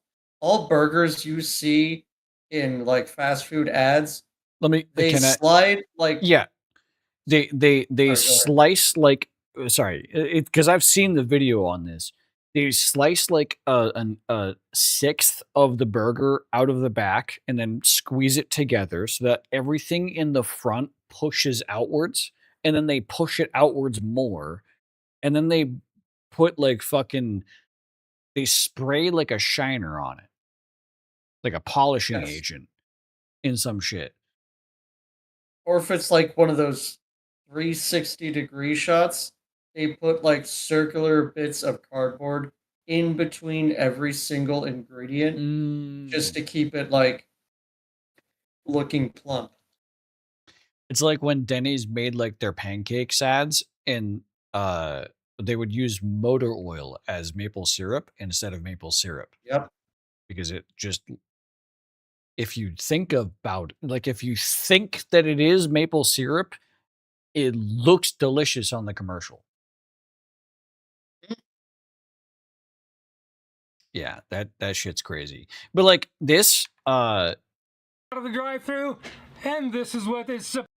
burgers you see in like fast food ads, Let me they can I slide like yeah. They Sorry, go ahead. slice like sorry, because I've seen the video on this. They slice like a sixth of the burger out of the back and then squeeze it together so that everything in the front pushes outwards, and then they push it outwards more, and then they put like fucking they spray like a shiner on it, like a polishing Yes. agent in some shit. or if it's like one of those 360-degree shots, they put like circular bits of cardboard in between every single ingredient just Mm. to keep it like looking plump. It's like when Denny's made like their pancakes ads, and they would use motor oil as maple syrup instead of maple syrup, Yep. because it just if you think about like if you think that it is maple syrup, it looks delicious on the commercial. Yeah, that shit's crazy. But like this Out of the drive-thru, and this is what it's supposed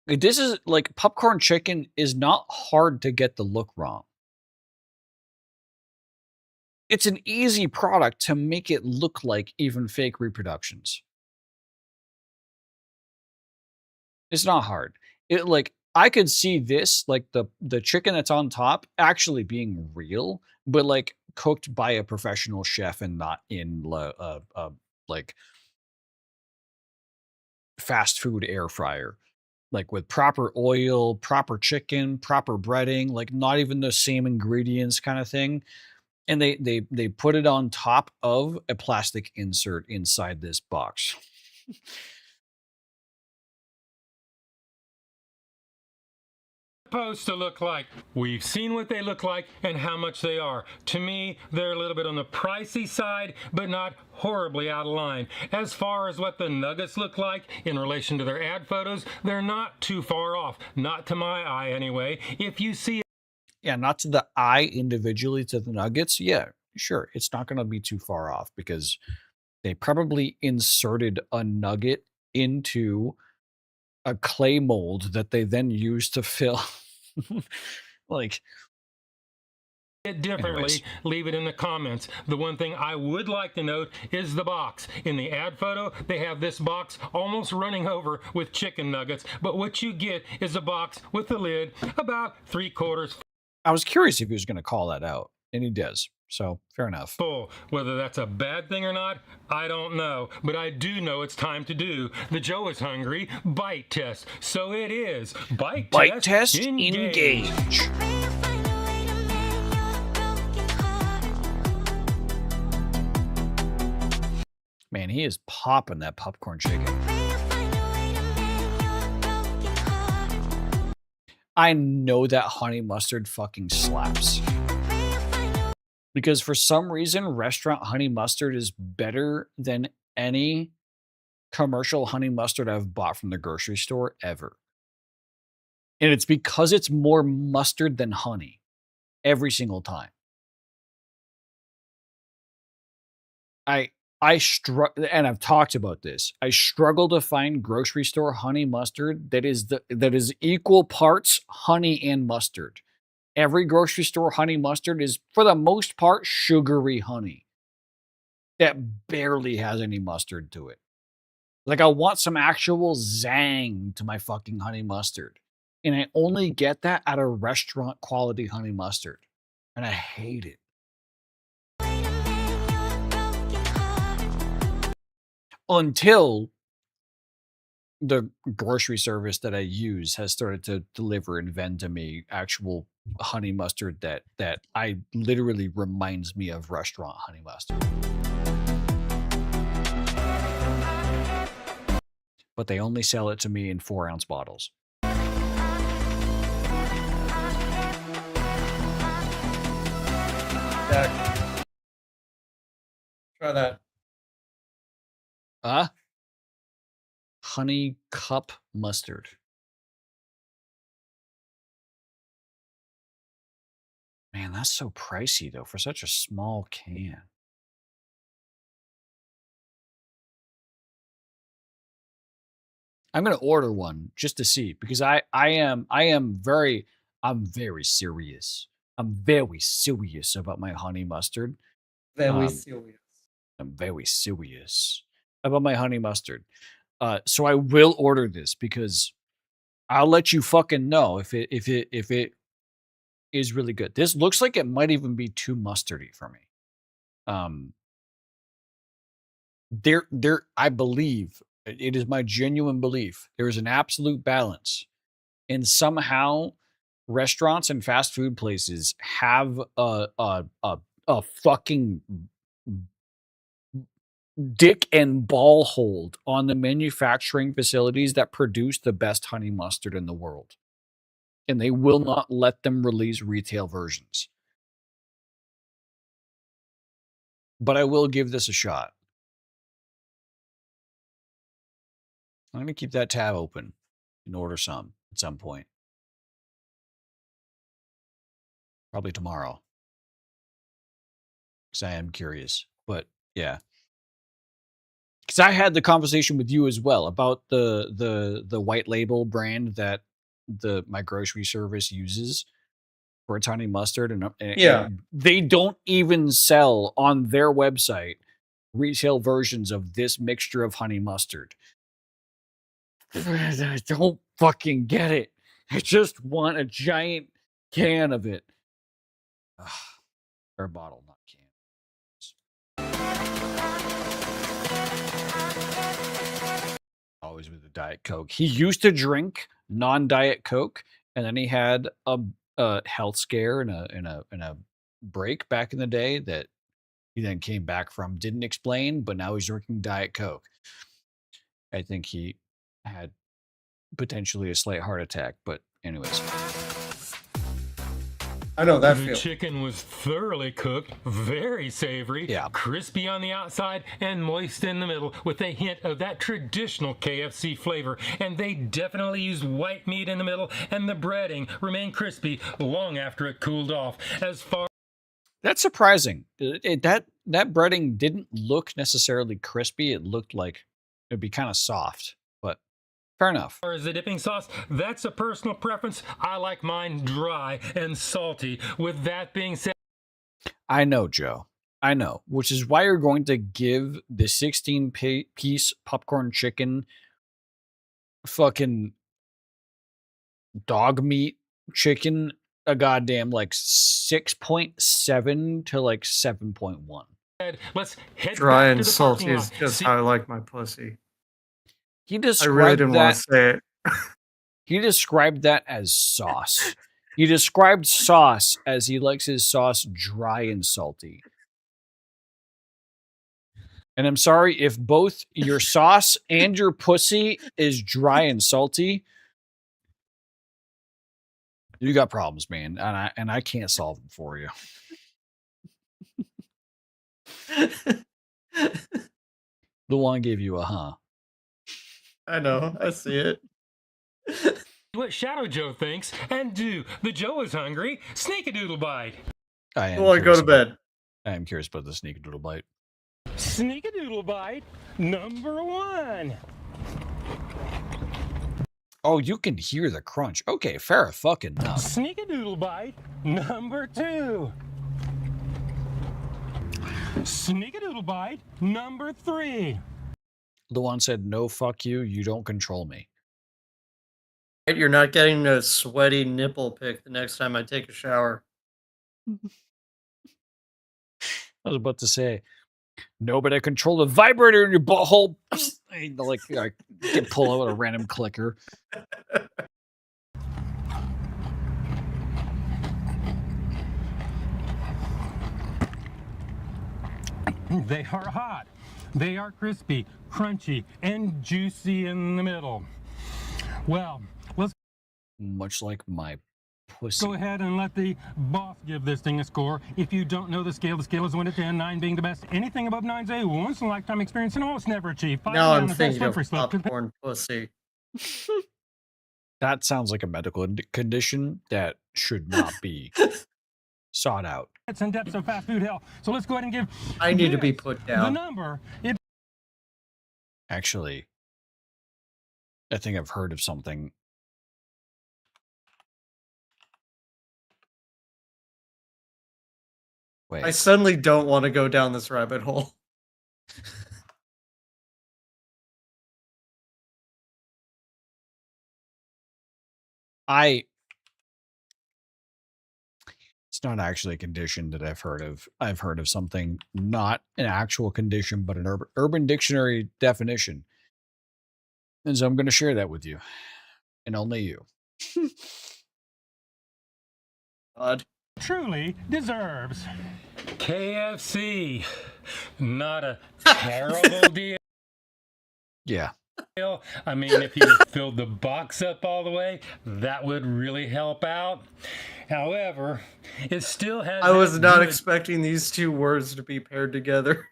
this is like popcorn chicken is not hard to get the look wrong. It's an easy product to make it look like even fake reproductions. It's not hard. It like I could see this like the chicken that's on top actually being real, but like cooked by a professional chef and not in like fast food air fryer, like with proper oil, proper chicken, proper breading, like not even the same ingredients kind of thing. And they put it on top of a plastic insert inside this box. to look like. We've seen what they look like and how much they are. To me, they're a little bit on the pricey side, but not horribly out of line. As far as what the nuggets look like in relation to their ad photos, they're not too far off. Not to my eye, anyway. If you see Yeah, not to the eye individually to the nuggets. Yeah, sure. It's not going to be too far off because they probably inserted a nugget into a clay mold that they then used to fill. Like, it differently, Anyways. leave it in the comments. The one thing I would like to note is the box. In the ad photo, they have this box almost running over with chicken nuggets, but what you get is a box with the lid about 3/4 I was curious if he was going to call that out, and he does. So fair enough. full. Whether that's a bad thing or not, I don't know. But I do know it's time to do the Joe is Hungry bite test. So it is. Bite test, engage. Man, he is popping that popcorn chicken. I know that honey mustard fucking slaps. Because for some reason, restaurant honey mustard is better than any commercial honey mustard I've bought from the grocery store ever. And it's because it's more mustard than honey every single time. I struggle, and I've talked about this. I struggle to find grocery store honey mustard that is equal parts honey and mustard. Every grocery store honey mustard is, for the most part, sugary honey that barely has any mustard to it. Like, I want some actual zang to my fucking honey mustard, and I only get that at a restaurant quality honey mustard, and I hate it. Until the grocery service that I use has started to deliver and vend to me actual honey mustard that I literally reminds me of restaurant honey mustard. But they only sell it to me in 4-ounce bottles. Jack. Try that. Honey cup mustard. Man, that's so pricey though for such a small can. I'm gonna order one just to see because I'm very serious. I'm very serious about my honey mustard. Very serious. I'm very serious about my honey mustard. So I will order this because I'll let you fucking know if it is really good. This looks like it might even be too mustardy for me. I believe it is my genuine belief there is an absolute balance, and somehow restaurants and fast food places have a fucking dick and ball hold on the manufacturing facilities that produce the best honey mustard in the world. And they will not let them release retail versions. But I will give this a shot. I'm going to keep that tab open and order some at some point. Probably tomorrow. Because I am curious. But yeah. Because I had the conversation with you as well about the white label brand that my grocery service uses for its honey mustard, and they don't even sell on their website retail versions of this mixture of honey mustard. I don't fucking get it. I just want a giant can of it. Or a bottle, not can. Always with the Diet Coke. He used to drink non-Diet Coke, and then he had a health scare and a break back in the day that he then came back from. Didn't explain, but now he's drinking Diet Coke. I think he had potentially a slight heart attack, but anyways. I know that The feeling. chicken was thoroughly cooked, very savory, crispy on the outside and moist in the middle with a hint of that traditional KFC flavor. And they definitely used white meat in the middle, and the breading remained crispy long after it cooled off. That's surprising. That breading didn't look necessarily crispy. It looked like it'd be kind of soft, but fair enough. As far as the dipping sauce, that's a personal preference. I like mine dry and salty. With that being said, I know, Joe. I know, which is why you're going to give the 16-piece popcorn chicken fucking dog meat chicken a goddamn like 6.7 to like 7.1. Let's head Dry back and to the salty parking is lot. just See- how I like my pussy. He I really described didn't want that. to say it. He described that as sauce. He described sauce as he likes his sauce dry and salty. And I'm sorry if both your sauce and your pussy is dry and salty. You got problems, man, and I can't solve them for you. The one gave you a huh. I know. I see it. what Shadow Joe thinks, and do. The Joe is hungry. Sneak a doodle bite. I am Well, I go curious to about- bed. I am curious about the sneakadoodle bite. Sneak a doodle bite number 1. Oh, you can hear the crunch. Okay, fair fucking enough. Sneak a doodle bite number 2. Sneak a doodle bite number 3. The one said, "No, fuck you. You don't control me." You're not getting a sweaty nipple pick the next time I take a shower. I was about to say, no, but I control the vibrator in your butthole. Like, I can pull out a random clicker. They are hot. They are crispy, crunchy, and juicy in the middle. Well, let's Much like my pussy. go ahead and let the boss give this thing a score. If you don't know the scale is 1 to 10, 9 being the best. Anything above 9 is a once-in-a-lifetime experience and almost never achieved. 5 Now down I'm is thinking best of for slip. popcorn pussy. That sounds like a medical condition that should not be sought out. It's in depths of fast food hell. So let's go ahead and give I need to be this put the down. number. It Actually, I think I've heard of something. Wait. I suddenly don't want to go down this rabbit hole. It's not actually a condition that I've heard of. I've heard of something, not an actual condition, but an urban dictionary definition. And so I'm going to share that with you. And only you. God. truly deserves. KFC. Not a terrible deal. Yeah. I mean, if you filled the box up all the way, that would really help out. However, it still has. I was that not good expecting these two words to be paired together.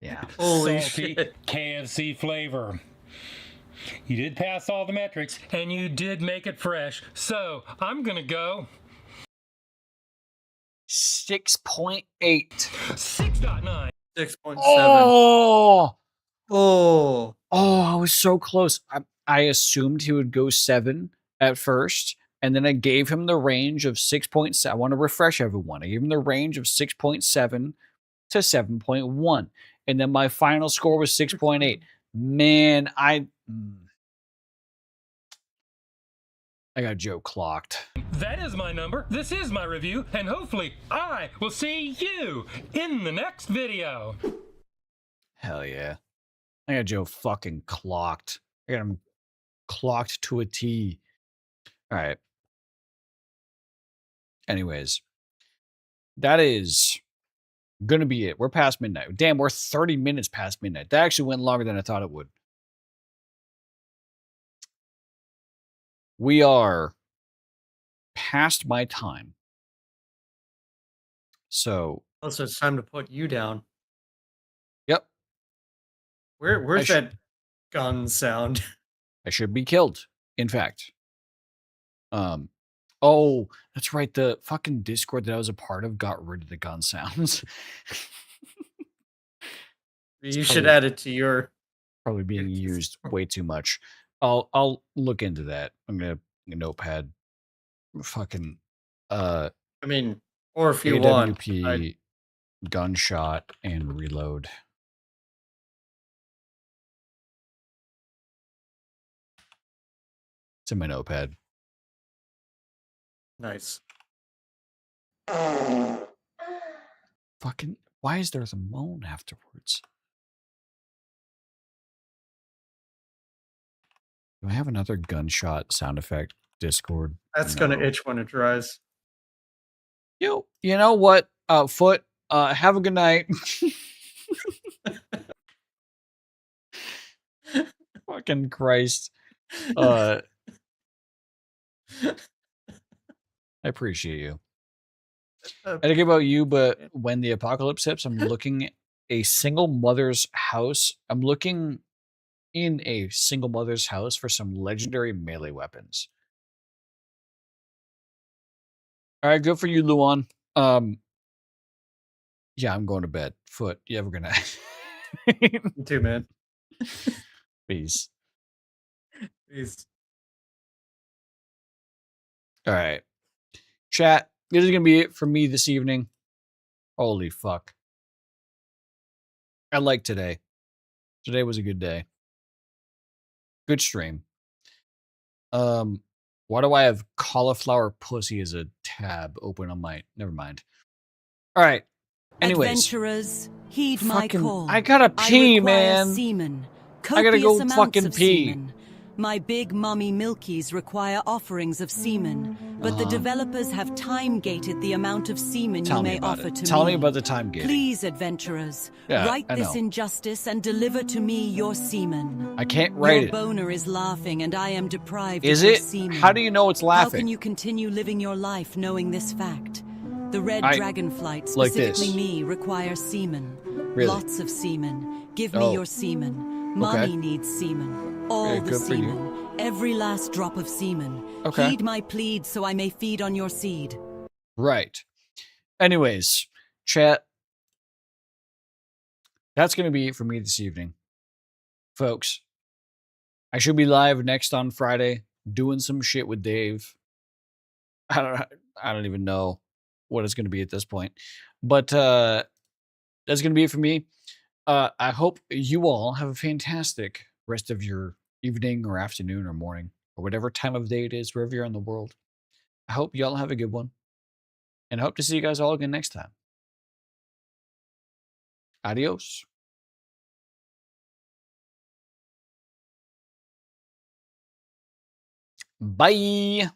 Yeah. Holy salty shit. KFC flavor. You did pass all the metrics, and you did make it fresh. So I'm gonna go 6.8. 6.9. 6.7. Oh! Oh. Oh, I was so close. I assumed he would go 7 at first, and then I gave him the range of 6.7. I want to refresh everyone. I gave him the range of 6.7 to 7.1. And then my final score was 6.8. Man, I got Joe clocked. That is my number. This is my review, and hopefully I will see you in the next video. Hell yeah. I got Joe fucking clocked. I got him clocked to a T. All right. Anyways, that is going to be it. We're past midnight. Damn, we're 30 minutes past midnight. That actually went longer than I thought it would. We are past my time. So, Also, it's time to put you down. yep, Where's sh- that gun sound? I should be killed. In fact. Oh, that's right. The fucking Discord that I was a part of got rid of the gun sounds. You should probably- add it to your. Probably being used way too much. I'll look into that. I'm gonna notepad fucking I mean, or if you want, AWP gunshot and reload. It's in my notepad. nice. Fucking, why is there a moan afterwards? Do I have another gunshot sound effect? Discord. That's gonna No. itch when it dries. You know what? Foot. Have a good night. Fucking Christ. I appreciate you. I don't know about you, but when the apocalypse hits, I'm looking a single mother's house. I'm looking in a single mother's house for some legendary melee weapons. All right, good for you, Luan. Yeah, I'm going to bed. Foot, you have a good night. You too, man. Peace. Peace. All right. Chat, this is going to be it for me this evening. Holy fuck. I like today. Today was a good day. Good stream. Why do I have cauliflower pussy as a tab open on my... Never mind. All right. Anyways. Adventurers, heed my call. I gotta pee, I require man. Semen. I gotta go Copious amounts fucking of pee. Semen. My big mummy milkies require offerings of semen, but the developers have time-gated the amount of semen Tell you me may about offer it. to Tell me. me about the time gating. Please, adventurers, Yeah, write I this know. injustice and deliver to me your semen. I can't write Your it. boner is laughing and I am deprived Is of your it? semen. How do you know it's How laughing? can you continue living your life knowing this fact? The red dragonflight, like specifically this. me, requires semen. Really? Lots of semen. Give me Oh. your semen. Mummy needs semen. All Yeah, the good for you. semen. Every last drop of semen. Okay. Heed my plead so I may feed on your seed. Right. Anyways, chat. That's going to be it for me this evening. Folks, I should be live next on Friday doing some shit with Dave. I don't even know what it's going to be at this point. But that's going to be it for me. I hope you all have a fantastic rest of your evening or afternoon or morning or whatever time of day it is, wherever you're in the world. I hope you all have a good one. And I hope to see you guys all again next time. Adios. Bye.